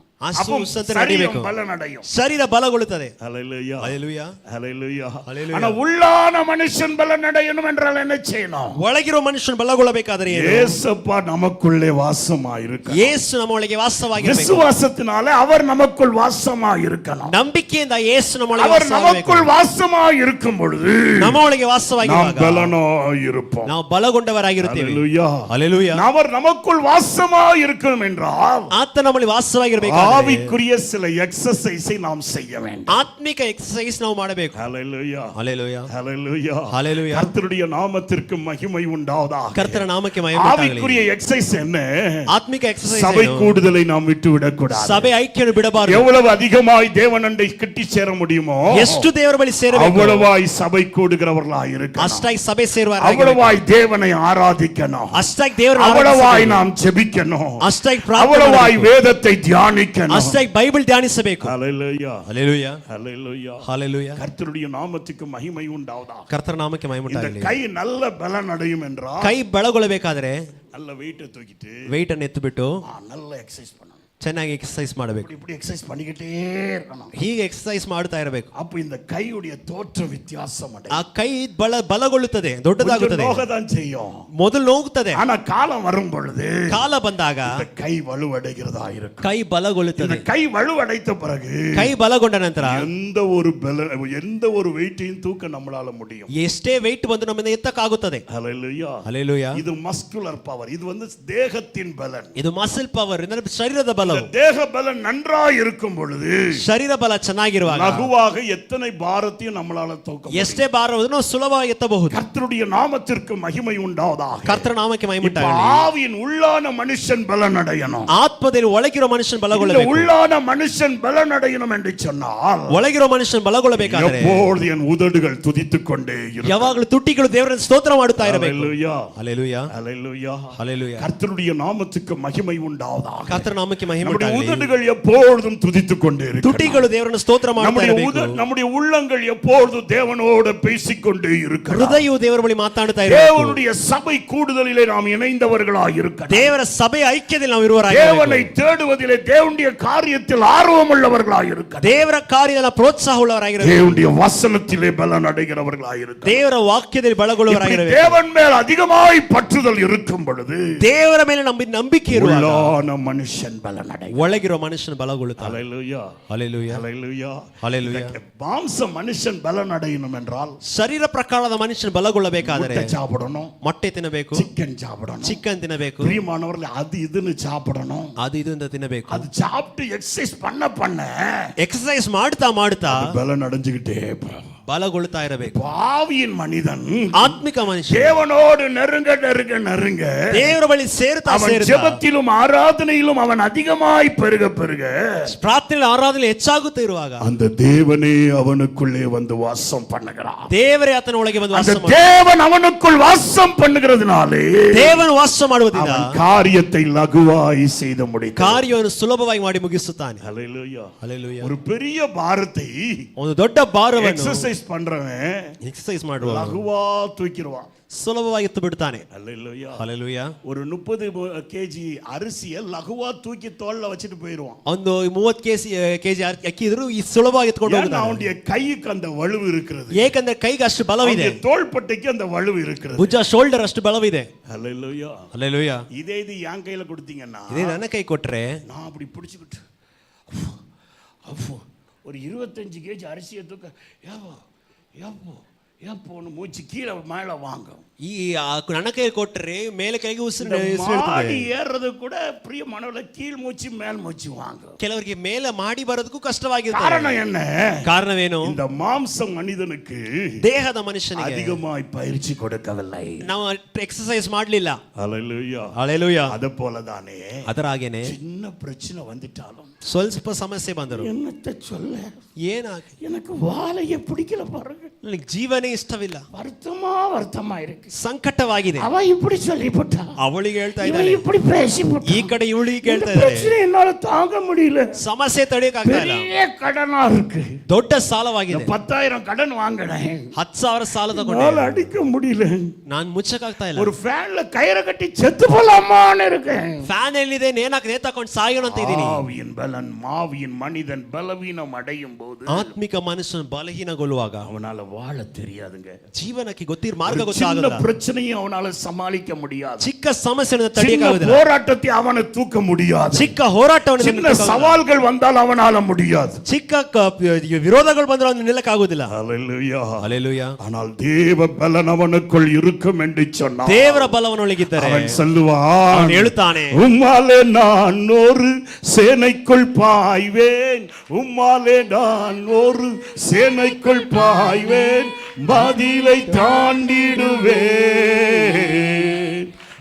ಶರೀರ ಬಲಗೊಳ್ಳುತ್ತದೆ. ஹல்லேலூயா. ಹಲ್ಲೆಲೂಯಾ. ஹல்லேலூயா. ಹಲ್ಲೆಲೂಯಾ. ஆனா உள்ளான மனுஷன் பலனடையணும் என்றால் என்ன செய்யணும்? ಒಳಗಿರೋ ಮನುಷ್ಯನು ಬಲಗೊಳ್ಳಬೇಕಾದರೆ ಏನು? இயேசுப்பா நமக்குள்ளே வாசமாயிருக்கணும். ಯೇಸು ನಮ್ಮೊಳಗೆ ವಾಸವಾಗಿರಬೇಕು. விசுவாசத்தினாலே அவர் நமக்குள் வாசமாயிருக்கணும். ನಂಬಿಕೆಯಿಂದ ಯೇಸು ನಮ್ಮೊಳಗೆ அவர் நமக்குள் வாசமாயிருக்கும் பொழுது ನಮ್ಮೊಳಗೆ ವಾಸವಾಗಿರುವಾಗ நாம் பலனாயிருப்போம். ನಾವು ಬಲಗೊಂಡವರಾಗಿರುತ್ತೇವೆ. ஹல்லேலூயா. ಹಲ್ಲೆಲೂಯಾ. அவர் நமக்குள் வாசமாயிருக்கணும் என்றால் ಆತ ನಮ್ಮಲ್ಲಿ ವಾಸವಾಗಿರಬೇಕು. ஆவிக்குரிய சில எக்ஸர்சைஸை நாம் செய்ய வேண்டும். ಆತ್ಮಿಕ ಎಕ್ಸರ್ಸೈಸ್ ನಾವು ಮಾಡಬೇಕು. ஹல்லேலூயா. ಹಲ್ಲೆಲೂಯಾ. ஹல்லேலூயா. ಹಲ್ಲೆಲೂಯಾ. கர்த்தருடைய நாமத்திற்கு மகிமை உண்டாவதாக. ಕರ್ತನ ನಾಮಕ್ಕೆ ಮಹಿಮೆ ಉಂಟಾಗಲಿ. ஆவிக்குரிய எக்ஸர்சைஸ் என்ன? ಆತ್ಮಿಕ ಎಕ್ಸರ್ಸೈಸ್ சபை கூடுதலை நாம் விட்டு விடக் கூடாது. ಸಭೆ ಐಕ್ಯವನ್ನು ಬಿಡಬಾರದು. எவ்வளவு அதிகமாய் தேவனண்டை கிட்டி சேர முடியுமோ ಎಷ್ಟು ದೇವರ ಬಳಿ ಸೇರಬೇಕು அவ்வளவாய் சபை கூடுகிறவர்களாய் இருக்கணும். ಅಷ್ಟಾಗಿ ಸಭೆ ಸೇರುವವರಾಗಿರಬೇಕು. அவ்வளவாய் தேவனை ஆராதிக்கணும். ಅಷ್ಟಾಗಿ ದೇವರನ್ನು அவ்வளவாய் நாம் ஜெபிக்கணும். ಅಷ್ಟಾಗಿ ಪ್ರಾರ್ಥನೆ அவ்வளவாய் ಮಾಡಬೇಕು. வேதத்தை தியானிக்கணும். ಅಷ್ಟಾಗಿ ಬೈಬಲ್ ಧ್ಯಾನಿಸಬೇಕು. ஹல்லேலூயா. ಹಲ್ಲೆಲೂಯಾ. ஹல்லேலூயா. ಹಲ್ಲೆಲೂಯಾ. கர்த்தருடைய நாமத்துக்கு மகிமை உண்டாவதாக. ಕರ್ತನ ನಾಮಕ್ಕೆ ಮಹಿಮೆ இந்த ಉಂಟಾಗಲಿ. கை நல்ல பலன் அடையும் என்றால் ಕೈ ಬಲಗೊಳ್ಳಬೇಕಾದ್ರೆ நல்ல வெயிட்டை தூக்கிட்டு ವೆಯ್ಟ್ ಅನ್ನು ಎತ್ತಿಬಿಟ್ಟು நல்ல எக்ஸசைஸ் பண்ணணும். ಚೆನ್ನಾಗಿ ಎಕ್ಸರ್ಸೈಸ್ ಮಾಡಬೇಕು. இப்படி எக்ஸசைஸ் பண்ணிக்கிட்டே இருக்கணும். ಹೀಗೆ ಎಕ್ಸರ್ಸೈಸ್ ಮಾಡ್ತಾ ಇರಬೇಕು. அப்ப இந்த கையுடைய தோற்ற வித்தியாசம் ಆ அடையும். ಕೈ ಬಲಗೊಳ್ಳುತ್ತದೆ, ದೊಡ್ಡದಾಗುತ್ತದೆ. நோகதான் செய்யும். ಮೊದಲು ನೋವುತ್ತದೆ. ஆனா காலம் வரும் பொழுது ಕಾಲ ಬಂದಾಗ இந்த கை வலுவடைகிறதா இருக்கும். ಕೈ ಬಲಗೊಳ್ಳುತ್ತದೆ. இந்த கை வலுவடைத்த பிறகு ಕೈ ಬಲಗೊಂಡ ನಂತರ எந்த ஒரு வெயிட்டையும் தூக்க நம்மளால முடியும். ಎಷ್ಟೇ ವೆಯ್ಟ್ ಬಂದು ನಮ್ಮಿಂದ ಎತ್ತಕ್ಕಾಗುತ್ತದೆ. ஹல்லேலூயா. ಹಲ್ಲೆಲೂಯಾ. இது மஸ்குலர் பவர். இது தேகத்தின் பலன். ಇದು ಮಸಲ್ ಪವರ್, ಶರೀರದ ಬಲ. ಬಲವು தேக பலம் நன்றாய் இருக்கும் பொழுது ಶರೀರ ಬಲ ಚೆನ್ನಾಗಿರುವಾಗ லகுவாக எத்தனை பாரத்தையும் நம்மளால தூக்க முடியும். ಎಷ್ಟೇ ಭಾರವನ್ನು ಸುಲಭವಾಗಿ ಎತ್ತಬಹುದು. கர்த்தருடைய நாமத்திற்கு மகிமை உண்டாவதாக. ಕರ್ತನ ನಾಮಕ್ಕೆ ಮಹಿಮೆ இப்ப ಉಂಟಾಗಲಿ. ஆவியின் உள்ளான மனுஷன் பலன் அடையணும். ಆತ್ಮದಲ್ಲಿ ಒಳಗಿರೋ ಮನುಷ್ಯನ இந்த ಬಲಗೊಳ್ಳಬೇಕು. உள்ளான மனுஷன் பலன் அடையணும் என்று சொன்னால் ಒಳಗಿರೋ ಮನುಷ್ಯನ ಬಲಗೊಳ್ಳಬೇಕಾದರೆ எப்பொழுது என் உதடுகள் துதித்துக் கொண்டே இருக்கும். ಯಾವಾಗಲೂ ತುಟಿಗಳು ದೇವರನ್ನು ಸ್ತೋತ್ರ ಮಾಡುತ್ತಾ ಇರಬೇಕು. ஹல்லேலூயா, ಹಲ್ಲೆಲೂಯಾ, ஹல்லேலூயா, ಹಲ್ಲೆಲೂಯಾ. கர்த்தருடைய நாமத்துக்கு மகிமை உண்டாவதாக. ಕರ್ತನ ನಾಮಕ್ಕೆ ಮಹಿಮೆ நம்முடைய ಉಂಟಾಗಲಿ. உதடுகள் எப்பொழுதும் துதித்துக் கொண்டே இருக்கும். ತುಟಿಗಳು ದೇವರನ್ನು ಸ್ತೋತ್ರ ಮಾಡುತ್ತಾ ಇರಬೇಕು. நம்முடைய உள்ளங்கள் எப்பொழுதும் தேவனோடு பேசிக்கொண்டே இருக்கும். ಹೃದಯವು ದೇವರ ಬಳಿ ಮಾತಾಡುತ್ತಾ ಇರಬೇಕು. தேவனுடைய சபை கூடுதலிலே நாம் இணைந்தவர்களாய் இருக்க. ದೇವರ ಸಭೆಯ ಐಕ್ಯದಲ್ಲಿ ನಾವು ಇರುವವರಾಗಿ தேவனை தேடுவதிலே தேவனுடைய காரியத்தில் ஆர்வம் உள்ளவர்களாய் இருக்க. ದೇವರ ಕಾರ್ಯದಲ್ಲಿ ಪ್ರೋತ್ಸಾಹ ಉಳ್ಳವರಾಗಿರಬೇಕು. தேவனுடைய வசனத்திலே பலன் அடைகிறவர்களாய் இருக்க. ದೇವರ ವಾಕ್ಯದಲ್ಲಿ ಬಲಗೊಳ್ಳುವವರಾಗಿರಬೇಕು. தேவன் மேல் அதிகமாய் பற்றுதல் இருக்கும் பொழுது ದೇವರ ಮೇಲೆ ನಂಬಿಕೆ ಇರುವಾಗ உள்ளான மனுஷன் பலன் அடைகிறான். ಒಳಗಿರೋ ಮನುಷ್ಯನ ಬಲಗೊಳ್ಳುತ್ತಾನೆ. ஹல்லேலூயா, ಹಲ್ಲೆಲೂಯಾ, ஹல்லேலூயா, ಹಲ್ಲೆಲೂಯಾ. மாம்ச மனுஷன் பலன் அடையணும் என்றால் ಶರೀರ ಪ್ರಕಾರದ ಮನುಷ್ಯನ ಬಲಗೊಳ್ಳಬೇಕಾದರೆ முட்டை சாப்பிடணும், ಮೊಟ್ಟೆ ತಿನ್ನಬೇಕು, சிக்கன் சாப்பிடணும், ಚಿಕನ್ ತಿನ್ನಬೇಕು, பிரியமானவர்களே அது இதுன்னு சாப்பிடணும். ಅದು ಇದು ಅಂತ ತಿನ್ನಬೇಕು. அது சாப்பிட்டு எக்ஸசைஸ் பண்ண ಎಕ್ಸರ್ಸೈಸ್ ಮಾಡ್ತಾ ಮಾಡ್ತಾ பலன் அடைஞ்சுக்கிட்டே போகும். ಬಲಗೊಳ್ಳುತ್ತಾ ಇರಬೇಕು. பாவியின் மனிதன் ಆತ್ಮಿಕ ಮನುಷ್ಯ தேவனோடு நெருங்க நெருங்க நெருங்க ದೇವರ ಬಳಿ ಸೇರ್ತಾ அவன் ಸೇರ್ತಾ ஜெபத்திலும் ஆராதனையிலும் அவன் அதிகமாய் பெருக பெருக ಪ್ರಾರ್ಥನೆ ಆರಾಧನೆ ಹೆಚ್ಚಾಗುತ್ತಾ ಇರುವಾಗ அந்த தேவனே அவனுக்குள்ளே வந்து வாசம் பண்ணுகிறான். ದೇವರೇ ಆತನ ಒಳಗೆ ಬಂದು ವಾಸ அந்த ಮಾಡುತ್ತಾನೆ. தேவன் அவனுக்குள் வாசம் பண்ணுகிறதுனாலே ದೇವನು ವಾಸ ಮಾಡುವುದಿಲ್ಲ, அவன் காரியத்தை லகுவாய் செய்து முடித்தான். ಕಾರ್ಯವನ್ನು ಸುಲಭವಾಗಿ ಮಾಡಿ ಮುಗಿಸುತ್ತಾನೆ. ஹல்லேலூயா. ಹಲ್ಲೆಲೂಯಾ. ஒரு பெரிய பாரத்தை ಒಂದು ದೊಡ್ಡ ಭಾರವನ್ನು எக்ஸசைஸ் பண்றவன் ಎಕ್ಸರ್ಸೈಸ್ ಮಾಡುವ லகுவா தூக்கிடுவான். ಸುಲಭವಾಗಿ ಎತ್ತು ಬಿಡ್ತಾನೆ. ஹல்லேலூயா. ಹಲ್ಲೆಲೂಯಾ. ஒரு 30 kg ಅರಿಸಿಯ ಲಘುವಾ ತೂಕಿ ತೋಳ್ல வச்சிட்டு போயிடுவான். ಒಂದು 30 ಕೆಜಿ ಅಕ್ಕಿ ಇದ್ರು ಈ ಸುಲಭವಾಗಿ ಎತ್ಕೊಂಡು ஏன்னா ಹೋಗುತ್ತಾನೆ. அவனுடைய கைக்கு அந்த வலுவு இருக்கிறது. ಏಕೆಂದ್ರೆ ಕೈಗೆ ಅಷ್ಟು ಬಲವಿದೆ, அவனுடைய தோள்பட்டைக்கு அந்த வலுவு இருக்கிறது. ಭುಜ ಶೋಲ್ಡರ್ ಅಷ್ಟು ಬಲವಿದೆ. ஹல்லேலூயா. ಹಲ್ಲೆಲೂಯಾ. இதே இது என் கையில கொடுத்தீங்கன்னா ಇದೇ ನನ್ನ ಕೈ ಕೊಟ್ರೆ நான் அப்படி பிடிச்சுக்கிட்டு ஒரு 25 kg அரிசியை தூக்க ஏப்போன்னு மூச்சு கீழே மேல வாங்கும். ಈ ನನ್ನ ಕೈ ಕೊಟ್ರೆ ಮೇಲೆ ಕೈಗೆ ಉಸಿರು மாடி ஏறது கூட பிரிய மனோல கீழ் மூச்சு மேல் மூச்சு வாங்கும். ಕೆಲವರಿಗೆ ಮೇಲೆ ಮಾಡಿ ಬರೋದಕ್ಕೂ ಕಷ್ಟವಾಗಿರುತ್ತೆ. காரணம் என்ன? ಕಾರಣವೇನು? இந்த மாம்ச மனிதனுக்கு ದೇಹದ ಮನುಷ್ಯನಿಗೆ அதிகமாய் பயிற்சி கொடுக்கவில்லை. ನಾವು ಎಕ್ಸರ್ಸೈಸ್ ಮಾಡಲಿಲ್ಲ. ஹல்லேலூயா. ஹல்லேலூயா. அது போலதானே ಅದರ ಹಾಗೇನೆ சின்ன பிரச்சனை வந்துட்டாலும் ಸ್ವಲ್ಪ ಸಮಸ್ಯೆ ಬಂದರು என்னத்த சொல்ல, ಏನಾಗಿ எனக்கு வாழைய பிடிக்கல பாருங்க, ನನಗೆ ಜೀವನೇ ಇಷ್ಟವಿಲ್ಲ, வருத்தமா இருக்கு, ಸಂಕಟವಾಗಿದೆ. அவ இப்படி சொல்லிவிட்டா, ಅವಳಿಗೆ ಹೇಳ್ತಾ இவன் ಇದ್ದಾಳೆ, இப்படி பேசிவிட்டா, ಈ ಕಡೆ ಇವಳಿಗೆ ಹೇಳ್ತಾ இந்த ಇದ್ದಾರೆ, பிரச்சனை என்னால தாங்க முடியல, ಸಮಸ್ಯೆ ತಡೆಯಕ್ಕಾಗ್ತಾ ಇಲ್ಲ, பெரிய கடனா இருக்கு, ದೊಡ್ಡ ಸಾಲವಾಗಿದೆ, 10,000 ಕடன் வாங்கினேன், 10,000 ಸಾಲ என்னால ತಗೊಂಡೆ, அடிக்க முடியல, ನಾನು ಮುಚ್ಚಕ್ಕಾಗ್ತಾ ಇಲ್ಲ, ஒரு ஃபேன்ல கயிறை கட்டி செத்து போலாமான்னு இருக்கேன், ಫ್ಯಾನ್ ಎಲ್ಲಿದೆ ನೇತಾಕೊಂಡು ಸಾಯೋಣ ಅಂತ ಇದ್ದೀನಿ. ஆவியின் பலன் மாவியின் மனிதன் பலவீனம் அடையும் போது ಆತ್ಮಿಕ ಮನುಷ್ಯನು ಬಲಹೀನಗೊಳ್ಳುವಾಗ அவனால வாழ தெரியாதுங்க. ಜೀವನಕ್ಕೆ ಗೊತ್ತಿರ ಮಾರ್ಗ சின்ன ಗೊತ್ತಾಗಲ್ಲ, பிரச்சனையும் அவனால சமாளிக்க முடியாது, ಚಿಕ್ಕ ಸಮಸ್ಯೆಯನ್ನು சின்ன ತಡೆಯಕ್ಕಾಗುದಿಲ್ಲ, போராட்டத்தை அவனை தூக்க முடியாது, ಚಿಕ್ಕ ಹೋರಾಟವನ್ನು சின்ன சவால்கள் வந்தால் அவனால முடியாது. ಚಿಕ್ಕ ವಿರೋಧಗಳು ಬಂದ್ರೆ ಅವನು ನಿಲ್ಲಕ್ಕಾಗುದಿಲ್ಲ. ஹல்லேலூயா. ಹಲ್ಲೆಲೂಯಾ. ஆனால் தேவ பலன் அவனுக்குள் இருக்கும் என்று சொன்னார். ದೇವರ ಬಲವನ್ನು ಒಳಗಿದ್ದಾರೆ, அவன் சொல்லுவான், ಅವನು ಹೇಳುತ್ತಾನೆ, உம்மாலே நான் ஒரு சேனைக்குள் பாய்வேன், உம்மாலே நான் ஒரு சேனைக்குள் பாய்வேன், மதிலை தாண்டிடுவேன்,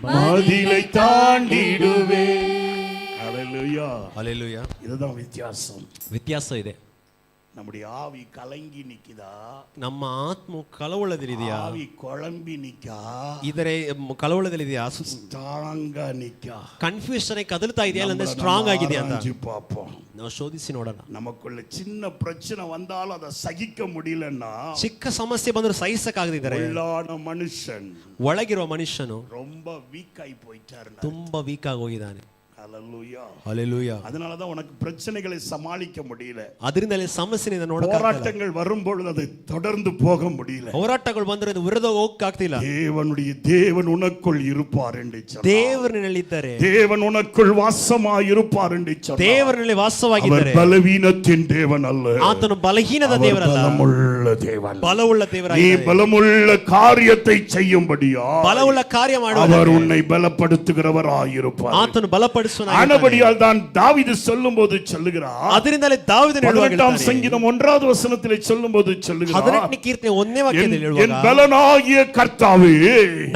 மதிலை தாண்டிடுவேன். ஹல்லேலூயா. ಹಲ್ಲೆಲೂಯಾ. இதுதான் வித்தியாசம். ವ್ಯತ್ಯಾಸ ಇದೆ. நம்முடைய ஆவி கலங்கி நிக்குதா, ನಮ್ಮ ಆತ್ಮ ಕಳವಳದಲ್ಲಿದೆಯಾ, ஆவி குழம்பி நிக்கா, ಇದರ ಕಳವಳದಲ್ಲಿದೆಯಾ, ಸ್ಟ್ರಾಂಗ್ ನಿಕ್ಕಾ, ಕನ್ಫ್ಯೂಷನ್ ಕದಲ್ತಾ ಇದೆಯಾ ಅಂದ್ರೆ ಸ್ಟ್ರಾಂಗ್ ಆಗಿದೆಯಾ ಅಂತ பார்ப்போம். ನಾವು ಶೋಧಿಸಿ ನೋಡೋಣ. நமக்குள்ள சின்ன பிரச்சனை வந்தாலும் அதை சகிக்க முடியலன்னா ಚಿಕ್ಕ ಸಮಸ್ಯೆ ಬಂದರೂ ಸಹಿಸಕ್ಕಾಗದಿದ್ದಾರೆ உள்ளான மனுஷன் ಒಳಗಿರುವ ಮನುಷ್ಯನು ரொம்ப வீக் ஆகி போயிட்டாரு. ತುಂಬಾ ವೀಕ್ ಆಗಿ ಹೋಗಿದ್ದಾನೆ. ஹல்லேலூயா. ಹಲ್ಲೆಲೂಯಾ. அதனாலதான் உனக்கு பிரச்சனைகளை சமாளிக்க முடியல, ಅದರಿಂದಲೇ ಸಮಸ್ಯೆನಿಂದ ನೋಡಕ್ಕಾಗಲ್ಲ, போராட்டங்கள் வரும்பொழுது அதை தொடர்ந்து போக முடியல, ಹೋರಾಟಗಳು ಬಂದ್ರೆ ವಿರೋಧ ಹೋಗಕ್ಕಾಗ್ತಿಲ್ಲ. தேவன் உனக்குள் இருப்பார் என்று சொன்னார். ದೇವರಿನಲ್ಲಿದ್ದಾರೆ, தேவன் உனக்குள் வாசமாய் இருப்பார் என்று சொன்னார். ದೇವರಿನಲ್ಲಿ ವಾಸವಾಗಿದ್ದಾರೆ. அவர் பலவீனத்தின் தேவன் அல்ல, ಆತನು ಬಲಹೀನದ அவர் ದೇವರಲ್ಲ, பலமுள்ள தேவன். ಬಲವುಳ್ಳ நீ ದೇವರಾಗಿದ್ದಾನೆ. பலமுள்ள காரியத்தை செய்யும்படியா ಬಲವುಳ್ಳ ಕಾರ್ಯ அவர் ಮಾಡುವ உன்னை பலப்படுத்துகிறவராயிருப்பார். ಆತನು ಬಲಪಡಿಸುವ ಯೇಸುವನಾಗಿದ್ದಾನೆ. ஆனபடியால் தான் தாவீது சொல்லும்போது சொல்லுகிறார், ಅದರಿಂದಲೇ ದಾವೀದನು 18 சங்கீதம் 1வது வசனத்திலே சொல்லும்போது சொல்லுகிறார், 18ನೇ ಕೀರ್ತನೆ 1ನೇ ವಾಕ್ಯದಲ್ಲಿ என் ಹೇಳುವಾಗ, பலனாகிய கர்த்தாவே,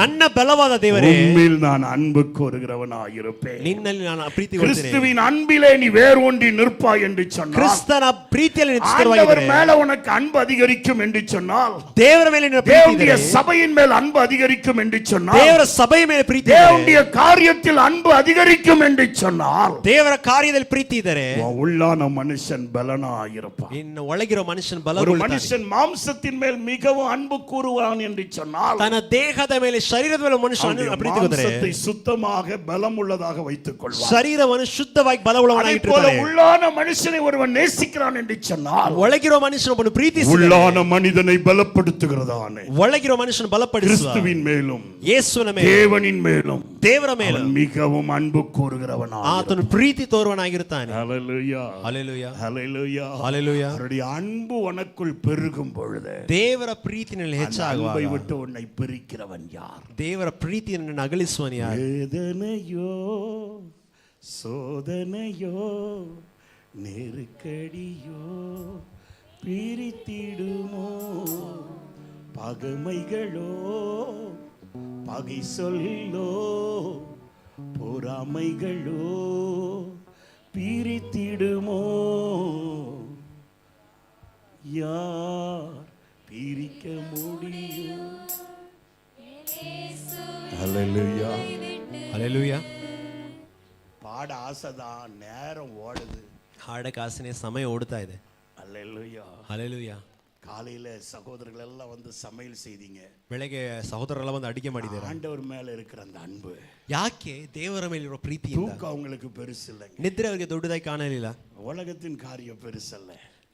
ನನ್ನ ಬಲವಾದ ದೇವರೇ, உம்மில் நான் அன்பு கூறுகிறவனாயிருப்பேன். ನಿನ್ನಲ್ಲಿ ನಾನು ಪ್ರೀತಿಗೊಳ್ಳುತ್ತೇನೆ. கிறிஸ்துவின் அன்பிலே நீ வேர் ஒன்றி நிற்பாய் என்று சொன்னார். ಕ್ರಿಸ್ತನ ಪ್ರೀತಿಯಲ್ಲಿ ನೀನು ஆண்டவர் ಸ್ಥಿರವಾಗಿದ್ದರೆ, மேல உனக்கு அன்பு அதிகரிக்கும் என்று சொன்னால், ದೇವರ ಮೇಲೆ ನಿನ್ನ ಪ್ರೀತಿ தேவனுடைய ಇದ್ದರೆ, சபையின் மேல் அன்பு அதிகரிக்கும் என்று சொன்னால், ದೇವರ ಸಭೆಯ ಮೇಲೆ ಪ್ರೀತಿ ಇದ್ದರೆ, தேவனுடைய காரியத்தில் அன்பு அதிகரிக்கும் என்று சொன்னால், ದೇವರ ಕಾರ್ಯದಲ್ಲಿ ಪ್ರೀತಿ ಇದ್ದರೆ, உள்ளான மனுஷன் பலனாயிருப்பான். ಇನ್ನು ಒಳಗಿರೋ ಮನುಷ್ಯನ ஒரு ಬಲಗೊಳ್ಳುತ್ತಾನೆ. மனுஷன் மாம்சத்தின் மேல் மிகவும் அன்பு கூறுவான் என்று சொன்னால், ತನ್ನ ದೇಹದ ಮೇಲೆ ಶರೀರದ ಮೇಲೆ ಮನುಷ್ಯ அவனுடைய ಪ್ರೀತಿ ಹೊಂದಿದರೆ, மாம்சத்தை சுத்தமாக பலம் உள்ளதாக வைத்துக் கொள்வான். ಶರೀರವನ್ನು ಶುದ್ಧವಾಗಿ அதே போல ಬಲವುಳ್ಳವನಾಗಿಟ್ಟಿರ್ತಾನೆ. உள்ளான மனுஷனை ஒருவன் நேசிக்கிறான் என்று சொன்னால், ಒಳಗಿರೋ ಮನುಷ್ಯನೊಬ್ಬನು ಪ್ರೀತಿಸಿ, உள்ளான மனிதனை பலப்படுத்துகிறதானே ಒಳಗಿರೋ ಮನುಷ್ಯನ ಬಲಪಡಿಸುವ கிறிஸ்துவின் மேலும் ಯೇಸುವಿನ ಮೇಲೆ, தேவனின் மேலும் ದೇವರ ಮೇಲೆ அவன் மிகவும் அன்பு கூறுகிறவனாக. ಆತನು ಪ್ರೀತಿ ತೋರುವನಾಗಿರುತ್ತಾನೆ. ஹல்லேலூயா, ಹಲ್ಲೆಲೂಯಾ, ஹல்லேலூயா. ಹಲ್ಲೆಲೂಯಾ. அவருடைய அன்பு உனக்குள் பெருகும் பொழுது ದೇವರ ಪ್ರೀತಿನಲ್ಲಿ அந்த ಹೆಚ್ಚಾಗುವಾಗ அன்பை விட்டு உன்னை பிரிக்கிறவன் யார்? ದೇವರ ಪ್ರೀತಿಯನ್ನು ಅಗಲಿಸುವನು ಯಾರು? வேதனையோ சோதனையோ நெருக்கடியோ பிரித்திடுமோ, பகைமைகளோ பகை சொல்லோ பொறாமைகளோ பிரித்திடுமோ, யார் பிரிக்க முடியும்? ஹல்லேலூயா. ಹಲ್ಲೆಲೂಯಾ. பாட ஆசைதான், நேரம் ஓடுது. ಹಾಡಕ್ಕೆ ಆಸನೆ ಸಮಯ ಓಡ್ತಾ ಇದೆ. ஹல்லேலூயா. ಹಲ್ಲೆಲೂಯಾ. காலையில சகோதரர்கள் எல்லாம் வந்து சமையல் செய்தீங்க. ಬೆಳಗ್ಗೆ ಸಹೋದರರೆಲ್ಲ ಒಂದು ಅಡಿಗೆ ಮಾಡಿದ್ದಾರೆ. ஆண்டவர் மேல இருக்கிற அந்த அன்பு, ಯಾಕೆ ದೇವರ ಮೇಲಿರೋ ಪ್ರೀತಿಯಿಂದ தூக்கம் அவங்களுக்கு பெருசு இல்லைங்க. ನಿದ್ರೆ ಅವರಿಗೆ ದೊಡ್ಡದಾಗಿ ಕಾಣಲಿಲ್ಲ. உலகத்தின் காரியம் பெருசல்ல,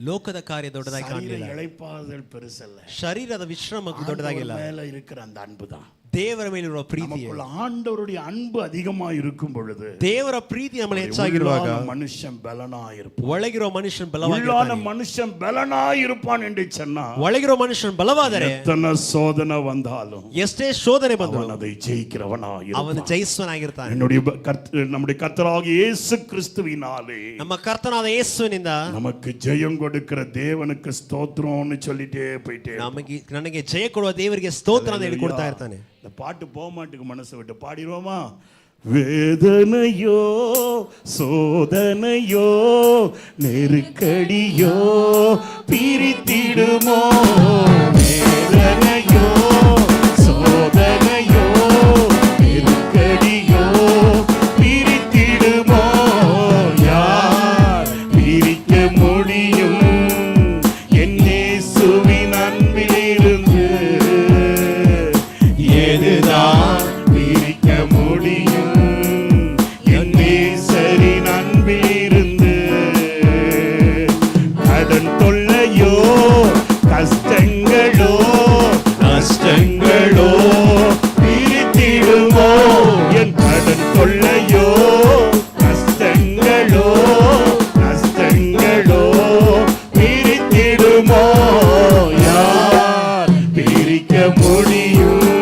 ಲೋಕದ ಕಾರ್ಯ ದೊಡ್ಡದಾಗಿ சரீர ಕಾಣಲಿಲ್ಲ. இளைப்பாறுதல் பெருசல்ல, ಶರೀರದ ವಿಶ್ರಮ ದೊಡ್ಡದಾಗಿಲ್ಲ. ஆண்டவர் மேல இருக்கிற அந்த அன்பு தான். ದೇವರ ಮೇಲಿರುವ ಪ್ರೀತಿ, நமக்குள்ள ஆண்டவருடைய அன்பு அதிகமா இருக்கும் பொழுது ದೇವರ ಪ್ರೀತಿ ನಮ್ಮಲ್ಲಿ ಹೆಚ್ಚಾಗಿರುವಾಗ உள்ளான மனுஷன் பலனாயிருப்பான். ಒಳಗಿರೋ ಮನುಷ್ಯನ உள்ளான ಬಲವಾಗಿರ್ತಾನೆ. மனுஷன் பலனாயிருப்பான் என்று சொன்னா, ಒಳಗಿರೋ ಮನುಷ್ಯನ ಬಲವಾದರೆ எத்தனை சோதனை வந்தாலும் ಎಷ್ಟೇ ಶೋಧನೆ ಬಂದರೂ அவன் அதை ஜெயிக்கிறவனாயிருப்பான். ಅವನು ಜಯಿಸುವನಾಗಿರ್ತಾನೆ. நம்முடைய கர்த்தராகிய இயேசு கிறிஸ்துவினாலே ನಮ್ಮ ಕರ್ತನಾದ ಯೇಸುವಿನಿಂದ நமக்கு ஜெயம் கொடுக்கிற தேவனுக்கு ஸ்தோத்திரம்னு சொல்லிட்டே போயிட்டே. ನನಗೆ ಜಯ ಕೊಡುವ ದೇವರಿಗೆ ಸ್ತೋತ್ರ ಅಂತ ಹೇಳಿ ಕೊಡ್ತಾ ಇರ್ತಾನೆ. இந்த பாட்டு போக மாட்டுக்கு மனசு விட்டு பாடிடுவோமா? வேதனையோ சோதனையோ நெருக்கடியோ பிரித்திடுமோ, வேதனையோ சோதனையோ நெருக்கடியோ பிரித்திடுமோ, யார் பிரிக்க முடியும் என் இயேசுவின் அன்பிலிருந்து? எதுதான் பிரிக்க முடியும் என் நேசரின் அன்பிலிருந்து? கடன் தொல்லையோ கஷ்டங்களோ நஷ்டங்களோ பிரித்திடுமோ, என் கடன் தொல்லையோ கஷ்டங்களோ நஷ்டங்களோ பிரித்திடுமோ, யார் பிரிக்க முடியும்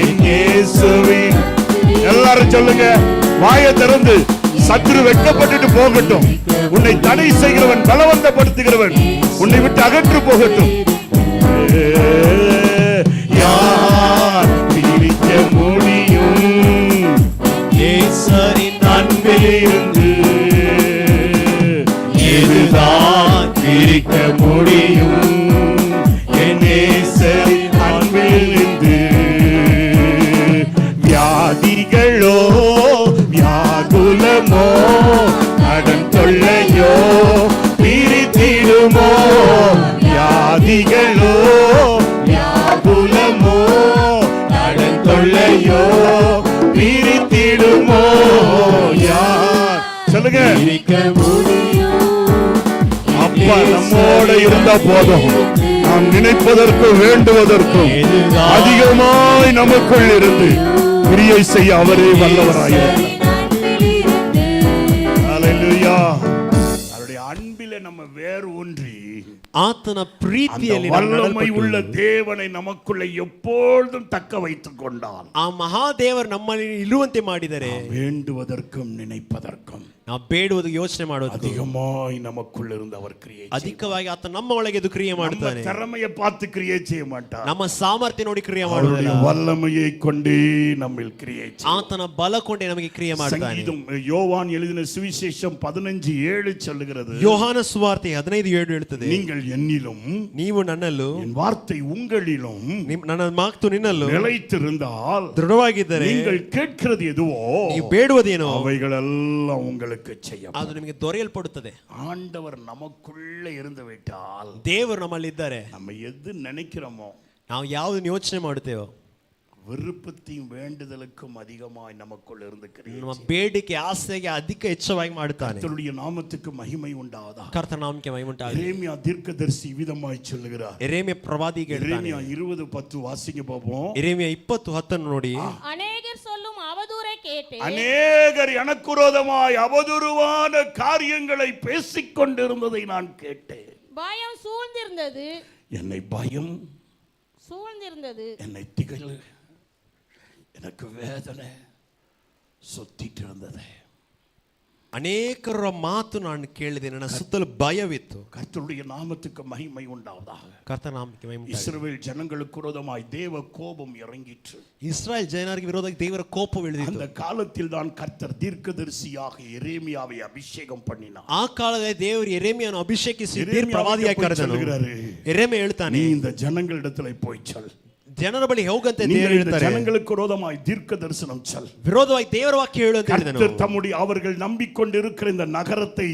என் இயேசுவின்? எல்லாரும் சொல்லுங்க, வாயை திறந்து. சத்துரு வெட்கப்பட்டுட்டு போகட்டும், உன்னை தடை செய்கிறவன் பலவந்தப்படுத்துகிறவன் உன்னை விட்டு அகன்று போகட்டும். யார் பிரிக்க முடியும் இயேசுவின் அன்பிலிருந்து? எதுதான் பிரிக்க முடியும் என் இயேசுவின் அன்பிலிருந்து? வியாதிகளோ வியாகுலமோ கடன் தொல்லையோ பிரித்திடுமோ, வியாதிகளோ வியாகுலமோ கடன் தொல்லையோ பிரித்திடுமோ, யார் சொல்லுங்க? அப்பா நம்மோட இருந்தா போதும், நாம் நினைப்பதற்கும் வேண்டுவதற்கும் அதிகமாய் நமக்குள் இருந்து கிரியை செய்ய அவரே வல்லவராயிருக்கிறார். ஹல்லேலூயா. அவருடைய அன்பிலே நம்ம வேர் ஊன்றி ಆತನ ಪ್ರೀತಿಯಲ್ಲಿ ನಾವು வல்லமை உள்ள ನಡೆಯಲ್ಪಟ್ಟು தேவனை நமக்குள்ள எப்பொழுதும் தக்க வைத்துக் கொண்டால் ಆ ಮಹಾದೇವರು ನಮ್ಮಲ್ಲಿ ಇರುವಂತೆ ಮಾಡಿದರೆ வேண்டுவதற்கும் நினைப்பதற்கும் ನಾವು ಬೇಡುವುದು ಯೋಚನೆ ಮಾಡೋದು அதிகமாய் நமக்குள்ள இருந்து அவர் கிரியை ಅಧಿಕವಾಗಿ ಆತ ನಮ್ಮ ಒಳಗೆ ಇದು ಕ್ರಿಯೆ நம்ம ಮಾಡ್ತಾನೆ. திறமையை பார்த்து கிரியை செய்ய மாட்டார். ನಮ್ಮ ಸಾಮರ್ಥ್ಯ ನೋಡಿ ಕ್ರಿಯೆ அவருடைய ಮಾಡುವುದಿಲ್ಲ, வல்லமையை கொண்டே நம்மில் கிரியை செய்வார். ಆತನ ಬಲ ಕೊಂಡೇ ನಮಗೆ ಕ್ರಿಯೆ ಮಾಡ್ತಾನೆ. சங்கீதம் யோவான் எழுதின சுவிசேஷம் 15:7 சொல்லுகிறது, ಯೋಹಾನ ಸುವಾರ್ತೆ 15:7 ಹೇಳುತ್ತದೆ, நீங்கள் என்னிலும் ನೀವು ನನ್ನಲ್ಲೂ என் வார்த்தை உங்களிலும் ನನ್ನ ಮಾತು ನಿನ್ನಲ್ಲೂ நிலைத்திருந்தால் ದೃಢವಾಗಿದ್ದರೆ நீங்கள் கேட்கிறது எதுவோ ನೀವು ಬೇಡುವುದೇನೋ அவைகளெல்லாம் உங்களுக்கு செய்யும். ಅದು ನಿಮಗೆ ದೊರೆಯಲ್ಪಡುತ್ತದೆ. ஆண்டவர் நமக்குள்ள இருந்து விட்டால் ದೇವರು ನಮ್ಮಲ್ಲಿದ್ದಾರೆ. நம்ம எது நினைக்கிறோமோ ನಾವು ಯಾವುದನ್ನು ಯೋಚನೆ ಮಾಡುತ್ತೇವೋ விருப்பத்தையும் வேண்டுதலுக்கும் அதிகமாய் நமக்குள்ள இருந்து ನಮ್ಮ ಬೇಡಿಕೆ ಆಸೆಗೆ ಅಧಿಕ ಹೆಚ್ಚವಾಗಿ ಮಾಡುತ್ತಾನೆ. கர்த்தருடைய நாமத்துக்கு மகிமை உண்டாவதா. ಕರ್ತನ ನಾಮಕ್ಕೆ ಮಹಿಮೆ ಉಂಟಾಗಲಿ. எரேமியா தீர்க்கதரிசி விதமாய் சொல்லுகிறார். ಎರೇಮಿಯ ಪ್ರವಾದಿಗೆ ಹೇಳ್ತಾನೆ. எரேமியா 20:10 வாசிங்க பாப்போம். ಎರೇಮಿಯ 20:10 ನೋಡಿ, அநேகர் சொல்லும் அவதூறை கேட்டு அநேகர் எனக்கு விரோதமாய் அவதூறுவான காரியங்களை பேசிக் கொண்டிருந்ததை நான் கேட்டேன். பயம் சூழ்ந்திருந்தது, என்னை பயம், என்னை திகில், எனக்கு வேதனை சுத்திட்டு இருந்தது. ಅನೇಕರ ಮಾತು ನಾನು ಕೇಳಿದೆ, ನನ್ನ ಸುತ್ತಲೂ ಭಯವಿತ್ತು. கர்த்தருடைய நாமத்துக்கு மகிமை உண்டாவதாக. ಕರ್ತನ ನಾಮಕ್ಕೆ ಮಹಿಮೆ ಉಂಟಾಗಲಿ. இஸ்ரவேல் ஜனங்களுக்கு விரோதமாய் தேவ கோபம் இறங்கிற்று. ಇಸ್ರಾಯೇಲ್ ಜನರಿಗೆ ವಿರೋಧವಾಗಿ ದೇವರ ಕೋಪವಿಳಿದಿತ್ತು. அந்த காலத்தில் தான் கர்த்தர் தீர்க்கதரிசியாக எரேமியாவை அபிஷேகம் பண்ணினார். ಆ ಕಾಲದಲ್ಲಿ ದೇವರು ಎರೇಮಿಯನನ್ನು ಅಭಿಷೇಕಿಸಿ ಪ್ರವಾದಿಯಾಗಿ ಕರೆದನು. ಎರೇಮಿಯ ಹೇಳ್ತಾನೆ, நீ இந்த ஜனங்களிடத்தில் போய் சொல், ಜನರ ಬಳಿ ಹೋಗಂತೆ நீங்கள் ದೇವರು இந்த ಹೇಳ್ತಾರೆ, ஜனங்களுக்கு விரோதமாய் தீர்க்க தரிசனம் சொல். ವಿರೋಧವಾಗಿ ದೇವರ ವಾಕ್ಯ ಹೇಳು ಅಂತ ಹೇಳಿದನು. கர்த்தர் தம்முடைய அவர்கள் நம்பிக்கொண்டிருக்கிற இந்த நகரத்தை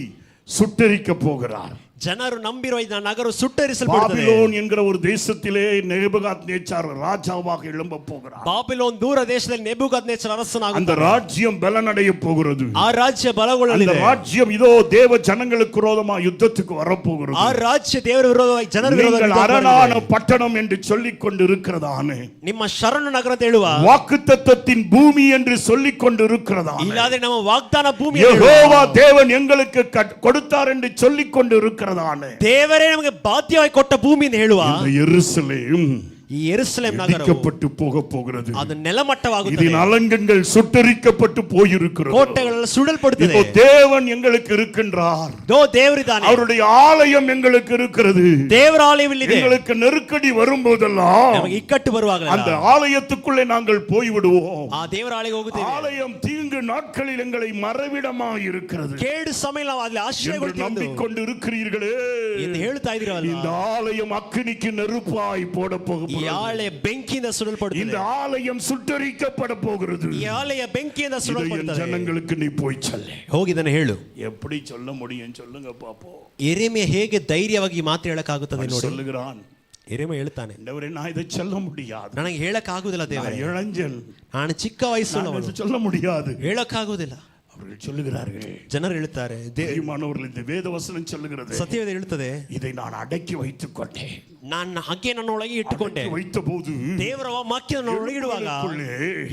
சுட்டெரிக்க போகிறார். ಜನರು ನಂಬಿರುವ ಈ ನಗರ ಸುಟ್ಟರಿಸಲ್ಪಡುತ್ತದೆ. பாபிலோன் என்கிற ஒரு தேசத்திலே நேபுகாத்நேச்சார் ராஜாவாக எழும்ப போகிறார். ಬಾಬಿಲೋನ್ ದೂರ ದೇಶದಲ್ಲಿ ನೆಬೂಕದ್ನೆಚ್ಚರ್ ಅರಸನಾಗುತ್ತಾನೆ. அந்த ராஜ்யம் பலனடைய போகிறது. ಆ ರಾಜ್ಯ ಬಲಗೊಳ್ಳಲಿದೆ. அந்த ராஜ்யம் இதோ தேவ ஜனங்களுக்கு விரோதமாக யுத்தத்துக்கு வரப்போகிறது. ಆ ರಾಜ್ಯ ದೇವರ ವಿರೋಧವಾಗಿ ಜನರ ವಿರೋಧವಾಗಿ நீங்கள் அரணான பட்டணம் என்று சொல்லிக் கொண்டிருக்கிறதானே, ನಿಮ್ಮ ಶರಣ ನಗರ ಅಂತ ಹೇಳುವ வாக்குத்தத்தத்தின் பூமி என்று சொல்லிக் கொண்டிருக்கிறதானே, ಇಲ್ಲಾದ್ರೆ ನಮ್ಮ ವಾಗ್ದಾನ ಭೂಮಿ யெகோவா தேவன் எங்களுக்கு கொடுத்தார் என்று சொல்லிக் கொண்டிருக்கிறதானே, ದೇವರೇ ನಮಗೆ ಬಾಧ್ಯವಾಗಿ ಕೊಟ್ಟ ಭೂಮಿ ಎಂದು ಹೇಳುವ இந்த எருசலேம் ಈ ಯೆರೂಸಲೇಮ್ ನಗರವು இடிக்கப்பட்டு போக போகிறது. ಅದು ನೆಲಮಟ್ಟವಾಗುತ್ತದೆ. இதன் அலங்கங்கள் சுட்டரிக்கப்பட்டு போயிருக்கிறது. ಕೋಟೆಗಳೆಲ್ಲ ಸುಡಲ್ಪಡುತ್ತದೆ. இதோ தேவன் எங்களுக்கு இருக்கின்றார். ದೇವರಿದ್ದಾನೆ. அவருடைய ஆலயம் எங்களுக்கு இருக்கிறது. ದೇವರ ಆಲಯವಿಲ್ಲಿದೆ. எங்களுக்கு நெருக்கடி வரும்போதெல்லாம் ನಮಗೆ ಇಕ್ಕಟ್ಟು ಬರುವಾಗ அந்த ஆலயத்துக்குள்ளே நாங்கள் போய் விடுவோம். ಆ ದೇವರ ಆಲಯಕ್ಕೆ ಹೋಗುತ್ತೇವೆ. ஆலயம் தீங்கு நாட்களில் எங்களை மறைவிடமாக இருக்கிறது. ಕೇಡು ಸಮಯ ನಾವು ಅಲ್ಲಿ ಆಶ್ರಯಗೊಳ್ಳುತ್ತೇವೆ நம்பிக்கொண்டு இருக்கிறீர்களே ಎಂದು ಹೇಳ್ತಾ ಇದ್ದೀರಲ್ಲ. இந்த ஆலயம் அக்கினிக்கு நெருப்பாய் போட போகிறது. ಈ ಆಲಯ ಬೆಂಕಿಯಿಂದ ಸುಡಲ್ಪಡುತ್ತದೆ. இந்த ஆலயம் சுட்டரிக்கப்பட போகிறது. ಈ ಆಲಯ ಬೆಂಕಿಯಿಂದ இதை என் ಸುಡಲ್ಪಡುತ್ತದೆ. ஜனங்களுக்கு நீ போய் சொல்லு. ಹೋಗಿ ಇದನ್ನು ಹೇಳು. எப்படி சொல்ல முடியும் சொல்லுங்க பாப்போம். ಎರೆಮಿಯ ಹೇಗೆ ಧೈರ್ಯವಾಗಿ ಮಾತು ಹೇಳಕ್ಕಾಗುತ್ತದೆ ನೋಡಿ. சொல்லுகிறான், ಎರೆಮಿಯ ಹೇಳ್ತಾನೆ, ஆண்டவரே நான் இதை சொல்ல முடியாது, ನನಗೆ ಹೇಳಕ್ಕಾಗುವುದಿಲ್ಲ ದೇವರೇ, நான் இளைஞன், ನಾನು ಚಿಕ್ಕ ವಯಸ್ಸುಳ್ಳವನು, நான் சொல்ல முடியாது. ಹೇಳಕ್ಕಾಗುವುದಿಲ್ಲ. அவர்கள் சொல்லுகிறார்கள், ಜನರು ಹೇಳ್ತಾರೆ, தேவமானவர்கள் இந்த வேத வசனம் சொல்லுகிறது, ಸತ್ಯವೇದ ಹೇಳ್ತದೆ, இதை நான் அடக்கி வைத்துக் கொண்டேன். ನಾನು ಹಾಗೆ ನನ್ನ ಒಳಗೆ ಇಟ್ಟುಕೊಂಡೆ. வைத்த போது ದೇವರ ವಾಕ್ಯ ನನ್ನ ಒಳಗೆ ಇಡುವಾಗ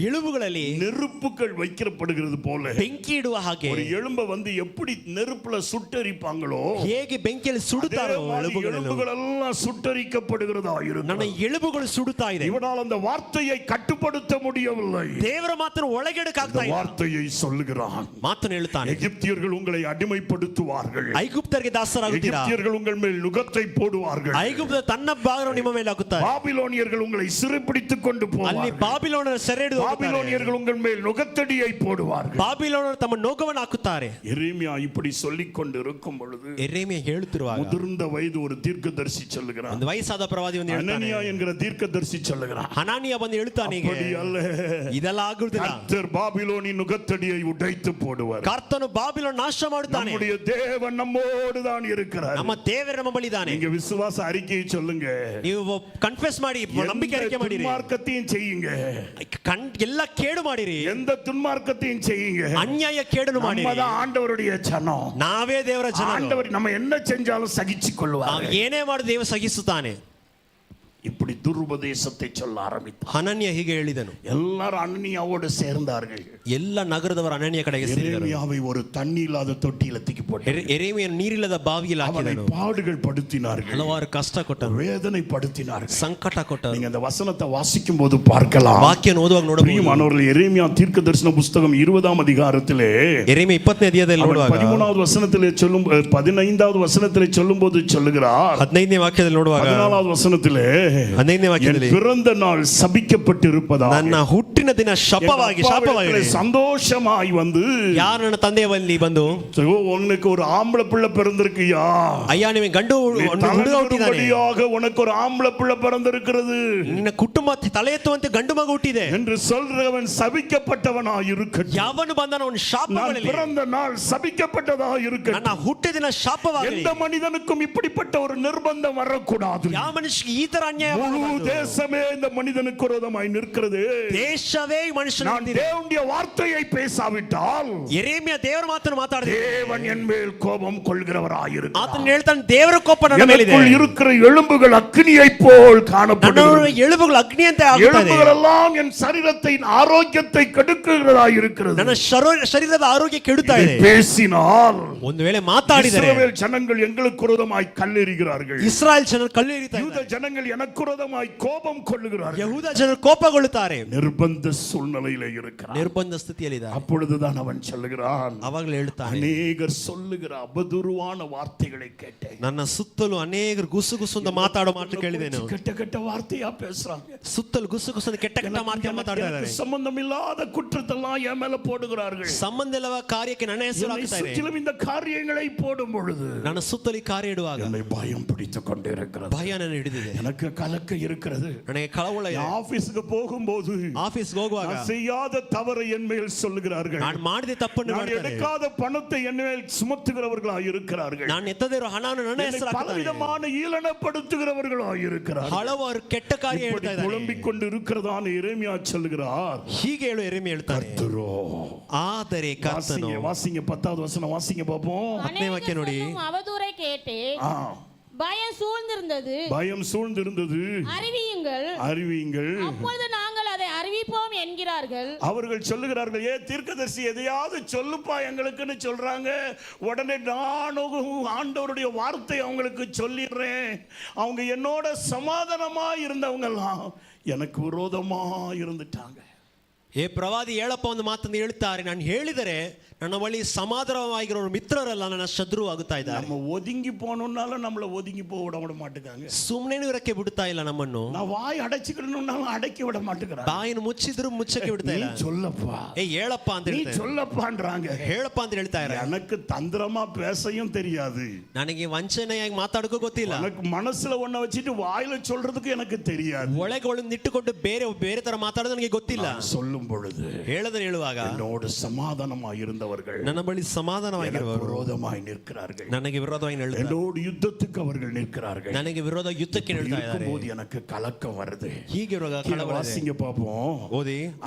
ಎಲುಬುಗಳಲ್ಲಿ நெருப்புகள் வைக்கப்படுகிறது போல ಬೆಂಕಿ ಇಡುವ ಹಾಗೆ ஒரு எலும்ப வந்து எப்படி நெருப்புல சுட்டரிப்பாங்களோ ಹೇಗೆ ಬೆಂಕಿಯಲ್ಲಿ ಸುಡುತ್ತಾರೋ எலும்புகளெல்லாம் சுட்டரிக்கப்படுகிறதா இருக்கு. ನನ್ನ ಎಲುಬುಗಳು ಸುಡುತ್ತಾ ಇದೆ. இவனால் அந்த வார்த்தையை கட்டுப்படுத்த முடியவில்லை. ದೇವರ ಮಾತನ್ನು ಒಳಗೆಡಕ್ಕಾಗ್ತಾ ಇಲ್ಲ. வார்த்தையை சொல்லுகிறான், ಮಾತನ್ನು ಹೇಳ್ತಾನೆ, எகிப்தியர்கள் உங்களை அடிமைப்படுத்துவார்கள், ಐಗುಪ್ತರಿಗೆ ದಾಸರಾಗುತ್ತೀರಾ, எகிப்தியர்கள் உங்கள் மேல் நுகத்தை போடுவார்கள், ಐಗುಪ್ತ ತನ್ನ ಭಾಗವನ್ನು ನಿಮ್ಮ ಮೇಲೆ ಹಾಕುತ್ತಾರೆ, பாபிலோனியர்கள் உங்களை சிறைப்பிடித்துக் கொண்டு ಅಲ್ಲಿ போவார்கள், ಬಾಬಿಲೋನರ ಸೆರೆ ಹಿಡಿದು பாபிலோனியர்கள் உங்கள் மேல் நுகத்தடியை போடுவார்கள். ಬಾಬಿಲೋನರು ತಮ್ಮ ನೊಗವನ್ನು ಹಾಕುತ್ತಾರೆ. எரேமியா இப்படி சொல்லிக் கொண்டு இருக்கும் பொழுது ಎರೆಮಿಯ ಹೇಳುತ್ತಿರುವಾಗ முதிர்ந்த வயது ஒரு தீர்க்கதரிசி சொல்லுகிறான், ಒಂದು ವಯಸ್ಸಾದ ಪ್ರವಾದಿ ಒಂದು ಹೇಳ್ತಾನೆ, அனனியா என்கிற தீர்க்கதரிசி சொல்லுகிறான், ಹನಾನಿಯ ಬಂದು ಹೇಳ್ತಾನೆ, அப்படி அல்ல, ಇದೆಲ್ಲ ಆಗುವುದಿಲ್ಲ, கர்த்தர் பாபிலோனின் நுகத்தடியை உடைத்து போடுவார். ಕರ್ತನು ಬಾಬಿಲೋನ್ ನಾಶ ಮಾಡುತ್ತಾನೆ. நம்முடைய தேவன் நம்மோடு தான் இருக்கிறார். ನಮ್ಮ ದೇವರು ನಮ್ಮ ಬಳಿ ಇದ್ದಾನೆ. நீங்க விசுவாச அறிக்கையை சொல்லுங்க, ನೀವು ಕನ್ಫೆಸ್ ಮಾಡಿ, ನಂಬಿಕೆ ಅರಿಕೆ ಮಾಡಿರಿ, துன்மார்க்கத்தையும் செய்யுங்க, ಎಲ್ಲ ಕೇಡು ಮಾಡಿರಿ, எந்த துன்மார்க்கத்தையும் செய்யுங்க, ಅನ್ಯಾಯ ಕೇಡನ್ನು ಮಾಡಿರಿ. நம்மதான் ஆண்டவருடைய ஜனம், ನಾವೇ ದೇವರ ಜನ. ஆண்டவர் நம்ம என்ன செஞ்சாலும் சகிச்சு கொள்வார். ನಾವು ಏನೇ ಮಾಡಿ ದೇವರು ಸಹಿಸುತ್ತಾನೆ. இப்படி துருபதேசத்தை சொல்ல ஆரம்பித்தார். ಅನನ್ಯ ಹೀಗೆ ಹೇಳಿದನು. எல்லாரும் அனனியாவோடு சேர்ந்தார்கள். ಎಲ್ಲ ನಗರದವರು ಅನನ್ಯ ಕಡೆಗೆ ಸೇರಿದರು. எரேமியாவை ஒரு தண்ணி இல்லாத தொட்டியில தூக்கி போட்டார்கள். ಎರೇಮಿಯನು ನೀರಿಲ್ಲದ ಬಾವಿಯಲ್ಲಿ அவனை ಹಾಕಿದನು. பாடுகள் படுத்தினார்கள், ಹಲವಾರು ಕಷ್ಟ ಕೊಟ್ಟರು, வேதனை படுத்தினார்கள். ಸಂಕಟ ಕೊಟ್ಟರು. நீங்க அந்த வசனத்தை வாசிக்கும் போது பார்க்கலாம். ವಾಕ್ಯ ಓದುವಾಗ ನೋಡಬಹುದು. பிரியமானவர்களே, எரேமியா தீர்க்கதரிசன புஸ்தகம் 20ஆம் அதிகாரத்திலே ಎರೇಮಿಯ 20ನೇ ಅಧ್ಯಾಯದಲ್ಲಿ ನೋಡುವಾಗ 13வது வசனத்திலே சொல்லும் 15வது வசனத்திலே சொல்லும்போது சொல்லுகிறார். 15ನೇ ವಾಕ್ಯದಲ್ಲಿ ನೋಡುವಾಗ 14வது வசனத்திலே 15ನೇ ವಾಕ್ಯದಲ್ಲಿ பிறந்த நாள் சபிக்கப்பட்டிருப்பதாக ನನ್ನ ಹುಟ್ಟಿನ ದಿನ ಶಾಪವಾಗಿ சந்தோஷமாய் வந்து ಯಾರು ನನ್ನ ತಂದೆಯ ಬಳಿ ಬಂದು உனக்கு ஒரு ஆம்பளை பிள்ளை பிறந்திருக்குயா, ಅಯ್ಯ ನಿಮಗೆ ಗಂಡು ಹುಡುಗ ಹುಟ್ಟಿದ್ದಾನೆ, உனக்கு ஒரு ஆம்பளை பிள்ளை பிறந்திருக்கிறது, ನಿನ್ನ ಕುಟುಂಬ ತಲೆ ಎತ್ತುವಂತೆ ಗಂಡು ಮಗು ಹುಟ್ಟಿದೆ என்று சொல்றவன் சபிக்கப்பட்டவனாய் இருக்கட்டும். ಯಾವನು ಬಂದನ ಅವನು ಶಾಪಗಳಲ್ಲಿ, பிறந்த நாள் சபிக்கப்பட்டதாக இருக்கட்டும். ನನ್ನ ಹುಟ್ಟಿದ ದಿನ ಶಾಪವಾಗಲಿ. எந்த மனிதனுக்கும் இப்படிப்பட்ட ஒரு நிர்பந்தம் வரக்கூடாது. ಯಾವ ಮನುಷ್ಯನಿಗೆ ಈ ತರ ಅನ್ಯಾಯ முழு ಮಾಡಬಾರದು. தேசமே இந்த மனிதனுக்கு விரோதமாய் நிற்கிறது. ದೇಶವೇ ಈ ಮನುಷ್ಯನ நான் தேவனுடைய வார்த்தையை பேசாவிட்டால் ಎರೇಮಿಯ ದೇವರ ಮಾತನ್ನು ಮಾತಾಡಿದೆ, தேவன் என் மேல் கோபம் கொள்கிறவராய் இருக்கிறார். ಆತನು ಹೇಳ್ತಾನೆ ದೇವರ ಕೋಪ ನನ್ನ ಮೇಲಿದೆ, எனக்குள் இருக்கிற எலும்புகள் அக்கினியைப் போல் காணப்படுகிறது. ನನ್ನ ಎಲುಬುಗಳು ಅಗ್ನಿಯಂತೆ ಆಗುತ್ತದೆ, எலும்புகள் எல்லாம் என் சரீரத்தின் ஆரோக்கியத்தை கெடுக்கிறதாய் இருக்கிறது. ನನ್ನ ಶರೀರದ ಆರೋಗ್ಯ ಕೆಡುತ್ತಾ ಇದೆ. பேசினால் ಒಂದು ವೇಳೆ ಮಾತಾಡಿದರೆ இஸ்ரவேல் ஜனங்கள் எங்களுக்கு விரோதமாய் கல்லெறிகிறார்கள், ಇಸ್ರಾಯೇಲ್ ಜನರು ಕಲ್ಲು ಎರಿತಾರೆ, யூத ஜனங்கள் எனக்கு விரோதமாய் கோபம் கொள்ளுகிறார்கள். ಯಹೂದ ಜನರು ಕೋಪಗೊಳ್ಳುತ್ತಾರೆ, நிர்பந்த சூழ்நிலையில இருக்கிறார். ನಿರ್ಬಂಧ ಸ್ಥಿತಿಯಲ್ಲಿದ್ದಾರೆ. அப்பொழுதுதான் அவன் சொல்லுகிறான், ಅವಾಗಲೇ ಹೇಳ್ತಾನೆ, அநேகர் சொல்லுகிற அவதூறான வார்த்தைகளை கேட்டேன். ನನ್ನ ಸುತ್ತಲೂ ಅನೇಕರು ಗುಸು ಗುಸು ಅಂತ ಮಾತಾಡೋ ಮಾತು ಕೇಳಿದ್ದೇನೆ. கெட்ட கெட்ட வார்த்தையா பேசுறாங்க, ಸುತ್ತಲೂ ಗುಸು ಗುಸು ಅಂತ ಕೆಟ್ಟ ಕೆಟ್ಟ ಮಾತು ಮಾತಾಡ್ತಾ ಇದ್ದಾರೆ. சம்பந்தம் இல்லாத குற்றத்தெல்லாம் என் மேல போடுகிறார்கள். ಸಂಬಂಧ ಇಲ್ಲವ ಕಾರ್ಯಕ್ಕೆ ನನ್ನ ಹೆಸರು ಹಾಕ್ತಾರೆ. சுற்றிலும் இந்த காரியங்களை போடும் பொழுது ನನ್ನ ಸುತ್ತಲೂ ಈ ಕಾರ್ಯ ಇಡುವಾಗ என்னை பயம் பிடித்துக் கொண்டிருக்கிறது. ಭಯ ನನ್ನ ಹಿಡಿದಿದೆ, எனக்கு கலக்க இருக்கிறது. ನನಗೆ ಕಳವಳ ಇದೆ. ஆபீஸ்க்கு போகும்போது ಆಫೀಸ್ಗೆ ಹೋಗುವಾಗ நான் செய்யாத தவறை என் மேல் சொல்லுகிறார்கள், ನಾನು ಮಾಡಿದ ತಪ್ಪನ್ನು நான் ಮಾಡ್ತಾರೆ, எடுக்காத பணத்தை என் மேல் சுமத்துகிறவர்களாய் இருக்கிறார்கள், ನಾನು ಎತ್ತದೇ ಇರೋ ಹಣವನ್ನು ನನ್ನ ಹೆಸರು ಹಾಕ್ತಾರೆ, பலவிதமான ஈழனப்படுத்துகிறவர்களாய் இருக்கிறார்கள். ಹಲವಾರು ಕೆಟ್ಟ ಕಾರ್ಯ இப்படி ಹೇಳ್ತಾ ಇದ್ದಾರೆ. புலம்பிக் கொண்டு இருக்கிறதான எரேமியா சொல்லுகிறார், ಹೀಗೆ ಹೇಳು ಎರೆಮಿಯ ಹೇಳ್ತಾನೆ, கர்த்தரோ. ಆದರೆ ಕರ್ತನು. வாசிங்க 10வது வசனம் வாசிங்க பாப்போம். ಹತ್ತನೇ ವಾಕ್ಯ ನೋಡಿ. அவதூறை கேட்டே பயம் சூழ்ந்திருந்தது, பயம் சூழ்ந்திருந்தது, அறிவியுங்கள் அறிவியுங்கள், அப்பொழுது நாங்கள் அதை அறிவிப்போம் என்கிறார்கள். அவர்கள் சொல்லுகிறார்கள், ஏ தீர்க்கதரிசி எதையாவது சொல்லுப்பா எங்களுக்குன்னு சொல்றாங்க. உடனே நானும் ஆண்டவருடைய வார்த்தை அவங்களுக்கு சொல்லிடுறேன். அவங்க என்னோட சமாதானமா இருந்தவங்க எல்லாம் எனக்கு விரோதமா இருந்துட்டாங்க. ಏ ಪ್ರವಾದಿ ಹೇಳಪ್ಪ ಒಂದು ಮಾತನ್ನು ಹೇಳ್ತಾರೆ, ನಾನು ಹೇಳಿದರೆ ನನ್ನ ಬಳಿ ಸಮಾಧಾನವಾಗಿರೋ ಮಿತ್ರರೆಲ್ಲ ನನ್ನ ಶತ್ರು ಆಗುತ್ತಾ ಇದ್ದಾರೆ. நம்ம ஒதுங்கி போகணும்னாலும் நம்மள ஒதுங்கி போக விட மாட்டேங்காங்க. ಸುಮ್ಮನೆ ಇರಕ್ಕೆ ಬಿಡ್ತಾ ಇಲ್ಲ ನಮ್ಮನ್ನು. நான் வாய் அடைச்சிக்கணும்னாலும் அடைக்க விட மாட்டேங்கிறாங்க. ಬಾಯಿನ ಮುಚ್ಚಿದ್ರು ಮುಚ್ಚಕ್ಕೆ ಬಿಡ್ತಾ ಇಲ್ಲ. சொல்லப்பா, ಏ ಹೇಳಪ್ಪ ಅಂತ நீ ಹೇಳ್ತಾರೆ, சொல்லப்பான்றாங்க. ಹೇಳಪ್ಪ ಅಂತ ಹೇಳ್ತಾ ಇದ್ದಾರೆ. எனக்கு தந்திரமா பேசவும் தெரியாது, ನನಗೆ ವಂಚನೆಯಾಗಿ ಮಾತಾಡೋಕೆ ಗೊತ್ತಿಲ್ಲ, எனக்கு மனசுல ஒன்ன வச்சிட்டு வாயில சொல்றதுக்கு எனக்கு தெரியாது. ಒಳಗೆ ಒಳಗೆ ನಿಟ್ಟುಕೊಂಡು ಬೇರೆ ತರ ಮಾತಾಡೋದು ನನಗೆ ಗೊತ್ತಿಲ್ಲ. சொல்லும் பொழுது ಹೇಳದನ್ನು ಹೇಳುವಾಗ என்னோடு சமாதானமாய் இருந்தவர்கள் ನನ್ನ ಬಳಿ ಸಮಾಧಾನವಾಗಿರುವವರು விரோதமாய் நிற்கிறார்கள், ನನಗೆ ವಿರೋಧವಾಗಿ ನಿಲ್ತಾರೆ, என்னோடு யுத்தத்துக்கு அவர்கள் நிற்கிறார்கள். ನನಗೆ ವಿರೋಧ ಯುದ್ಧಕ್ಕೆ ನಿಲ್ತಾ ಇದ್ದಾರೆ. போது எனக்கு கலக்கம் வருது. ಹೀಗಿರುವಾಗ ಕಳವಳ ಇದೆ. வாசிங்க பாப்போம். ಓದಿ.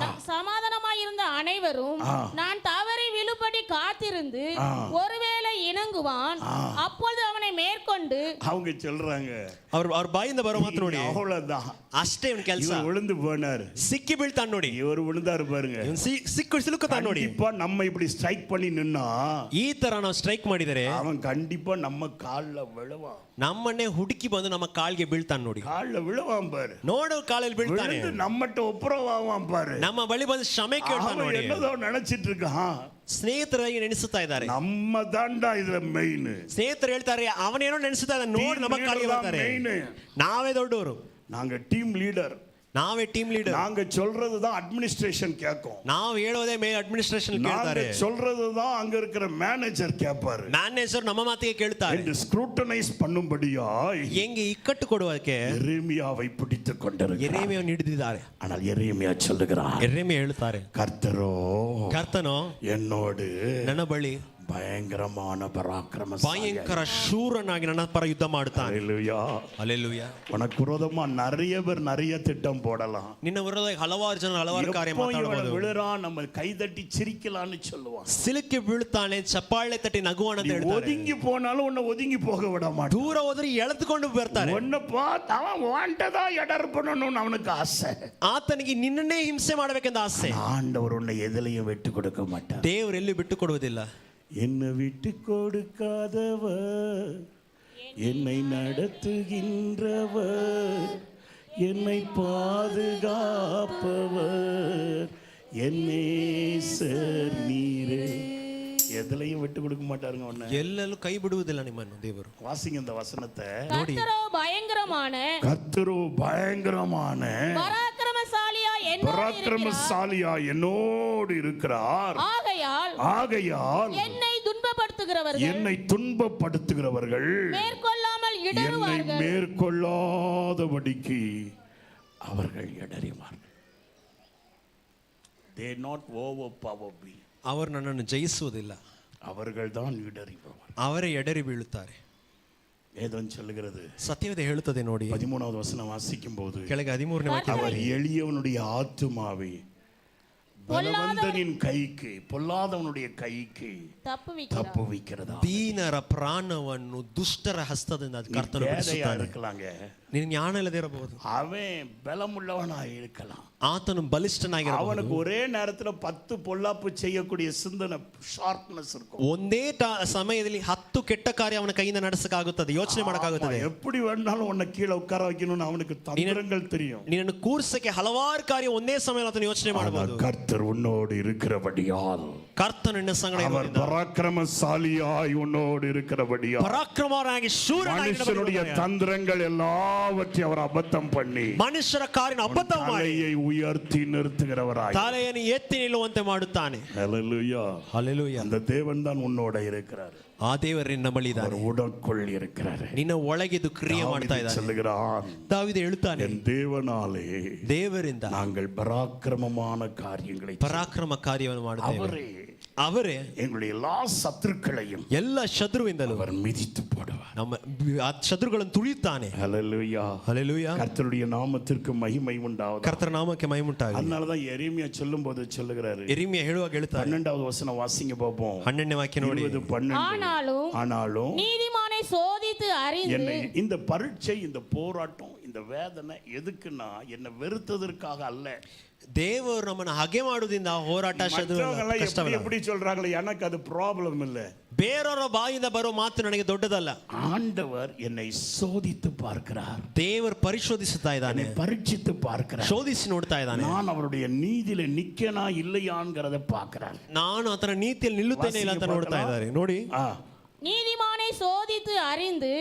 சமாதானமாயிருந்த அனைவரும் நான் தவறி விழுபடி காத்திருந்து ஒருவேளை இணங்குவான், அப்பொழுது அவனை மேற்கொண்டு. அவங்க சொல்றாங்க, ಅವ್ರ ಬಾಯಿಂದ ಬರೋ ಮಾತು ನೋಡಿ, அவ்வளவுதான், ಅಷ್ಟೇ ಇವನ್ ಕೆಲಸ. இவர் விழுந்து போனார், ಸಿಕ್ಕಿ ಬೀಳ್ತಾನ ನೋಡಿ, இவர் விழுந்தாரு பாருங்க. ಇವನ್ ಸಿಲುಕುತ್ತಾನ ನೋಡಿ. கண்டிப்பா நம்ம இப்படி ஸ்ட்ரைக் பண்ணி நின்னா ಈ ತರ ನಾವು ಸ್ಟ್ರೈಕ್ ಮಾಡಿದರೆ அவன் கண்டிப்பா நம்ம கால்ல விழுவான். ನಮ್ಮನ್ನೇ ಹುಡುಕಿ ಬಂದು ನಮ್ಮ ಕಾಲ್ಗೆ ಬೀಳ್ತಾನ ನೋಡಿ. கால்ல விழுவான் பாரு, ನೋಡು ಕಾಲಲ್ಲಿ ಬೀಳ್ತಾನೆ, விழுந்து நம்மட்ட ஒப்புரவாவான் பாரு. ನಮ್ಮ ಬಳಿ ಬಂದು ಕ್ಷಮೆ ಕೇಳ್ತಾನ அவன் ನೋಡಿ. என்னதோ நினைச்சிட்டு இருக்கான், ಸ್ನೇಹಿತರಾಗಿ ನೆನೆಸುತ್ತಾ ಇದ್ದಾರೆ. நம்ம தாண்டா இதுல மெயின். ಸ್ನೇಹಿತರು ಹೇಳ್ತಾರೆ ಅವನೇನೋ ನೆನೆಸುತ್ತಾ ಇದ್ದಾನೆ, ನೋಡಿ ನಮ್ಮ ಕಾಲಿಗೆ ಬರ್ತಾರೆ. ನಾವೇ ದೊಡ್ಡವರು, நாங்க டீம் லீடர், ನಾವೇ ಟೀಮ್ ಲೀಡರ್. நாங்க சொல்றதுதான் அட்மினிஸ்ட்ரேஷன் கேட்கும், ನಾವು ಹೇಳೋದೇ ಅಡ್ಮಿನಿಸ್ಟ್ರೇಷನ್ ಕೇಳ್ತಾರೆ, நாங்க சொல்றதுதான் அங்க இருக்கிற மேனேஜர் கேட்பாரு. ಮ್ಯಾನೇಜರ್ ನಮ್ಮ ಮಾತಿಗೆ ಕೇಳ್ತಾರೆ. என்று ஸ்க்ரூட்டனைஸ் பண்ணும்படியாய் ಹೆಂಗೆ ಇಕ್ಕಟ್ಟು ಕೊಡುವಕ್ಕೆ எரேமியாவை பிடித்துக் கொண்டிருக்கிறார். ಎರೇಮಿಯನ್ನು ಹಿಡಿದಿದ್ದಾರೆ. ஆனால் எரேமியா சொல்லுகிறார், ಎರೇಮಿಯ ಹೇಳ್ತಾರೆ, கர்த்தரோ ಕರ್ತನೋ என்னோடு ನನ್ನ ಬಳಿ பயங்கரமான பராக்கிரம ಭಯಂಕರ ಶೂರನಾಗಿ ನನ್ನ ಪರ ಯುದ್ಧ ಮಾಡುತ್ತಾನೆ. ஹalleluya. ಹಲ್ಲೆಲೂಯಾ. உனக்கு விரோதமா நிறைய பேர் நிறைய திட்டம் போடலாம். ನಿನ್ನ ವಿರೋಧವಾಗಿ ಹಲವಾರು ಜನ ಹಲವಾರು ಕಾರ್ಯ ಮಾತಾಡಬಹುದು. விழுறான் நம்ம கை தட்டி சிரிக்கலாம்னு சொல்லுவான். ಸಿಲುಕಿ ಬೀಳುತ್ತಾನೆ, ಚಪ್ಪಾಳೆ ತಟ್ಟಿ ನಗುವಾಣ ಅಂತ ಹೇಳ್ತಾರೆ. ஒதுங்கி போனாலும் உன்னை ஒதுங்கி போக விட மாட்டான். ದೂರ ಹೋದ್ರೆ ಎಳೆದುಕೊಂಡು ಬರ್ತಾರೆ. உன்னை பார்த்து அவன் வாண்டதா எடர் பண்ணணும்னு அவனுக்கு ஆசை. ಆತನಿಗೆ ನಿನ್ನನ್ನೇ ಹಿಂಸೆ ಮಾಡಬೇಕೆಂದ ಆಸೆ. ஆண்டவர் உன்னை எதிலையும் விட்டு கொடுக்க மாட்டார். ದೇವರು ಎಲ್ಲಿ ಬಿಟ್ಟು ಕೊಡುವುದಿಲ್ಲ. என்னை விட்டு கொடுக்காதவர், என்னை நடத்துகின்றவர், என்னை பாதுகாப்பவர், என் நேசர் நீரே. எதுலையும் விட்டு கொடுக்க மாட்டாருங்க உன்னை. ಎಲ್ಲೆಲ್ಲೂ ಕೈ ಬಿಡುವುದಿಲ್ಲ ನಿಮ್ಮನ್ನು ದೇವರು. வாசிங்க இந்த வசனத்தை. கர்த்தரோ பயங்கரமான கர்த்தரோ பயங்கரமான பராக்கிரமசாலியா என்னோடு இருக்கிறார். ஆகையால் என்னை துன்பப்படுத்துகிறவர்கள் என்னை மேற்கொள்ளாதபடிக்கு அவர்கள் இடறிவார்கள். They not overpower me. ಅವರು ನನ್ನನ್ನು ಜಯಿಸುವುದಿಲ್ಲ, அவர்கள் தான் இடறிபவர். ಅವರೇ ಎಡರಿ ಬೀಳುತ್ತಾರೆ. வேதம் சொல்லுகிறது, ಸತ್ಯವೇದ ಹೇಳುತ್ತದೆ ನೋಡಿ. 13வது வசனம் வாசிக்கும் போது ಕೆಳಗೆ 13ನೇ ವಾಕ್ಯ. அவர் எளியவனுடைய ஆத்துமாவை பலவந்தனின் கைக்கு, பொல்லாதவனுடைய கைக்கு தப்புவிக்கிறதா. ದೀನರ ಪ್ರಾಣವನ್ನು ದುಷ್ಟರ ಹಸ್ತದಿಂದ ಕರ್ತನು ಬಿಡಿಸುತ್ತಾನೆ. இருக்கலாங்க, ನೀನು ಜ್ಞಾನ ಇಲ್ಲದೆ ಇರಬಹುದು. அவன் பலமுள்ளவனாக இருக்கலாம், ಆತನು ಬಲಿಷ್ಠನಾಗಿರಬಹುದು. அவனுக்கு ஒரೇ நேரத்துல 10 பொல்லாப்பு செய்யக்கூடிய சிந்தனை, ஷார்ப்னஸ் இருக்கும். ಒಂದೇ ಸಮಯದಲ್ಲಿ 10 ಕೆಟ್ಟ ಕಾರ್ಯ ಅವನ ಕೈಯಿಂದ ನಡೆಸಕ್ಕಾಗುತ್ತದೆ, ಯೋಚನೆ ಮಾಡಕ್ಕಾಗುತ್ತದೆ. எப்படி வேணாலும் உன்னை கீழே உட்கார வைக்கணும்னு அவனுக்கு தந்திரங்கள் தெரியும். ನಿನ್ನನ್ನು ಕೂರ್ಸಕ್ಕೆ ಹಲವಾರು ಕಾರ್ಯ ಒಂದೇ ಸಮಯದಲ್ಲಿ ಆತನು ಯೋಚನೆ ಮಾಡಬಹುದು. கர்த்தர் உன்னோடு இருக்கிறபடியால், ಕರ್ತನು ನಿನ್ನ ಸಂಗಡ ಇರುವುದರಿಂದ, பராக்கிரமசாலியாய் உன்னோடு இருக்கிறபடியால், ಪರಾಕ್ರಮರಾಗಿ ಶೂರನಾಗಿ, மனுஷனுடைய தந்திரங்கள் எல்லாவற்றையும் அவர் அபத்தம் பண்ணி, ಮನುಷ್ಯರ ಕಾರ್ಯನ ಅಬದ್ಧ ಮಾಡಿ தலையை உயர்த்தி நிறுத்துகிறவராய், ತಲೆಯನ್ನು ಎತ್ತಿ ನಿಲ್ಲುವಂತೆ ಮಾಡುತ್ತಾನೆ. ஹல்லேலூயா. ಹಲ್ಲೆಲೂಯಾ. அந்த தேவன் தான் உன்னோட இருக்கிறார். ಆ ದೇವರು ನಿನ್ನ ಬಳಿ ಇದ್ದಾನೆ, உடற்குள் இருக்கிறார். ನಿನ್ನ ಒಳಗಿದ್ದು ಕ್ರಿಯೆ ಮಾಡ್ತಾ ಇದ್ದಾನೆ. சொல்லுகிறான், ದಾವೀದ ಹೇಳುತ್ತಾನೆ, என் தேவனாலே ದೇವರಿಂದ நாங்கள் பராக்கிரமமான காரியங்களை, ಪರಾಕ್ರಮ ಕಾರ್ಯವನ್ನು ಮಾಡುತ್ತೇವೆ. ಅವರೇ எங்களுடைய எல்லா சத்துருக்களையும், ಎಲ್ಲ ಶತ್ರುವಿಂದಲೂ அவர் மிதித்து போடுவார். ನಮ್ಮ ಆ ಶತ್ರುಗಳನ್ನು ತುಳಿಯುತ್ತಾನೆ. ஹல்லேலூயா. ಹಲ್ಲೆಲೂಯಾ. கர்த்தருடைய நாமத்திற்கு மகிமை உண்டாவதாக. ಕರ್ತನ ನಾಮಕ್ಕೆ ಮಹಿಮುಂಟಾಗಲಿ. அதனால தான் எரேமியா சொல்லும்போது சொல்லுகிறாரு, ಯೆರೆಮೀಯ ಹೇಳುವಾಗ ಹೇಳ್ತಾನೆ, 12வது வசனம் வாசிங்க பாப்போம். 12ನೇ ವಾಕ್ಯ ನೋಡಿ. 12. ஆனாலும் நீதிமானை சோதித்து அறிந்து, என்னை இந்த பரீட்சை, இந்த போராட்டம், இந்த வேதனை எதுக்குன்னா என்ன வெறுத்ததற்காக அல்ல. ದೇವರು ನಮ್ಮನ್ನು ಹಾಗೆ ಮಾಡುವುದಿಂದ ಹೋರಾಟ எப்படி சொல்றாங்களே, எனக்கு அது ப்ராப்ளம் இல்ல. ಬೇರೆಯವರ ಬಾಯಿಂದ ಬರೋ ಮಾತು ನನಗೆ ದೊಡ್ಡದಲ್ಲ. ஆண்டவர் என்னை சோதித்து பார்க்கிறார். ದೇವರು ಪರಿಶೋಧಿಸುತ್ತಾ ಇದ್ದಾನೆ, பரீட்சித்து பார்க்கிறார், ಶೋಧಿಸಿ ನೋಡ್ತಾ ಇದ್ದಾನೆ. நான் அவருடைய நீதியில நிக்கனா இல்லையாங்கிறத பார்க்கிறார். ನಾನು ಆತನ ನೀತಿಯಲ್ಲಿ ನಿಲ್ಲುತ್ತೇನೆ ಇಲ್ಲ ಅಂತ ನೋಡ್ತಾ ಇದ್ದಾರೆ. ನೋಡಿ, நீதிமானை சோதித்து அறிந்து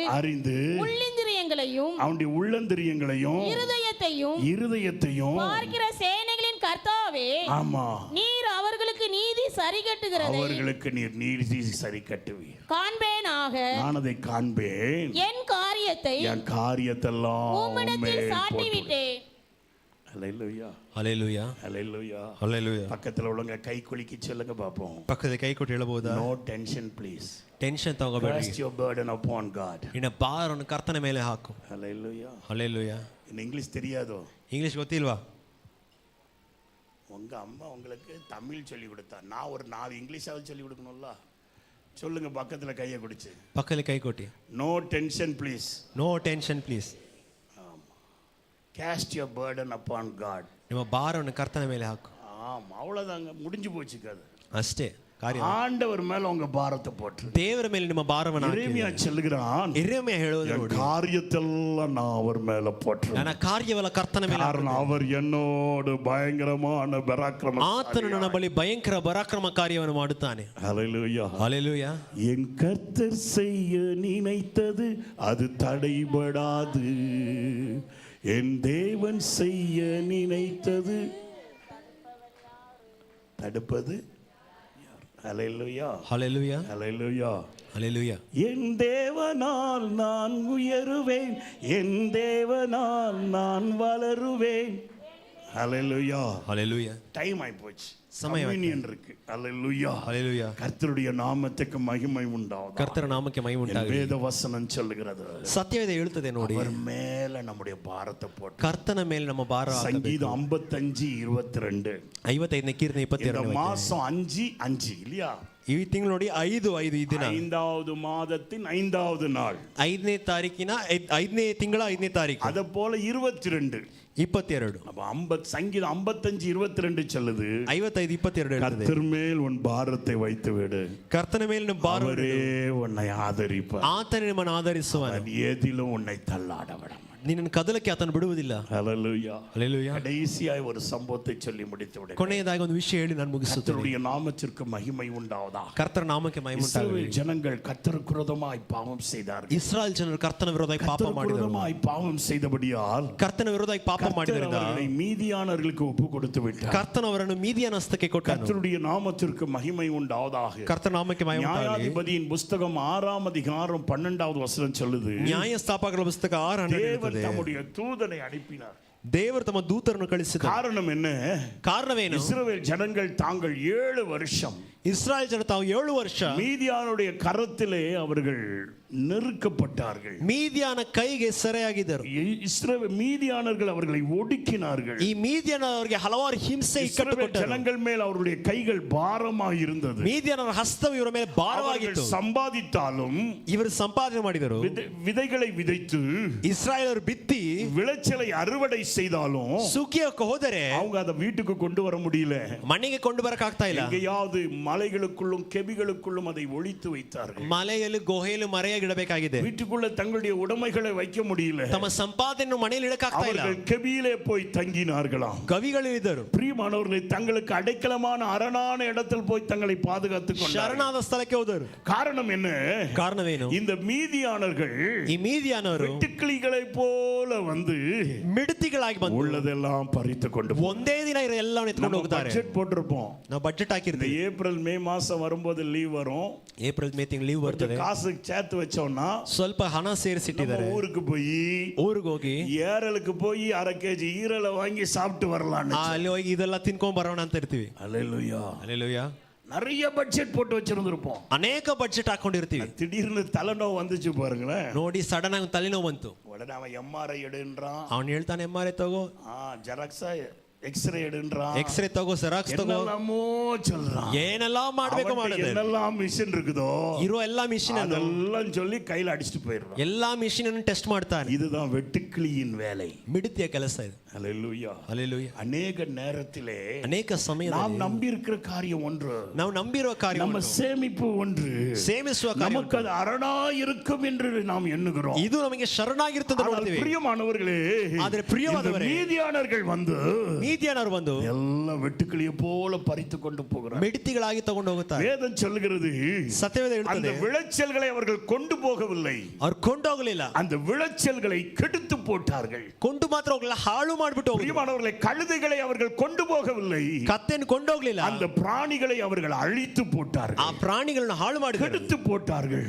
உள்ளிந்திரியங்களையும், அவனுடைய உள்ளந்திரியங்களையும், இருதயத்தையும் பார்க்கிற சேனைகளின் கர்த்தாவே, ஆமா, நீர் அவர்களுக்கு நீதி சரி கட்டுகிறதை, அவர்களுக்கு நீர் நீதி சரி கட்டுவீர். காண்பேனாக, நான் அதை காண்பேன், என் காரியத்தெல்லாம் உம்மிடத்தில் சாட்டிவிட்டேன். ஹல்லேலூயா. ஹல்லேலூயா. ஹல்லேலூயா. ஹல்லேலூயா. பக்கத்துல உள்ளவங்க கை குலுக்கி சொல்லுங்க பாப்போம். ಪಕ್ಕದ ಕೈ ಕೊಟ್ಟು ಹೇಳಬಹುದಾ? No tension please. ಟೆನ್ಷನ್ ತಗೋಬೇಡಿ. Cast your burden upon God. ನಿನ್ನ ಭಾರವನ್ನು ಕರ್ತನ ಮೇಲೆ ಹಾಕು. ஹல்லேலூயா. ஹல்லேலூயா. இந்த இங்கிலீஷ் தெரியாதோ? ಇಂಗ್ಲಿಷ್ ಗೊತ್ತಿಲ್ವಾ? உங்க அம்மா உங்களுக்கு தமிழ் சொல்லி கொடுத்தா, நான் ஒரு 4 இங்கிலீஷாவது சொல்லி கொடுக்கணும்ல. சொல்லுங்க பக்கத்துல கையை குடிச்சு. ಪಕ್ಕದಲ್ಲಿ ಕೈ ಕೊಟ್ಟಿ. No tension please. No tension please. Cast your burden upon God. ನಿಮ್ಮ ಭಾರವನ್ನು ಕರ್ತನ ಮೇಲೆ ಹಾಕು. ஆமா, அவ்வளவுதாங்க, முடிஞ்சு போச்சு கதை. ಅಷ್ಟೇ ಕಾರ್ಯ. ஆண்டவர் மேல உங்க பாரத்தை போட்டு, ದೇವರ ಮೇಲೆ ನಿಮ್ಮ ಭಾರವನ್ನು ಹಾಕಿ. எரேமியா சொல்லுகிறான், ಯೆರೆಮೀಯ ಹೇಳುವುದು ನೋಡಿ, காரியத்தெல்லாம் நான் அவர் மேல போட்டு, ನನ್ನ ಕಾರ್ಯವೆಲ್ಲ ಕರ್ತನ ಮೇಲೆ ಹಾಕು. காரணம் அவர் என்னோடு பயங்கரமான பராக்கிரம, ಆತನು ನನ್ನ ಬಳಿ ಭಯಂಕರ ಪರಾಕ್ರಮ ಕಾರ್ಯವನ್ನು ಮಾಡುತ್ತಾನೆ. ஹல்லேலூயா. ஹல்லேலூயா. என் கர்த்தர் செய்ய நினைத்தது அது தடைபடாது, என் தேவன் செய்ய நினைத்தது தடுப்பது. ஹல்லேலூயா. ஹல்லேலூயா. ஹல்லேலூயா. ஹல்லேலூயா. என் தேவனால் நான் உயருவேன், என் தேவனால் நான் வளருவேன். ஹalleluya. ஹalleluya. டைம் ஆயி போச்சு. ಸಮಯ கம்யூனியன் இருக்கு. ஹalleluya. ஹalleluya. கர்த்தருடைய நாமத்துக்கு மகிமை உண்டாவதாக. ಕರ್ತನ ನಾಮಕ್ಕೆ ಮಹಿಮೆ ಉಂಟಾಗಲಿ. வேத வசனம் சொல்லுகிறது. ಸತ್ಯವೇದ ಹೇಳುತ್ತದೆ ನೋಡಿ. அவர் மேல நம்முடைய பாரத்தை போட்டு. ಕರ್ತನ ಮೇಲೆ ನಮ್ಮ ಭಾರ ಹಾಕಬೇಕು. சங்கீதம் 55:22. 55ನೇ ಕೀರ್ತನೆ 22ನೇ இந்த மாசம் 5 இல்லையா? ಈ ತಿಂಗಳು ನೋಡಿ 5 ಈ ದಿನ 5வது மாதத்தின் 5வது நாள். 5ನೇ ತಾರೀಕಿನ 5ನೇ ತಿಂಗಳ 5ನೇ ತಾರೀಕು. அத போல 22. 22. அப்ப சங்கீதம் 55:22 சொல்லுது. 55:22 ಹೇಳ್ತದೆ. கர்த்தர் மேல் உன் பாரத்தை வைத்து விடு. ಕರ್ತನ ಮೇಲೆ ನಿಮ್ಮ ಭಾರ அவரே உன்னை ஆதரிப்பார். ಆತನೇ ನಿಮ್ಮನ್ನು ಆಧರಿಸುವನು. அவன் எதிலும் உன்னை தள்ளாட விட மாட்டான். ನಿನ್ನನ್ನು ಕದಲಕ್ಕೆ ಆತನು ಬಿಡುವುದಿಲ್ಲ. ஹalleluya. ஹalleluya. கடைசியாய் ஒரு சம்பவத்தை சொல்லி முடித்து விடு. ಕೊನೆಯದಾಗಿ ಒಂದು ವಿಷಯ ಹೇಳಿ ನಾನು ಮುಗಿಸುತ್ತೇನೆ. கர்த்தருடைய நாமத்திற்கு மகிமை உண்டாவதாக. ಕರ್ತನ ನಾಮಕ್ಕೆ ಮಹಿಮೆ ಉಂಟಾಗಲಿ. இஸ்ரவேல் ஜனங்கள் கர்த்தருக்கு விரோதமாய் பாவம் செய்தார்கள். ಇಸ್ರಾಯೇಲ್ ಜನರು ಕರ್ತನ ವಿರೋಧವಾಗಿ ಪಾಪ கர்த்தருக்கு ಮಾಡಿದರು. விரோதமாய் பாவம் செய்தபடியால் ಕರ್ತನ ವಿರೋಧವಾಗಿ ಪಾಪ ಮಾಡಿದ್ದರಿಂದ அவர்களை மீதியானவர்களுக்கு ஒப்பு கொடுத்து விட்டார். ಕರ್ತನವರನ್ನು ಮೀದಿಯನ ಹಸ್ತಕ್ಕೆ ಕೊಟ್ಟನು. கர்த்தருடைய நாமத்திற்கு மகிமை உண்டாவதாக. ಕರ್ತನ ನಾಮಕ್ಕೆ ಮಹಿಮೆ ಉಂಟಾಗಲಿ. நியாயாதிபதியின் புத்தகம் 6ஆம் அதிகாரம் 12வது வசனம் சொல்லுது. ನ್ಯಾಯಸ್ಥಾಪಕರ ಪುಸ್ತಕ 6:12 தேவன் தம்முடைய தூதனை அனுப்பினார். ದೇವರು ತಮ್ಮ ದೂತರನ್ನು ಕಳಿಸಿದರು. காரணம் என்ன? ಕಾರಣವೇನು? இஸ்ரவேல் ஜனங்கள் தாங்கள் 7 வருஷம் ಇಸ್ರಾಯೇಲ್ ಜನ ತಾವು 7 ವರ್ಷ மீதியானுடைய கரத்திலே அவர்கள் நெருக்கப்பட்டார்கள். ಮೀದಿಯನ ಕೈಗೆ ಸೆರೆಯಾಗಿದ್ದರು. மீதியானவர்கள் அவர்களை ஒடுக்கினார்கள். ಈ ಮೀದಿಯನವರಿಗೆ ಹಲವಾರು ಹಿಂಸೆ ಇಕ್ಕಟ್ಟು ಕೊಟ್ಟರು. ஜனங்கள் மேல் அவருடைய கைகள் பாரமாக இருந்தது. ಮೀದಿಯನರ ಹಸ್ತವು ಇವರ ಮೇಲೆ ಭಾರವಾಗಿತ್ತು. சம்பாதித்தாலும் ಇವರು ಸಂಪಾದನೆ ಮಾಡಿದರು. விதைகளை விதைத்து ಇಸ್ರಾಯೇಲರು ಬಿತ್ತಿ விளைச்சலை அறுவடை செய்தாலும் ಸುಗ್ಗಿಯಕ್ಕೆ ಹೋದರೆ அவங்க அதை வீட்டுக்கு கொண்டு வர முடியல. ಮನೆಗೆ ಕೊಂಡು ಬರಕಾಗ್ತಾ ಇಲ್ಲ. எங்கேயாவது மலைகளுக்குள்ளும் கெபிகளுக்குள்ளும் அதை ஒளித்து வைத்தார்கள். ಮಲೆಯಲ್ಲಿ ಗುಹೆಯಲ್ಲಿ ಮರೆಯಾಗಿಡಬೇಕಾಗಿದೆ. வீட்டுக்குள்ள தங்களுடைய உடைமைகளை வைக்க முடியல. ತಮ್ಮ ಸಂಪಾದನೆಯನ್ನು ಮನೆಯಲ್ಲಿ ಇಡಕಾಗ್ತಾ ಇಲ್ಲ. அவர்கள் கெபியிலே போய் தங்கினார்களாம். ಗವಿಗಳಿದ್ದರು. பிரியமானவர்களே, தங்களுக்கு அடைக்கலமான அரணான இடத்தில் போய் தங்களை பாதுகாத்துக் கொண்டார்கள். ಶರಣಾದ ಸ್ಥಳಕ್ಕೆ ಹೋದರು. காரணம் என்ன? ಕಾರಣವೇನು? இந்த மீதியானவர்கள் ಈ ಮೀದಿಯಾನವರು வெட்டுக்கிளிகளை போல வந்து ಮಿಡತಿಗಳಾಗಿ ಬಂದು உள்ளதெல்லாம் பறித்து கொண்டு ಒಂದೇ ದಿನ ಎಲ್ಲವನ್ನು ಎತ್ಕೊಂಡು ಹೋಗ್ತಾರೆ. பட்ஜெட் போட்டிருப்போம். ನಾವು ಬಜೆಟ್ ಹಾಕಿರ್ತೀವಿ. ஏப்ரல் மே மாசம் வரும்போது லீவ் வரும். ಏಪ್ರಿಲ್ ಮೇ ತಿಂಗಳು ಲೀವ್ ಬರ್ತದೆ. காசು சேர்த்து வச்சோம்னா ಸ್ವಲ್ಪ ಹಣ ಸೇರಿಸಿಟ್ಟಿದ್ದಾರೆ. ஊருக்கு போய் ಊರಿಗೆ ಹೋಗಿ ஏரலுக்கு போய் 1/2 கேஜி ஈரலை வாங்கி சாப்பிட்டு வரலாம். ಅಲ್ಲಿ ಹೋಗಿ ಇದೆಲ್ಲ ತಿನ್ಕೊಂಡ್ ಬರೋಣ ಅಂತ ಇರ್ತೀವಿ. அல்லேலூயா. ಅಲ್ಲೆಲೂಯಾ. நிறைய பட்ஜெட் போட்டு வச்சிருந்திருப்போம். ಅನೇಕ ಬಜೆಟ್ ಹಾಕೊಂಡಿರ್ತೀವಿ. திடீர்னு தலைநோவு வந்துச்சு பாருங்களேன். ನೋಡಿ ಸಡನ್ ಆಗಿ ತಲೆನೋವು ಬಂತು. உடனே அவன் MRI எடுன்றான். ಅವನು ಹೇಳ್ತಾನೆ MRI ತಗೋ, ஜெராக்ஸா எக்ஸ்ரே எடுன்றான். ಎಕ್ಸ್ರೇ ತಗೋ, ಸೆರಾಕ್ಸ್ ತಗೋ, என்னெல்லாமோ சொல்றான். ಏನೆಲ್ಲ ಮಾಡ್ಬೇಕು ಮಾಡಿದೆ. என்னெல்லாம் மிஷின் இருக்குதோ ಇರೋ ಎಲ್ಲಾ ಮಿಷಿನ್ அதெல்லாம் சொல்லி கையில ಅಡಿಸ್ட்டு போயிடுறான். ಎಲ್ಲಾ ಮಿಷಿನ್ ಅನ್ನು ಟೆಸ್ಟ್ ಮಾಡ್ತಾನೆ. இதுதான் வெட்டுக்கிளியின் வேலை. ಮಿಡತಿಯ ಕೆಲಸ ಇದು. ஹalleluya. ಹalleluya. அநேக நேரத்திலே ಅನೇಕ ಸಮಯದಲ್ಲಿ நாம் நம்பி இருக்கிற காரியம் ஒன்று, ನಾವು ನಂಬಿರುವ ಕಾರ್ಯ நம்ம சேமிப்பு ஒன்று, ಸೇಮಿಸುವ ಕಾರ್ಯ நமக்கு அது அரணா இருக்கும் என்று நாம் எண்ணுகிறோம். ಇದು ನಮಗೆ ಶರಣಾಗಿರುತ್ತದೆ ஆனால் ನೋಡ್ತೀವಿ. பிரியமானவர்களே, ಆದರೆ ಪ್ರಿಯವಾದವರೇ, மீதியானவர்கள் வந்து ಮೀದಿಯಾನವರು ಬಂದು எல்லாம் வெட்டுக்கிளியை போல பறித்து கொண்டு போகிறார். ಮಿಡತಿಗಳಾಗಿ ತಗೊಂಡು ಹೋಗುತ್ತಾರೆ. வேதம் சொல்லுகிறது, ಸತ್ಯವೇದ அந்த ಹೇಳುತ್ತದೆ, விளைச்சல்களை அவர்கள் கொண்டு போகவில்லை, ಅವ್ರು ಕೊಂಡೋಗಲಿಲ್ಲ, அந்த விளைச்சல்களை கெடுத்து போட்டார்கள். ಕೊಂಡು ಮಾತ್ರ ಹೋಗಲಿಲ್ಲ, ಹಾಳು ಮಾಡಿಬಿಟ್ಟು ಹೋಗಿದ್ರು. பிரியமானவர்களை, கழுதைகளை அவர்கள் கொண்டு போகவில்லை, ಕತ್ತೆಯನ್ನು ಕೊಂಡೋಗ್ಲಿಲ್ಲ, அந்த பிராணிகளை அவர்கள் அழித்து ಆ போட்டார்கள், ಪ್ರಾಣಿಗಳನ್ನು ಹಾಳು ಮಾಡಿದ್ರು, கெடுத்து போட்டார்கள்.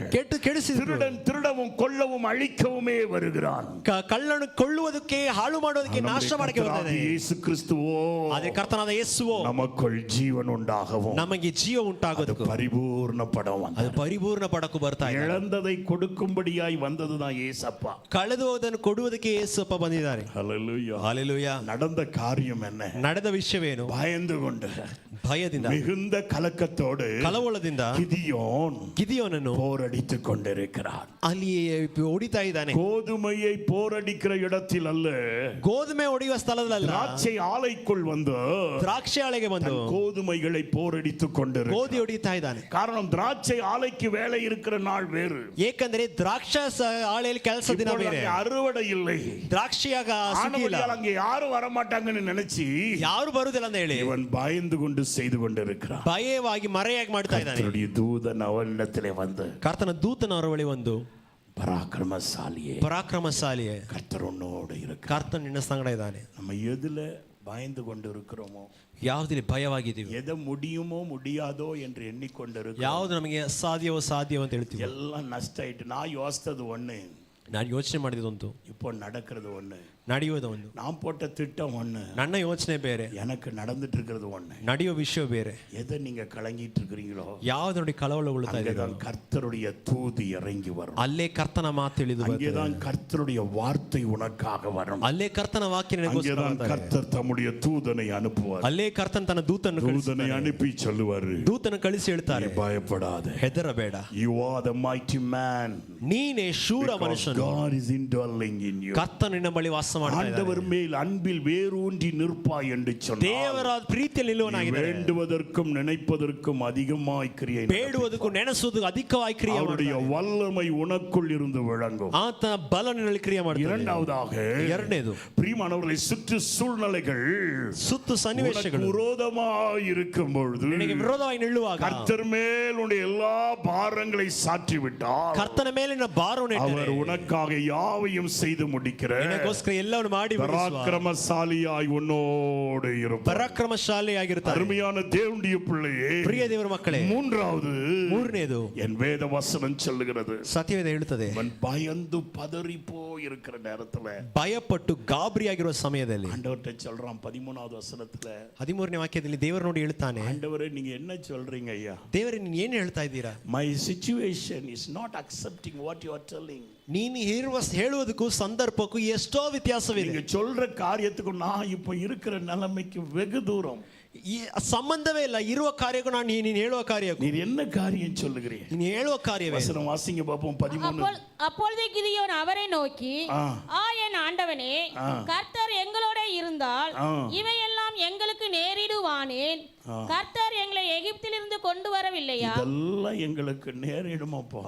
ಕೆಡಿಸಿದ್ರು. திருடன் திருடவும் கொல்லவும் அழிக்கவுமே வருகிறான். ಕಳ್ಳನ್ನು ಕೊಳ್ಳುವುದಕ್ಕೆ, ಹಾಳು ಮಾಡುವುದಕ್ಕೆ, ನಾಶ ಮಾಡಕ್ಕೆ ಬರ್ತಾನೆ. இயேசு கிறிஸ்துவோ, ಅದೇ ಕರ್ತನಾದ ಯೇಸುವೋ, நமக்குள் ஜீவன் உண்டாகவும் ನಮಗೆ ಜೀವ ಉಂಟಾಗೋದಕ್ಕೂ, பரிபூர்ணப்படம் ಅದು ಪರಿಪೂರ್ಣ ಪಡಕ್ಕೂ ಬರ್ತಾ ಇದೆ. இழந்ததை கொடுக்கும்படியாய் வந்ததுதான் ஏசப்பா. ಕಳೆದು ಹೋದನ್ನು ಕೊಡುವುದಕ್ಕೆ ಯೇಸಪ್ಪ ಬಂದಿದ್ದಾರೆ. ஹalleluya. ಹalleluya. நடந்த காரியம் என்ன? ನಡೆದ ವಿಷಯವೇನು? பயந்து கொண்டு ಭಯದಿಂದ, மிகுந்த கலக்கத்தோடு ಕಳವಳದಿಂದ ಗಿದಿಯೋನನ್ನು போரடித்துக் கொண்டிருக்கிறார். ಅಲ್ಲಿ ಹೊಡಿತಾ ಇದ್ದಾನೆ. கோதுமையை போரடிக்கிற இடத்தில் அல்ல, ಗೋಧುಮೆ ಹೊಡೆಯುವ ಸ್ಥಳದಲ್ಲ, திராட்சை ஆலைக்குள் வந்து ದ್ರಾಕ್ಷಿ ಆಳೆಗೆ ಬಂದು கோதுமைகளை போரடித்துக் கொண்டிருக்கிறார். ಗೋಧಿ ಹೊಡಿತಾ ಇದ್ದಾನೆ. காரணம், திராட்சை ஆலைக்கு வேலை இருக்கிற நாள் வேறு, ಏಕೆಂದರೆ ದ್ರಾಕ್ಷ ಆಳೆಯಲ್ಲಿ ಕೆಲಸ ದಿನ ಬೇರೆ, அறுவடை இல்லை, ದ್ರಾಕ್ಷಿಯಾಗ ಸಿಗಿಲ್ಲ, அங்கே யாரும் வரமாட்டாங்கன்னு நினைச்சு ಯಾರು ಬರುವುದಿಲ್ಲ ಅಂತ ಹೇಳಿ இவன் பயந்து கொண்டு செய்து கொண்டிருக்கிறான். ಭಯವಾಗಿ ಮರೆಯಾಗಿ ಮಾಡ್ತಾ ಇದ್ದಾನೆ. கர்த்தருடைய தூதன் அவனிடத்திலே வந்து, ಕರ್ತನ ದೂತನ ಅವರ ಬಳಿ ಒಂದು, பராக்கிரமசாலியே, ಪರಾಕ್ರಮಶಾಲಿಯೇ, கர்த்தர் உன்னோடு இருக்கிறார். ಕರ್ತನ ನಿನ್ನ ಸಂಗಡ ಇದ್ದಾನೆ. நம்ம எதுல பயந்து கொண்டு இருக்கிறோமோ, ಯಾವುದಲ್ಲಿ ಭಯವಾಗಿದ್ದೀವಿ, எதை முடியுமோ முடியாதோ என்று எண்ணிக்கொண்டிருக்கிறோம், ಯಾವುದು ನಮಗೆ ಸಾಧ್ಯವೋ ಸಾಧ್ಯವೋ ಅಂತ ಹೇಳ್ತೀವಿ, எல்லாம் நஷ்ட ஆயிட்டு. நான் யோசித்தது ஒண்ணு, ನಾನು ಯೋಚನೆ ಮಾಡಿದ್ದು ಒಂದು, இப்போ நடக்கிறது ஒண்ணு. ನಡೆಯುವುದು ಒಂದು, நான் போட்ட திட்டம் ஒண்ணு, ನನ್ನ ಯೋಚನೆ ಬೇರೆ, எனக்கு நடந்துட்டு இருக்கிறது ஒண்ணு. ನಡೆಯುವ ವಿಷಯ ಬೇರೆ. எதை நீங்க கலங்கிட்டு இருக்கிறீங்களோ ಯಾವ್ದು ನೋಡಿ ಕಳವಳಗೊಳ್ತಾ ಇದೆ, அங்கேதான் கர்த்தருடைய தூது இறங்கி வரும். ಅಲ್ಲೇ ಕರ್ತನ ಮಾತು ತಿಳಿದು ಬರ್ತದೆ. அங்கேதான் கர்த்தருடைய வார்த்தை உனக்காக வரும். ಅಲ್ಲೇ ಕರ್ತನ ವಾಕ್ಯ ನಿನಗೋಸ್ಕರ அங்கேதான் ಬರ್ತಾರೆ. கர்த்தர் தம்முடைய தூதனை அனுப்புவார். ಅಲ್ಲೇ ಕರ್ತನ್ ತನ್ನ ದೂತನ್ನು தூதனை அனுப்பி சொல்லுவாரு, ದೂತನ ಕಳಿಸಿ ಹೇಳ್ತಾರೆ, பயப்படாத, ಹೆದರಬೇಡ, you are the mighty man, ನೀನೇ ಶೂರ because ಮನುಷ್ಯನು, God is indwelling in you. ಕರ್ತನು ನಿನ್ನ ಬಳಿ ವಾಸ ಮಾಡ್ತಾ ஆண்டவர் ಇದ್ದಾನೆ. மேல் அன்பில் வேரூன்றி நிற்பாய் என்று சொன்னார். ದೇವರ ಪ್ರೀತಿಯಲ್ಲಿ ನಿಲ್ಲುವನಾಗಿದ್ದಾನೆ. வேண்டுவதற்கும் நினைப்பதற்கும் அதிகமாய் கிரியை ಬೇಡುವುದಕ್ಕೂ ನೆನೆಸುವುದಕ್ಕೂ ಅಧಿಕವಾಗಿ ಕ್ರಿಯೆ அவருடைய ಮಾಡ್ತಾನೆ. வல்லமை உனக்குள் இருந்து விளங்கும். ಆತನ ಬಲ ನಿನ್ನಲ್ಲಿ ಕ್ರಿಯೆ ಮಾಡ್ತಾನೆ. இரண்டாவதாக, ಎರಡನೇದು, பிரியமானவர்களை, சுற்று சூழ்நிலைகள் ಸುತ್ತು ಸನ್ನಿವೇಶಗಳು விரோதமாய் இருக்கும் பொழுது ನಿನಗೆ ವಿರೋಧವಾಗಿ ನಿಲ್ಲುವಾಗ கர்த்தர் மேல் உன்னுடைய எல்லா பாரங்களை சாற்றி விட்டார். ಕರ್ತನ ಮೇಲಿನ ಭಾರವನ್ನು அவர் உனக்காக யாவையும் செய்து முடிக்கிறார். ನಿನಗೋಸ್ಕರ ಎಲ್ಲವನ್ನು ಮಾಡಿ பராக்கிரமசாலியாய் உன்னோடு இருப்பார். ಪರಾಕ್ರಮಶಾಲಿಯಾಗಿರುತ್ತಾರೆ. அருமையான தேவனுடைய பிள்ளையே, ಪ್ರಿಯ ದೇವರ ಮಕ್ಕಳೇ, ಮೂರನೇದು என் வேத வசனம் சொல்லுகிறது, ಸತ್ಯವೇದ ಹೇಳುತ್ತದೆ, அவன் பயந்து பதறி போயிருக்கிற நேரத்துல ಭಯಪಟ್ಟು ಗಾಬರಿಯಾಗಿರುವ ಸಮಯದಲ್ಲಿ ஆண்டவர்கிட்ட சொல்றான் 13வது வசனத்துல, 13ನೇ ವಾಕ್ಯದಲ್ಲಿ ದೇವರು ನೋಡಿ ಹೇಳ್ತಾನೆ, ஆண்டவரே நீங்க என்ன சொல்றீங்க ஐயா? ದೇವರೇ ನೀನು ಏನು ಹೇಳ್ತಾ ಇದ್ದೀರಾ? My situation is not accepting what you are telling. ನೀನು ಹೇಳುವುದಕ್ಕೂ ಸಂದರ್ಭಕ್ಕೂ ಎಷ್ಟೋ ವ್ಯತ್ಯಾಸವಿದೆ. நீங்க சொல்ற காரியத்துக்கும் நான் இப்ப இருக்கிற நிலைமைக்கு வெகு தூரம். ಈ ಸಂಬಂಧವೇ ಇಲ್ಲ. ಇರುವ ಕಾರ್ಯಕ್ಕೂ ನಾನು ನೀನು ಹೇಳುವ ಕಾರ್ಯಕ್ಕೂ. நீர் என்ன காரியம் சொல்லுகிறீர்? ನೀನು ಹೇಳುವ ಕಾರ್ಯವೇ. வசனம் வாசிங்க பாப்போம் 13. அப்பொழுது கிதியோன் அவரை நோக்கி, என் ஆண்டவனே, கர்த்தர் எங்களோட இருந்தால் இவையெல்லாம் எங்களுக்கு நேரிடுவானேன். கர்த்தர் எங்களை எகிப்திலிருந்து கொண்டு வரவில்லையா? இதெல்லாம் எங்களுக்கு நேரிடுமாப்பா.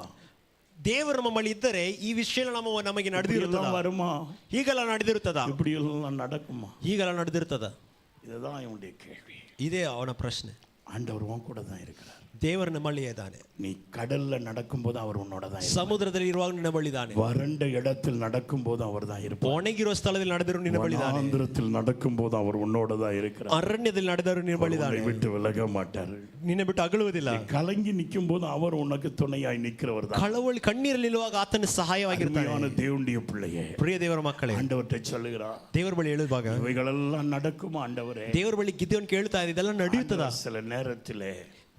ದೇವರು ನಮ್ಮಲ್ಲಿ ಇದ್ದರೆ ಈ ವಿಷಯ ನಮಗೆ ನಡೆದಿರುತ್ತದಾ? வருமா? ಈಗೆಲ್ಲ ನಡೆದಿರುತ್ತದಾ? இப்படி எல்லாம் நடக்குமா? ಈಗೆಲ್ಲ ನಡೆದಿರುತ್ತದಾ? இதுதான் இவனுடைய கேள்வி. ಇದೇ ಅವನ ಪ್ರಶ್ನೆ. ஆண்டவர் உன் கூட தான் இருக்கிறார். ದೇವರು ನಮ್ಮಲ್ಲಿಯೇ ಇದ್ದಾನೆ. நீ கடல்ல நடக்கும்போது அவர் உன்னோட தான் இருப்பார். ಸಮುದ್ರದಲ್ಲಿ ಇರುವಾಗ ನಿನ್ನ ಬಳಿ ಇದ್ದಾನೆ. வறண்ட இடத்தில் நடக்கும்போது அவர் தான் இருப்பார். ಒಣಗಿರುವ ಸ್ಥಳದಲ್ಲಿ ನಡೆದರೂ ನಿನ್ನ ಬಳಿ ಇದ್ದಾನೆ. வனாந்திரத்தில் நடக்கும்போது அவர் உன்னோட தான் இருக்கிறார். ಅರಣ್ಯದಲ್ಲಿ ನಡೆದರೂ ನಿನ್ನ ಬಳಿ ಇದ್ದಾನೆ. விட்டு விலக மாட்டார். ನಿನ್ನ ಬಿಟ್ಟು ಅಗಲುವುದಿಲ್ಲ. கலங்கி நிக்கும்போது அவர் உனக்கு துணையாய் நிக்கிறவர் தான். ಕಳವಳಿ ಕಣ್ಣೀರಲ್ಲಿ ನಿಲ್ಲುವಾಗ ಆತನ ಸಹಾಯವಾಗಿರ್ತಾನೆ. தேவனுடைய பிள்ளையே, ಪ್ರಿಯ ದೇವರ ಮಕ್ಕಳೇ, ஆண்டவர்கிட்ட சொல்லுகிறார், ದೇವರ ಬಳಿ ಹೇಳುವಾಗ இவைகளெல்லாம் நடக்குமா ஆண்டவரே? ದೇವರ ಬಳಿ ಗಿದ್ಯೋನ್ ಕೇಳ್ತಾ ಇದೆ, ಇದೆಲ್ಲ ನಡೆಯುತ್ತದಾ? சில நேரத்திலே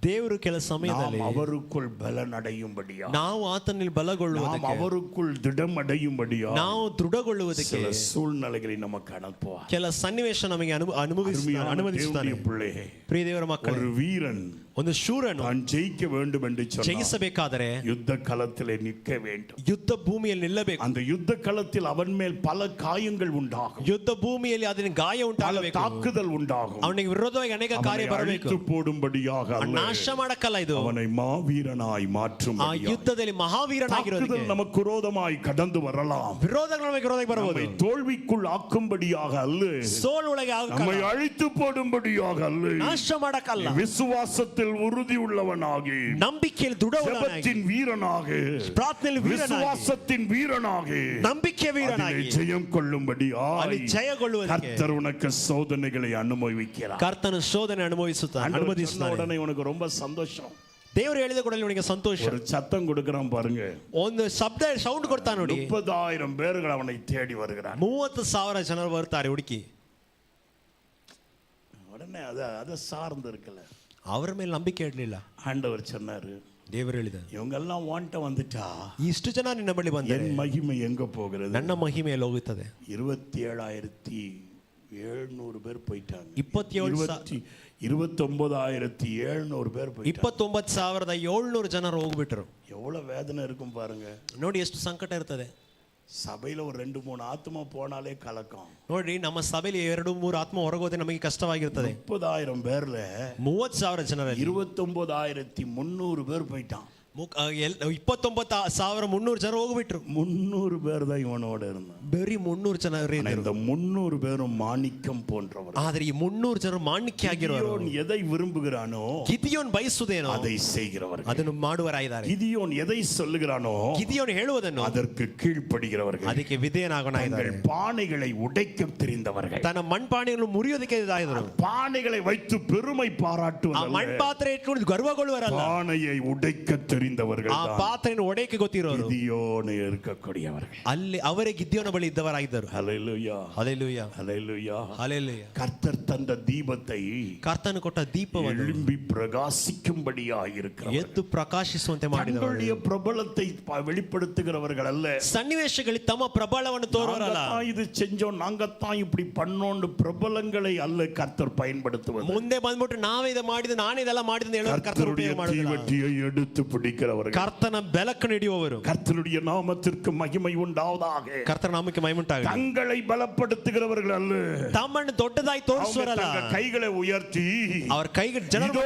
ದೇವರು ಕೆಲ ಸಮಯದಲ್ಲಿ அவருக்குள் பலன் அடையும்படியா, ನಾವು ಆತನಲ್ಲಿ ಬಲಗೊಳ್ಳುವುದಕ್ಕೆ, அவருக்குள் திடம் அடையும்படியா ನಾವು ದೃಢಗೊಳ್ಳುವುದಕ್ಕೆ சில சூழ்நிலைகளை நமக்கு அனுப்புவார். ಕೆಲ ಸನ್ನಿವೇಶ ನಮಗೆ ಅನುಮತಿಸುತ್ತಾನೆ. பிள்ளையே, ಪ್ರಿಯ ದೇವರ ಮಕ್ಕಳೇ, ஒரு வீரன் ಒಂದು ಶೂರನು தான் ஜெயிக்க வேண்டும் என்று சொன்னார். ಜಯಿಸಬೇಕಾದರೆ யுத்த களத்திலே நிற்க வேண்டும். ಯುದ್ಧ ಭೂಮಿಯಲ್ಲಿ ನಿಲ್ಲಬೇಕು. அந்த யுத்த களத்தில் அவன் மேல் பல காயங்கள் உண்டாகும். ಯುದ್ಧ ಭೂಮಿಯಲ್ಲಿ ಅದಕ್ಕೆ ಗಾಯ ಉಂಟಾಗಬೇಕು. தாக்குதல் உண்டாகும். ಅವನಿಗೆ ವಿರೋಧವಾಗಿ ಅನೇಕ ಕಾರ್ಯ ಬರಬೇಕು. அழித்து போடும்படியாக அல்ல, ನಾಶ ಮಾಡಕ್ಕಲ್ಲ ಇದು, அவனை மாவீரனாய் மாற்றும். ಆ ಯುದ್ಧದಲ್ಲಿ ಮಹಾವೀರನಾಗಿರೋದಕ್ಕೆ நமக்கு விரோதமாய் கடந்து வரலாம். ವಿರೋಧಗಳು ನಮಗೆ ವಿರೋಧಕ್ಕೆ ಬರಬಹುದು. தோல்விக்குள் ஆக்கும்படியாக அல்ல, ಸೋಲೊಳಗೆ நம்மை அழித்து போடும்படியாக அல்ல, ನಾಶ ಮಾಡಕ್ಕಲ್ಲ. விசுவாசத்தில் உறுதி உள்ளவனாகி, ನಂಬಿಕೆಯಲ್ಲಿ ದೃಢವಾದವನಾಗಿ, ஜெபத்தின் வீரனாக, ಪ್ರಾರ್ಥನೆಯಲ್ಲಿ ವೀರನಾಗಿ, விசுவாசத்தின் வீரனாக, ನಂಬಿಕೆ ವೀರನಾಗಿ ஜெயம் கொள்ளும்படியாய் ಅಲ್ಲಿ ಜಯಗೊಳ್ಳುವುದಕ್ಕೆ கர்த்தர் உனக்கு சோதனைகளை அனுபவிக்கிறார். ಕರ್ತನ ಶೋಧನೆ ಅನುಮತಿಸುತ್ತಾನೆ. உடனே உனக்கு ரொம்ப சந்தோஷம். ದೇವರು ಹೇಳಿದ ಕೂಡಲೇ ಅವನಿಗೆ ಸಂತೋಷ. ஒரு சத்தம் கொடுக்கறான் பாருங்க. ಒಂದು ಶಬ್ದ ಸೌಂಡ್ ಕೊಡ್ತಾ ನೋಡಿ. 30,000 பேர்கள் அவனை தேடி வருகிறார். 30,000 ಜನರು ಬರ್ತಾರೆ ಹುಡುಕಿ. உடனே அத சார்ந்து இருக்கல, ಅವರ ಮೇಲೆ ನಂಬಿಕೆ ಇರಲಿಲ್ಲ. ஆண்டவர் சொன்னாரு, ದೇವರು ಹೇಳಿದ, இவங்க எல்லாம் வாண்ட வந்துட்டா ಇಷ್ಟು ಜನ ನಿನ್ನ ಬಳಿ ಬಂದರೆ என் மகிமை எங்க போகிறது? ನನ್ನ ಮಹಿಮೆಯಲ್ಲಿ ಹೋಗುತ್ತದೆ. 27,700 பேர் போயிட்டாங்க. 29,700 பேர் போயிட்டாங்க. 29,700 ಜನರು ಹೋಗ್ಬಿಟ್ರು. எவ்வளவு வேதனை இருக்கும் பாருங்க. ನೋಡಿ ಎಷ್ಟು ಸಂಕಟ ಇರ್ತದೆ. சபையில ஒரு 2-3 ஆத்மா போனாலே கலக்கம். ನೋಡಿ ನಮ್ಮ ಸಭೆಯಲ್ಲಿ 2-3 ಆತ್ಮ ಹೊರಗೋದೆ ನಮಗೆ ಕಷ್ಟವಾಗಿರ್ತದೆ. 30,000 பேர்ல 30,000 ಜನರಲ್ಲಿ 29,300 பேர் போயிட்டான். 29,300 ಜನ ಹೋಗ್ಬಿಟ್ರು. 300 பேர் தான் இவனோட இருந்தான். ಬರೀ 300 ಜನ இந்த 300 பேரும் மாணிக்கம் போன்றவர். ಆದರೆ ಈ 300 ಜನರು ಮಾಣಿಕ್ಯ ಆಗಿರೋರು. கிதியோன் எதை விரும்புகிறானோ ಗಿದಿಯೋನ್ ಬಯಸುವುದೇನೋ அதை செய்கிறவர்கள். ಅದನ್ನು ಮಾಡುವರಾಗಿದ್ದಾರೆ. கிதியோன் எதை சொல்லுகிறானோ ಗಿದಿಯೋನ್ ಹೇಳುವುದನ್ನು அதற்கு கீழ்ப்படுகிறவர்கள். ಅದಕ್ಕೆ ವಿಧೇಯನಾಗೋಣ ಇದ್ದಾರೆ. பானைகளை உடைக்க தெரிந்தவர்கள். ತನ್ನ ಮಣ್ಪಾಣಿಗಳನ್ನು ಮುರಿಯೋದಕ್ಕೆ ಇದಾದರು. பானைகளை வைத்து பெருமை ಆ பாராட்டுவதல்ல, ಮಣ್ಪಾತ್ರೆ ಇಟ್ಕೊಂಡು ಗರ್ವಗೊಳ್ಳುವರಲ್ಲ, பானையை உடைக்க தெரிந்தவர்கள். தெரிந்தவர்கள் ಆ ಪಾತ್ರೆಯನ್ನು ಒಡೆಯಕ್ಕೆ ಗೊತ್ತಿರೋರು கிதியோன் இருக்கக்கூடியவர்கள். ಅಲ್ಲಿ ಅವರೇ ಗಿದ್ಯೋನ ಬಳಿ ಇದ್ದವರಾಗಿದ್ದರು. ஹல்லேலூயா, ಹಲ್ಲೆಲೂಯಾ, ஹல்லேலூயா. ಹಲ್ಲೆಲೂಯಾ. கர்த்தர் தந்த தீபத்தை ಕರ್ತನು ಕೊಟ್ಟ ದೀಪವನ್ನು எழும்பி பிரகாசிக்கும்படியாக இருக்கிறார். ಎದ್ದು ಪ್ರಕಾಶಿಸುವಂತೆ ಮಾಡಿದವರು. தங்களுடைய பிரபலத்தை வெளிப்படுத்துகிறவர்கள் அல்ல. ಸನ್ನಿವೇಶಗಳಲ್ಲಿ ತಮ್ಮ ಪ್ರಬಲವನ್ನು ತೋರುವರಲ್ಲ. இது செஞ்சோம், நாங்கத்தான் இப்படி பண்ணோம் பிரபலங்களை அல்ல கர்த்தர் பயன்படுத்துவது. ಮುಂದೆ ಬಂದ್ಬಿಟ್ಟು ನಾವೇ ಇದು ಮಾಡಿದ, ನಾನೇ ಇದೆಲ್ಲ ಮಾಡಿದ ಅಂತ ಹೇಳೋರು ಕರ್ತರು ಉಪಯೋಗ ಮಾಡೋದಿಲ್ಲ. தீவட்டியை எடுத்து பிடிக்கிறவர்கள், ಕರ್ತನ ಬೆಳಕನ್ನು ಹಿಡಿಯುವವರು, கர்த்தருடைய நாமத்திற்கு மகிமை உண்டாவதாக, ಕರ್ತನ ನಾಮಕ್ಕೆ ಮಹಿಮೆ ಉಂಟಾಗಲಿ, தங்களை பலப்படுத்துகிறவர்கள் அல்ல, ತಮ್ಮನ್ನು ದೊಡ್ಡದಾಗಿ ತೋರಿಸುವರಲ್ಲ, கைகளை உயர்த்தி ಅವರ ಕೈಗೆ ಜನರು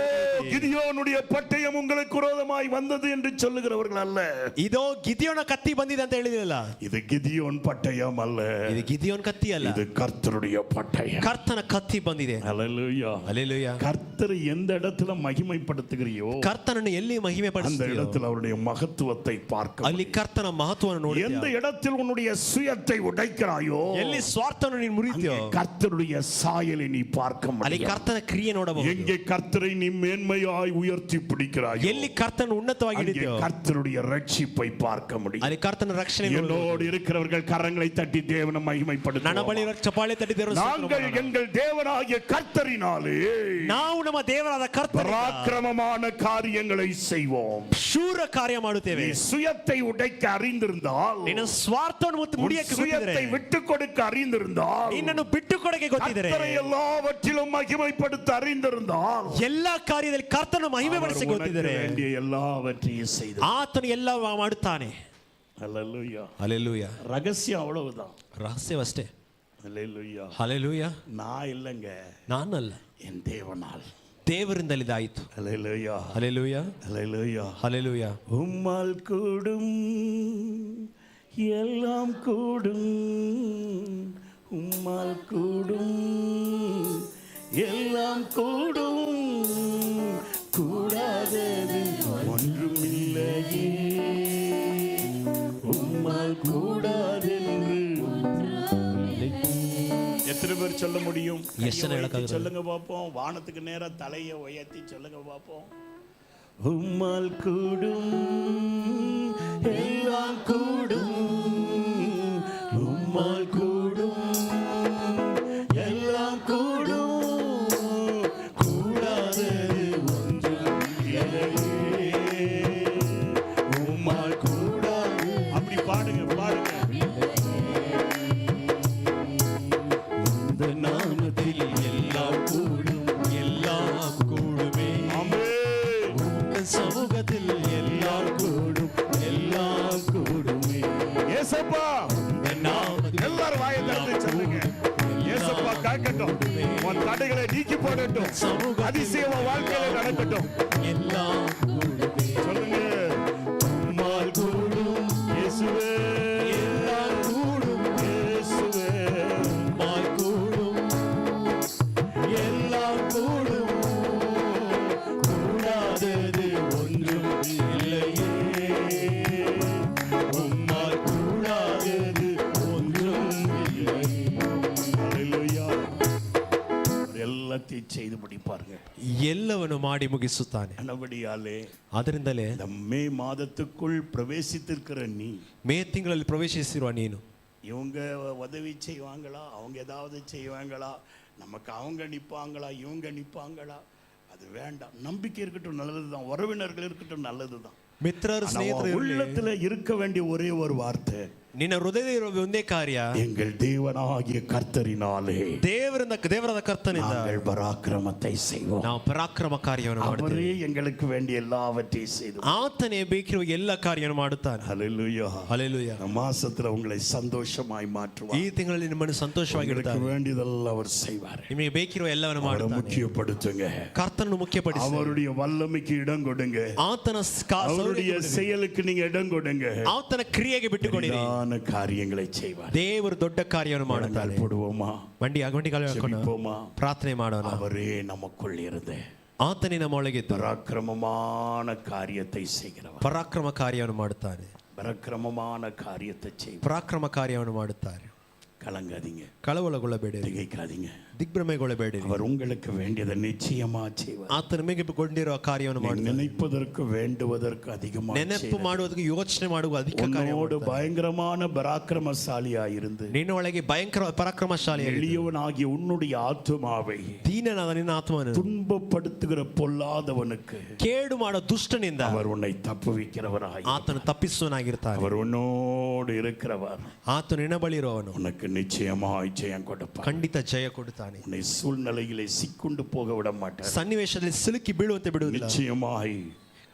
கிதியோனுடைய பட்டயம் உங்களுக்கு விரோதமாய் வந்தது என்று சொல்லுகிறவர்கள் அல்ல. இதோ ಗಿದಿಯೋನ ಕತ್ತಿ ಬಂದಿದೆ ಅಂತ ಹೇಳಿದಿಲ್ಲ. இது கிதியோன் பட்டயம் அல்ல, ಇದು ಗಿದಿಯೋನ್ ಕತ್ತಿ ಅಲ್ಲ, இது கர்த்தருடைய பட்டயம். ಕರ್ತನ ಕತ್ತಿ ಬಂದಿದೆ. ஹல்லேலூயா, ಹಲ್ಲೆಲೂಯಾ. கர்த்தர் எந்த இடத்துல மகிமைப்படுத்துகிறியோ ಕರ್ತನನ್ನು ಎಲ್ಲಿ ಮಹಿಮೆ அந்த ಪಡಿಸ್ತೀಯೋ இடத்துல அவருடைய மகத்துவத்தை பார்க்க, ಅಲ್ಲಿ ಕರ್ತನ ಮಹತ್ವವನ್ನು ನೋಡಿ, எந்த இடத்தில் உன்னுடைய சுயத்தை உடைக்கிறாயோ, ಎಲ್ಲಿ ಸ್ವಾರ್ಥವನ್ನು ನೀನು ಮುರಿತೀಯೋ கர்த்தருடைய சாயலை நீ பார்க்க ಅಲ್ಲಿ முடியும். ಕರ್ತನ ಕ್ರಿಯೆ ನೋಡಬಹುದು. எங்கே கர்த்தரை நீ மேன்மையாய் உயர்த்தி பிடிக்கிறாயோ, ಎಲ್ಲಿ ಕರ್ತನ ಉನ್ನತವಾಗಿ அங்கே ಹಿಡಿತೀಯೋ கர்த்தருடைய ரட்சிப்பை பார்க்க முடியும். ಅಲ್ಲಿ ಕರ್ತನ ರಕ್ಷಣೆ என்னோடு இருக்கிறவர்கள் கரங்களை தட்டி தேவனை ನನ್ನ மகிமைப்படுத்துவோம். ಬಳಿ ಚಪಾಳೆ ತಟ್ಟಿ ದೇವರ நாங்கள் எங்கள் தேவனாகிய கர்த்தரினாலே ನಾವು ನಮ್ಮ ದೇವರಾದ ಕರ್ತನ பராக்கிரமமான காரியங்களை செய்வோம். ಶೂರ ಕಾರ್ಯ ಮಾಡುತ್ತೇವೆ. நீ சுயத்தை உடைக்க அறிந்திருந்தால், ನಿನ್ನ ಸ್ವಾರ್ಥವನ್ನು ಮತ್ತು ಮುಡಿಯಕ್ಕೆ ಗೊತ್ತಿದ್ದರೆ, சுயத்தை விட்டு கொடுக்க அறிந்திருந்தால், ನಿನ್ನನ್ನು ಬಿಟ್ಟು ಕೊಡಕ್ಕೆ ಗೊತ್ತಿದ್ದರೆ, கர்த்தரை எல்லாவற்றிலும் மகிமைப்படுத்த அறிந்திருந்தால், ಎಲ್ಲಾ ಕಾರ್ಯದಲ್ಲಿ ಕರ್ತನ ಮಹಿಮೆ ಪಡಿಸಿ ಗೊತ್ತಿದ್ದರೆ, வேண்டிய எல்லாவற்றையும் செய்து ಆತನು ಎಲ್ಲ ಮಾಡುತ್ತಾನೆ. ஹல்லேலூயா. ಹಲ್ಲೆಲೂಯಾ. ரகசியம் அவ்வளவுதான். ರಹಸ್ಯವಷ್ಟೇ. ஹல்லேலூயா. ಹಲ್ಲೆಲೂಯಾ. நான் இல்லைங்க, ನಾನಲ್ಲ, என் தேவனால். ದೇವರಿಂದಲೇ ಇದಾಯಿತು. ஹல்லேலூயா, ಹಲ್ಲೆಲೂಯಾ, ஹல்லேலூயா. ಹಲ್ಲೆಲೂಯಾ. உம்மால் கூடும் எல்லாம் கூடும், உம்மால் கூடும் எல்லாம் கூடும், கூடாதது ஒன்றுமில்லையே, உம்மால் கூடாதென்று. எத்தனை பேர் சொல்ல முடியும்? எத்தனை இலக்காக சொல்லுங்க பாப்போம். வானத்துக்கு நேரா தலையை உயர்த்தி சொல்லுங்க பாப்போம். உம்மால் கூடும் எல்லாம் கூடும், உம்மால் கூடும் எல்லாம் கூடும், கூடாதது ஒன்றும் இல்லையே, உம்மால் கூடாது. அப்படி பாடுங்க, பாடுங்க. இந்த நாமத்தில் எல்லாம் கூடும், எல்லாம் கூடுமே. சமூகத்தில் எல்லாம் கூடும், எல்லாம் கூடுமே. ஏசப்பா, எல்லாரும் வாயை திறந்து சொல்லுங்க. ஏசப்பா காக்கட்டும், உன் தடைகளை நீக்கி போடட்டும், அதிசயம் உன் வாழ்க்கையில நடக்கட்டும். எல்லாம் கூடுமே. சொல்லுங்க. உம்மால் கூடும் இயேசுவே, எல்லாம் கூடும் இயேசுவே, உம்மால் கூடும் எல்லாம் கூடும், கூடாதது ஒன்றும் இல்லையே, உம்மால் கூடாதது ஒன்றும் இல்லை. ஹல்லேலூயா. எல்லாத்தையும் செய்து முடிப்பாருங்க. ಎಲ್ಲವನ್ನು ಮಾಡಿ ಮುಗಿಸುತ್ತಾನೆ. ಅನ್ನಬಡಿಯಾಲೆ ಅದರಿಂದಲೇ இந்த மே மாதத்துக்குள் பிரவேசித்திருக்கிற நீ, ಮೇ ತಿಂಗಳಲ್ಲಿ ಪ್ರವೇಶಿಸಿರುವ ನೀನು, இவங்க உதவி செய்வாங்களா, அவங்க ஏதாவது செய்வாங்களா, நமக்கு அவங்க நிற்பாங்களா, இவங்க நிற்பாங்களா, அது வேண்டாம். நம்பிக்கை இருக்கட்டும், நல்லதுதான். உறவினர்கள் இருக்கட்டும், நல்லதுதான். ಮಿತ್ರರು, ಸ್ನೇಹಿತರು, உள்ளத்துல இருக்க வேண்டிய ஒரே ஒரு வார்த்தை, ನಿನ್ನ ಹೃದಯದಲ್ಲಿ ಇರುವ ಒಂದೇ ಕಾರ್ಯ, எங்கள் தேவனாகிய கர்த்தரினாலே ದೇವರಾದ ಕರ್ತನಿಂದ நாங்கள் பராக்கிரமத்தை செய்வோம். ನಾವು ಪರಾಕ್ರಮ ಕಾರ್ಯವನ್ನು அவரே ಮಾಡುತ್ತೇವೆ. எங்களுக்கு வேண்டிய எல்லாவற்றையும் செய்து. ಆತನೇ ಬೇಕಿರುವ ಎಲ್ಲ ಕಾರ್ಯವನ್ನು ಮಾಡುತ್ತಾನೆ. ஹல்லேலூயா. ಹಲ್ಲೆಲೂಯಾ. மாசத்துல உங்களை சந்தோஷமாய் மாற்றுவார். ಈ ತಿಂಗಳಲ್ಲಿ ನಿಮ್ಮನ್ನು ಸಂತೋಷವಾಗಿಡುತ್ತಾನೆ. வேண்டியதெல்லாம் அவர் செய்வார். ನಿಮಗೆ ಬೇಕಿರುವ ಎಲ್ಲವನ್ನು ಮಾಡುತ್ತಾನೆ. முக்கியப்படுத்துங்க. ಕರ್ತನನ್ನು ಮುಖ್ಯಪಡಿಸಿ அவருடைய வல்லமைக்கு இடம் கொடுங்க. ಆತನ அவருடைய செயலுக்கு நீங்க இடம் கொடுங்க. ಆತನ ಕ್ರಿಯೆಗೆ ಬಿಟ್ಟುಕೊಡಿರಿ. காரியங்களை செய்வார். ದೇವರು ದೊಡ್ಡ ಕಾರ್ಯವನ್ನು ಮಾಡುತ್ತಾನೆ. போடுவோமா, ಬಂಡಿ ಕಾಲು ಹಾಕೋಣ, ಪ್ರಾರ್ಥನೆ ಮಾಡೋಣ. அவரೇ நமக்குள் இருந்து ಆತನೇ ನಮ್ಮ ಒಳಗೆ பராக்கிரமமான காரியத்தை செய்கிறவர். ಪರಾಕ್ರಮ ಕಾರ್ಯವನ್ನು ಮಾಡುತ್ತಾನೆ. பராக்கிரமமான காரியத்தை செய்வார். ಪರಾಕ್ರಮ ಕಾರ್ಯವನ್ನು ಮಾಡುತ್ತಾರೆ. கலங்காதீங்க, ಕಳವಳಗೊಳ್ಳಬೇಡಿ, திகைக்காதீங்க. ದಿಗ್ಭ್ರಮೆಗೊಳ್ಳಬೇಡಿರಿ. அவர் உங்களுக்கு வேண்டியதை நிச்சயமா செய்வார். ಆತ ನಿಮಗೆ ಕೊಂಡಿರುವ ಕಾರ್ಯವನ್ನು நீ ಮಾಡುತ್ತಾನೆ. நினைப்பதற்கு வேண்டுவதற்கு அதிகமாக ನೆನಪು ಮಾಡುವುದಕ್ಕೆ ಯೋಚನೆ ಮಾಡುವ ಅಧಿಕ ಕಾರ್ಯ உன்னோடு ಮಾಡುತ್ತಾನೆ. பயங்கரமான பராக்கிரமசாலியா இருந்து ನಿನ್ನ ಒಳಗೆ ಭಯಂಕರ ಪರಾಕ್ರಮಶಾಲಿ எளியவனாகிய உன்னுடைய ஆத்துமாவை ದೀನನಾದ ನಿನ್ನ ಆತ್ಮವನ್ನು துன்பப்படுத்துகிற பொல்லாதவனுக்கு ಕೇಡು ಮಾಡೋ ದುಷ್ಟನಿಂದ அவர் உன்னை தப்புவிக்கிறவராய் ಆತನು ತಪ್ಪಿಸುವನಾಗಿರ್ತಾನೆ. அவர் உன்னோடு இருக்கிறவர். ಆತನು ನಿನ್ನ ಬಳಿ ಇರುವವನು உனக்கு நிச்சயமாய் ஜெயம் கொடுப்பார். ಖಂಡಿತ ಜಯ ಕೊಡುತ್ತಾನೆ. உன்னை சூழ்நிலையிலே சிக்குண்டு போக விட மாட்டார். ಸನ್ನಿವೇಶದಲ್ಲಿ ಸಿಲುಕಿ ಬೀಳುವಂತೆ ಬಿಡುವುದಿಲ್ಲ. நிச்சயமாய்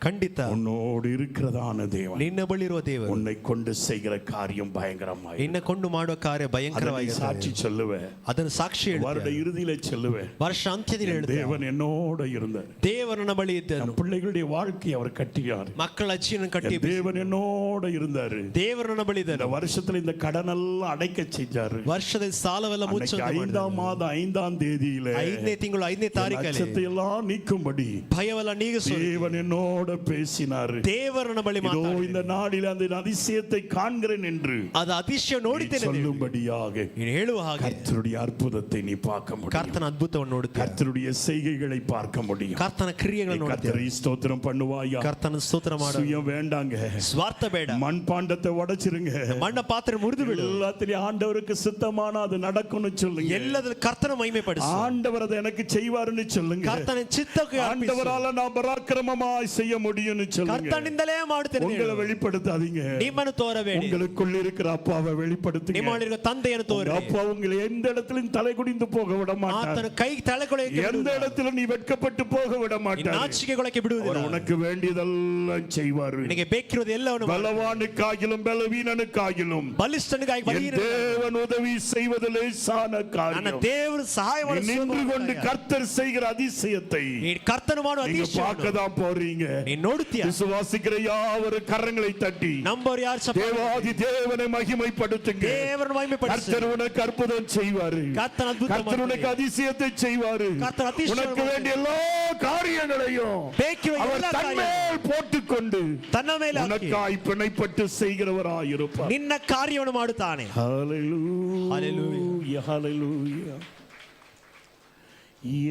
ಖಂಡಿತ உன்னோடு இருக்கிறதான தேவன் ನಿನ್ನ ಬಳಿ ಇರುವ ದೇವರು உன்னை கொண்டு செய்கிற காரியம் பயங்கரமாய் ನಿನ್ನ ಕೊಂಡು ಮಾಡುವ ಕಾರ್ಯ ಭಯಂಕರವಾಗಿ சாட்சி சொல்லுவே. ಅದನ್ನು ಸಾಕ್ಷಿ வருட ಹೇಳುತ್ತೇನೆ. இறுதியில சொல்லுவே, ವರ್ಷ ಅಂತ್ಯದಲ್ಲಿ ಹೇಳುತ್ತೇನೆ, தேவன் என்னோட இருந்தார். ದೇವರು ನನ್ನ ಬಳಿ ಇದ್ದನು. நம் பிள்ளைகளுடைய வாழ்க்கையை அவர் கட்டினார். ಮಕ್ಕಳ ಜೀವನ ಕಟ್ಟಿ தேவன் என்னோட இருந்தாரு. ದೇವರು ನನ್ನ ಬಳಿ இந்த ಇದ್ದನು. வருஷத்துல இந்த கடனெல்லாம் அடைக்க செஞ்சாரு. ವರ್ಷದಲ್ಲಿ ಸಾಲವೆಲ್ಲ ಮುಚ್ಚ 5ஆம் மாதம் 5ஆம் தேதியில 5ನೇ ತಿಂಗಳು 5ನೇ ತಾರೀಕಲ್ಲಿ அச்சத்தை எல்லாம் நீக்கும்படி ಭಯವೆಲ್ಲ ನೀಗಿಸು தேவன் என்னோட பேசினார். ದೇವರು ನನ್ನ ಬಳಿ இதோ ಮಾತಾಡಿ இந்த நாளில் அந்த அதிசயத்தை காண்கிறேன் என்று ಅದು ಅತಿಶಯ ನೋಡಿದ್ದೇನೆ ಎಂದು சொல்லும்படியாக ನೀನು ಹೇಳುವ ಹಾಗೆ கர்த்தருடைய அற்புதத்தை நீ பார்க்க முடியும். ಕರ್ತನ ಅದ್ಭುತವನ್ನು ನೋಡುತ್ತೀಯ. கர்த்தருடைய செய்கைகளை பார்க்க முடியும். ಕರ್ತನ ಕ್ರಿಯೆಗಳನ್ನು ನೋಡುತ್ತೀಯ. கர்த்தரை ஸ்தோத்திரம் பண்ணுவாயா. ಕರ್ತನ ಸ್ತೋತ್ರ ಮಾಡು. சுயம் வேண்டாங்க. ಸ್ವಾರ್ಥ ಬೇಡ. மண்பாண்டத்தை உடைச்சிருங்க. ಮಣ್ಣ ಪಾತ್ರೆ ಮುರಿದು ಬಿಡು. எல்லாத்திலும் ஆண்டவருக்கு சித்தமான அது நடக்கும்னு சொல்லுங்க. ಎಲ್ಲದರಲ್ಲಿ ಕರ್ತನ ಮಹಿಮೆ ಪಡಿಸು. ஆண்டவர் அதை எனக்கு செய்வாருன்னு சொல்லுங்க. ಕರ್ತನ ಚಿತ್ತಕ್ಕೆ ಅರ್ಪಿಸು. ஆண்டவரால நான் பராக்கிரமமாய் செய்ய முடியும்னு சொல்லுங்க. ಕರ್ತನಿಂದಲೇ ಮಾಡುತ್ತೇನೆ. உங்களை வெளிப்படுத்தாதீங்க. ನಿಮ್ಮನ್ನು ತೋರಬೇಡಿ. உங்களுக்குள்ள இருக்கிற ಅಪ್ಪಾவை வெளிப்படுத்துங்க. ನಿಮ್ಮಲ್ಲಿರುವ ತಂದೆಯನ್ನು ತೋರಿ. அப்பா உங்களை எந்த இடத்திலும் தலை குனிந்து போக விட மாட்டார். ಆತನ ಕೈ ತಲೆಗೊಳಕ್ಕೆ எந்த இடத்திலும் நீ வெட்கப்பட்டு போக விட மாட்டார். ನಾಚಿಕೆಗೊಳಕ್ಕೆ ಬಿಡುವುದಿಲ್ಲ. அவர் உனக்கு வேண்டியதெல்லாம் செய்வார். ನಿನಗೆ ಬೇಕಿರುವುದು ಎಲ್ಲವನ್ನು பலவானுக்காகிலும் பலவீனனுக்காகிலும் ಬಲಿಷ್ಠನಿಗಾಗಿ ಬಲಹೀನ தேவன் உதவி செய்வது லேசான ನನ್ನ காரியம். ದೇವರು ಸಹಾಯ நீ நின்று கொண்டு கர்த்தர் செய்கிற அதிசயத்தை ಕರ್ತನು ಮಾಡುವ நீங்க ಅತಿಶಯವನ್ನು பார்க்க தான் போறீங்க. ನೀನು ನೋಡುತ್ತೀಯ. விசுவாசிக்கிற யாவரும் கரங்களை தட்டி ನಂಬರ್ ಯಾರು ಚಪ್ಪಾಳೆ தேவாதி தேவனை மகிமைப்படுத்துங்க. ದೇವರನ್ನು ಮಹಿಮೆಪಡಿಸು. கர்த்தர் உனக்கு அற்புதம் செய்வாரு. ಕರ್ತನ ಅದ್ಭುತ கர்த்தர் உனக்கு அதிசயத்தை செய்வாரு. கர்த்தர் அதிசயம் உனக்கு வேண்டிய எல்லா காரியங்களையும் ಬೇಕಿರುವ அவர் ಎಲ್ಲ தன்மேல் போட்டுக்கொண்டு ತನ್ನ ಮೇಲೆ ಹಾಕಿ உனக்காய் பிணைப்பட்டு செய்கிறவராயிருப்பார். ನಿನ್ನ ಕಾರ್ಯವನ್ನು ಮಾಡುತ್ತಾನೆ. ஹல்லேலூயா ஹல்லேலூயா.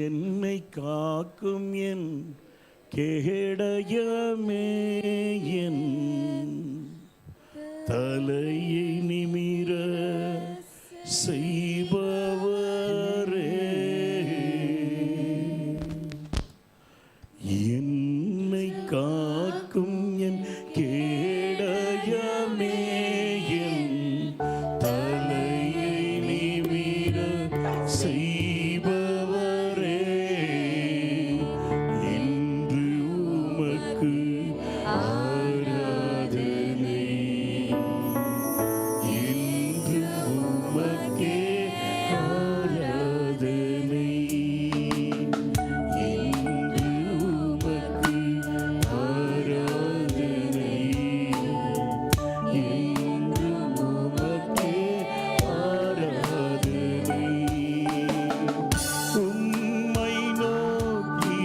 என்னை காக்கும் என் கேடயமே, என் தலையை நிமிர செய்பவரே, என்னை காக்கும் என் கேடயமே, என் தலையை நிமிர செய்பவரே, இன்று உமக்கு ஆராதனை, இன்று உமக்கே ஆராதனை, இன்று உமக்கு ஆராதனை, இன்று உமக்கே ஆராதனை. உம்மை நோக்கி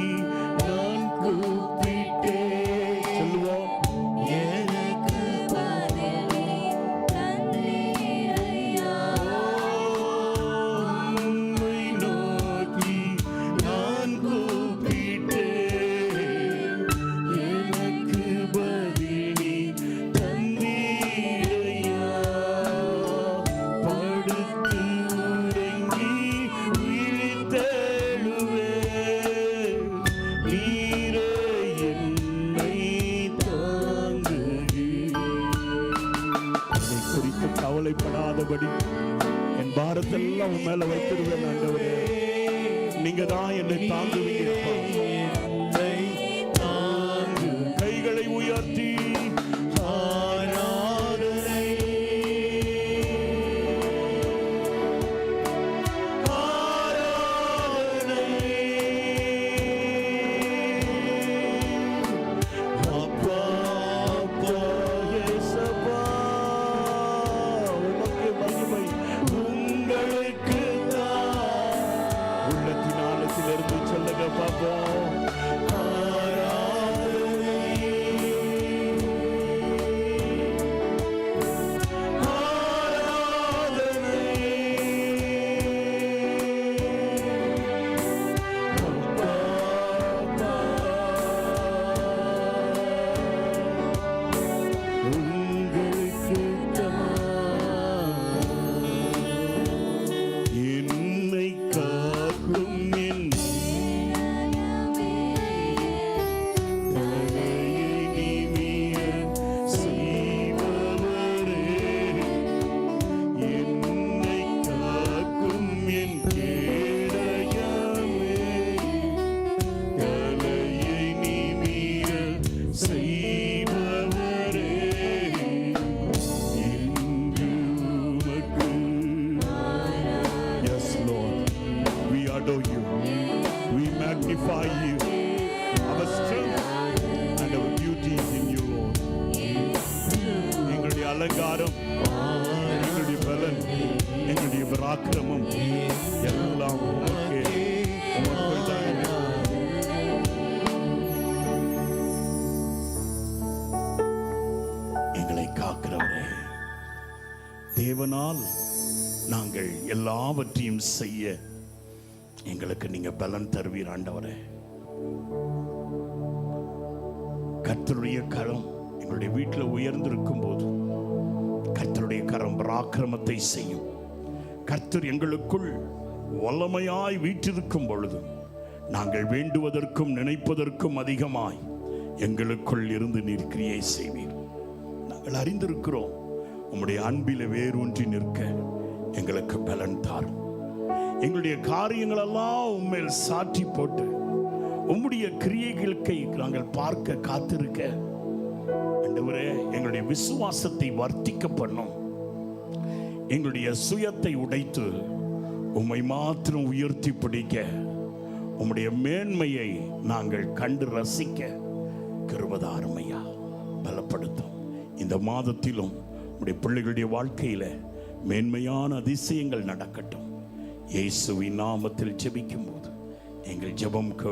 நான் கூப்பிட்டேன். சொல்லுவோம். எனக்கு உம்மை நோக்கி நான் கூப்பிட்டேன். எனக்கு பதிலி தந்தீரையா. படுத்து உறங்கி விழித்தெழுவேன். நீரே என்னை தாங்குகிறீர். அதை குறித்து கவலைப்படாதபடி என் பாரத்தெல்லாம் உன் மேல வைத்திருவேன். ஆண்டவரே, நீங்க தான் என்னை தாங்குவீங்க. கைகளை உயர்த்தி ஆராதனை, ஆராதனை. அப்பா, அப்பா, இயேசப்பா, உமக்கு மகிமை உங்களுக்கு தான். உள்ளத்தின் ஆழத்திலிருந்து சொல்லுங்க பாப்போம். magnify you. Our strength and our beauty is in you, Lord. எங்களுடைய அலங்காரம், எங்களுடைய பலன், எங்களுடைய பராக்கிரமம் எல்லாம் உமக்கே, உமக்குள் தான் இருக்கிறது. எங்களை காக்கிறவரே, தேவனால் நாங்கள் எல்லாவற்றையும் செய்ய எங்களுக்கு நீங்க பலன் தருவீர் ஆண்டவரே. கர்த்தருடைய கரம் எங்களுடைய வீட்டில் உயர்ந்திருக்கும் போது கர்த்தருடைய கரம் பராக்கிரமத்தை செய்யும். கர்த்தர் எங்களுக்குள் வல்லமையாய் வீற்றிருக்கும் பொழுது நாங்கள் வேண்டுவதற்கும் நினைப்பதற்கும் அதிகமாய் எங்களுக்குள் இருந்து நீர் கிரியை செய்வீர். நாங்கள் அறிந்திருக்கிறோம், உம்முடைய அன்பில் வேரூன்றி நிற்க எங்களுக்கு பலன் தாரும். எங்களுடைய காரியங்களெல்லாம் உண்மையில் சாற்றி போட்டு உம்முடைய கிரியைகளுக்கு நாங்கள் பார்க்க காத்திருக்க ஆண்டவரே, எங்களுடைய விசுவாசத்தை வர்த்திக்க பண்ணும். எங்களுடைய சுயத்தை உடைத்து உம்மை மாத்திரம் உயர்த்தி பிடிக்க, உம்முடைய மேன்மையை நாங்கள் கண்டு ரசிக்க கிருபதாருமையா பலப்படுத்தும். இந்த மாதத்திலும் உம்முடைய பிள்ளைகளுடைய வாழ்க்கையில மேன்மையான அதிசயங்கள் நடக்கட்டும். இயேசுவின் நாமத்தில் ஜெபிக்கும் போது எங்கள் ஜெபம்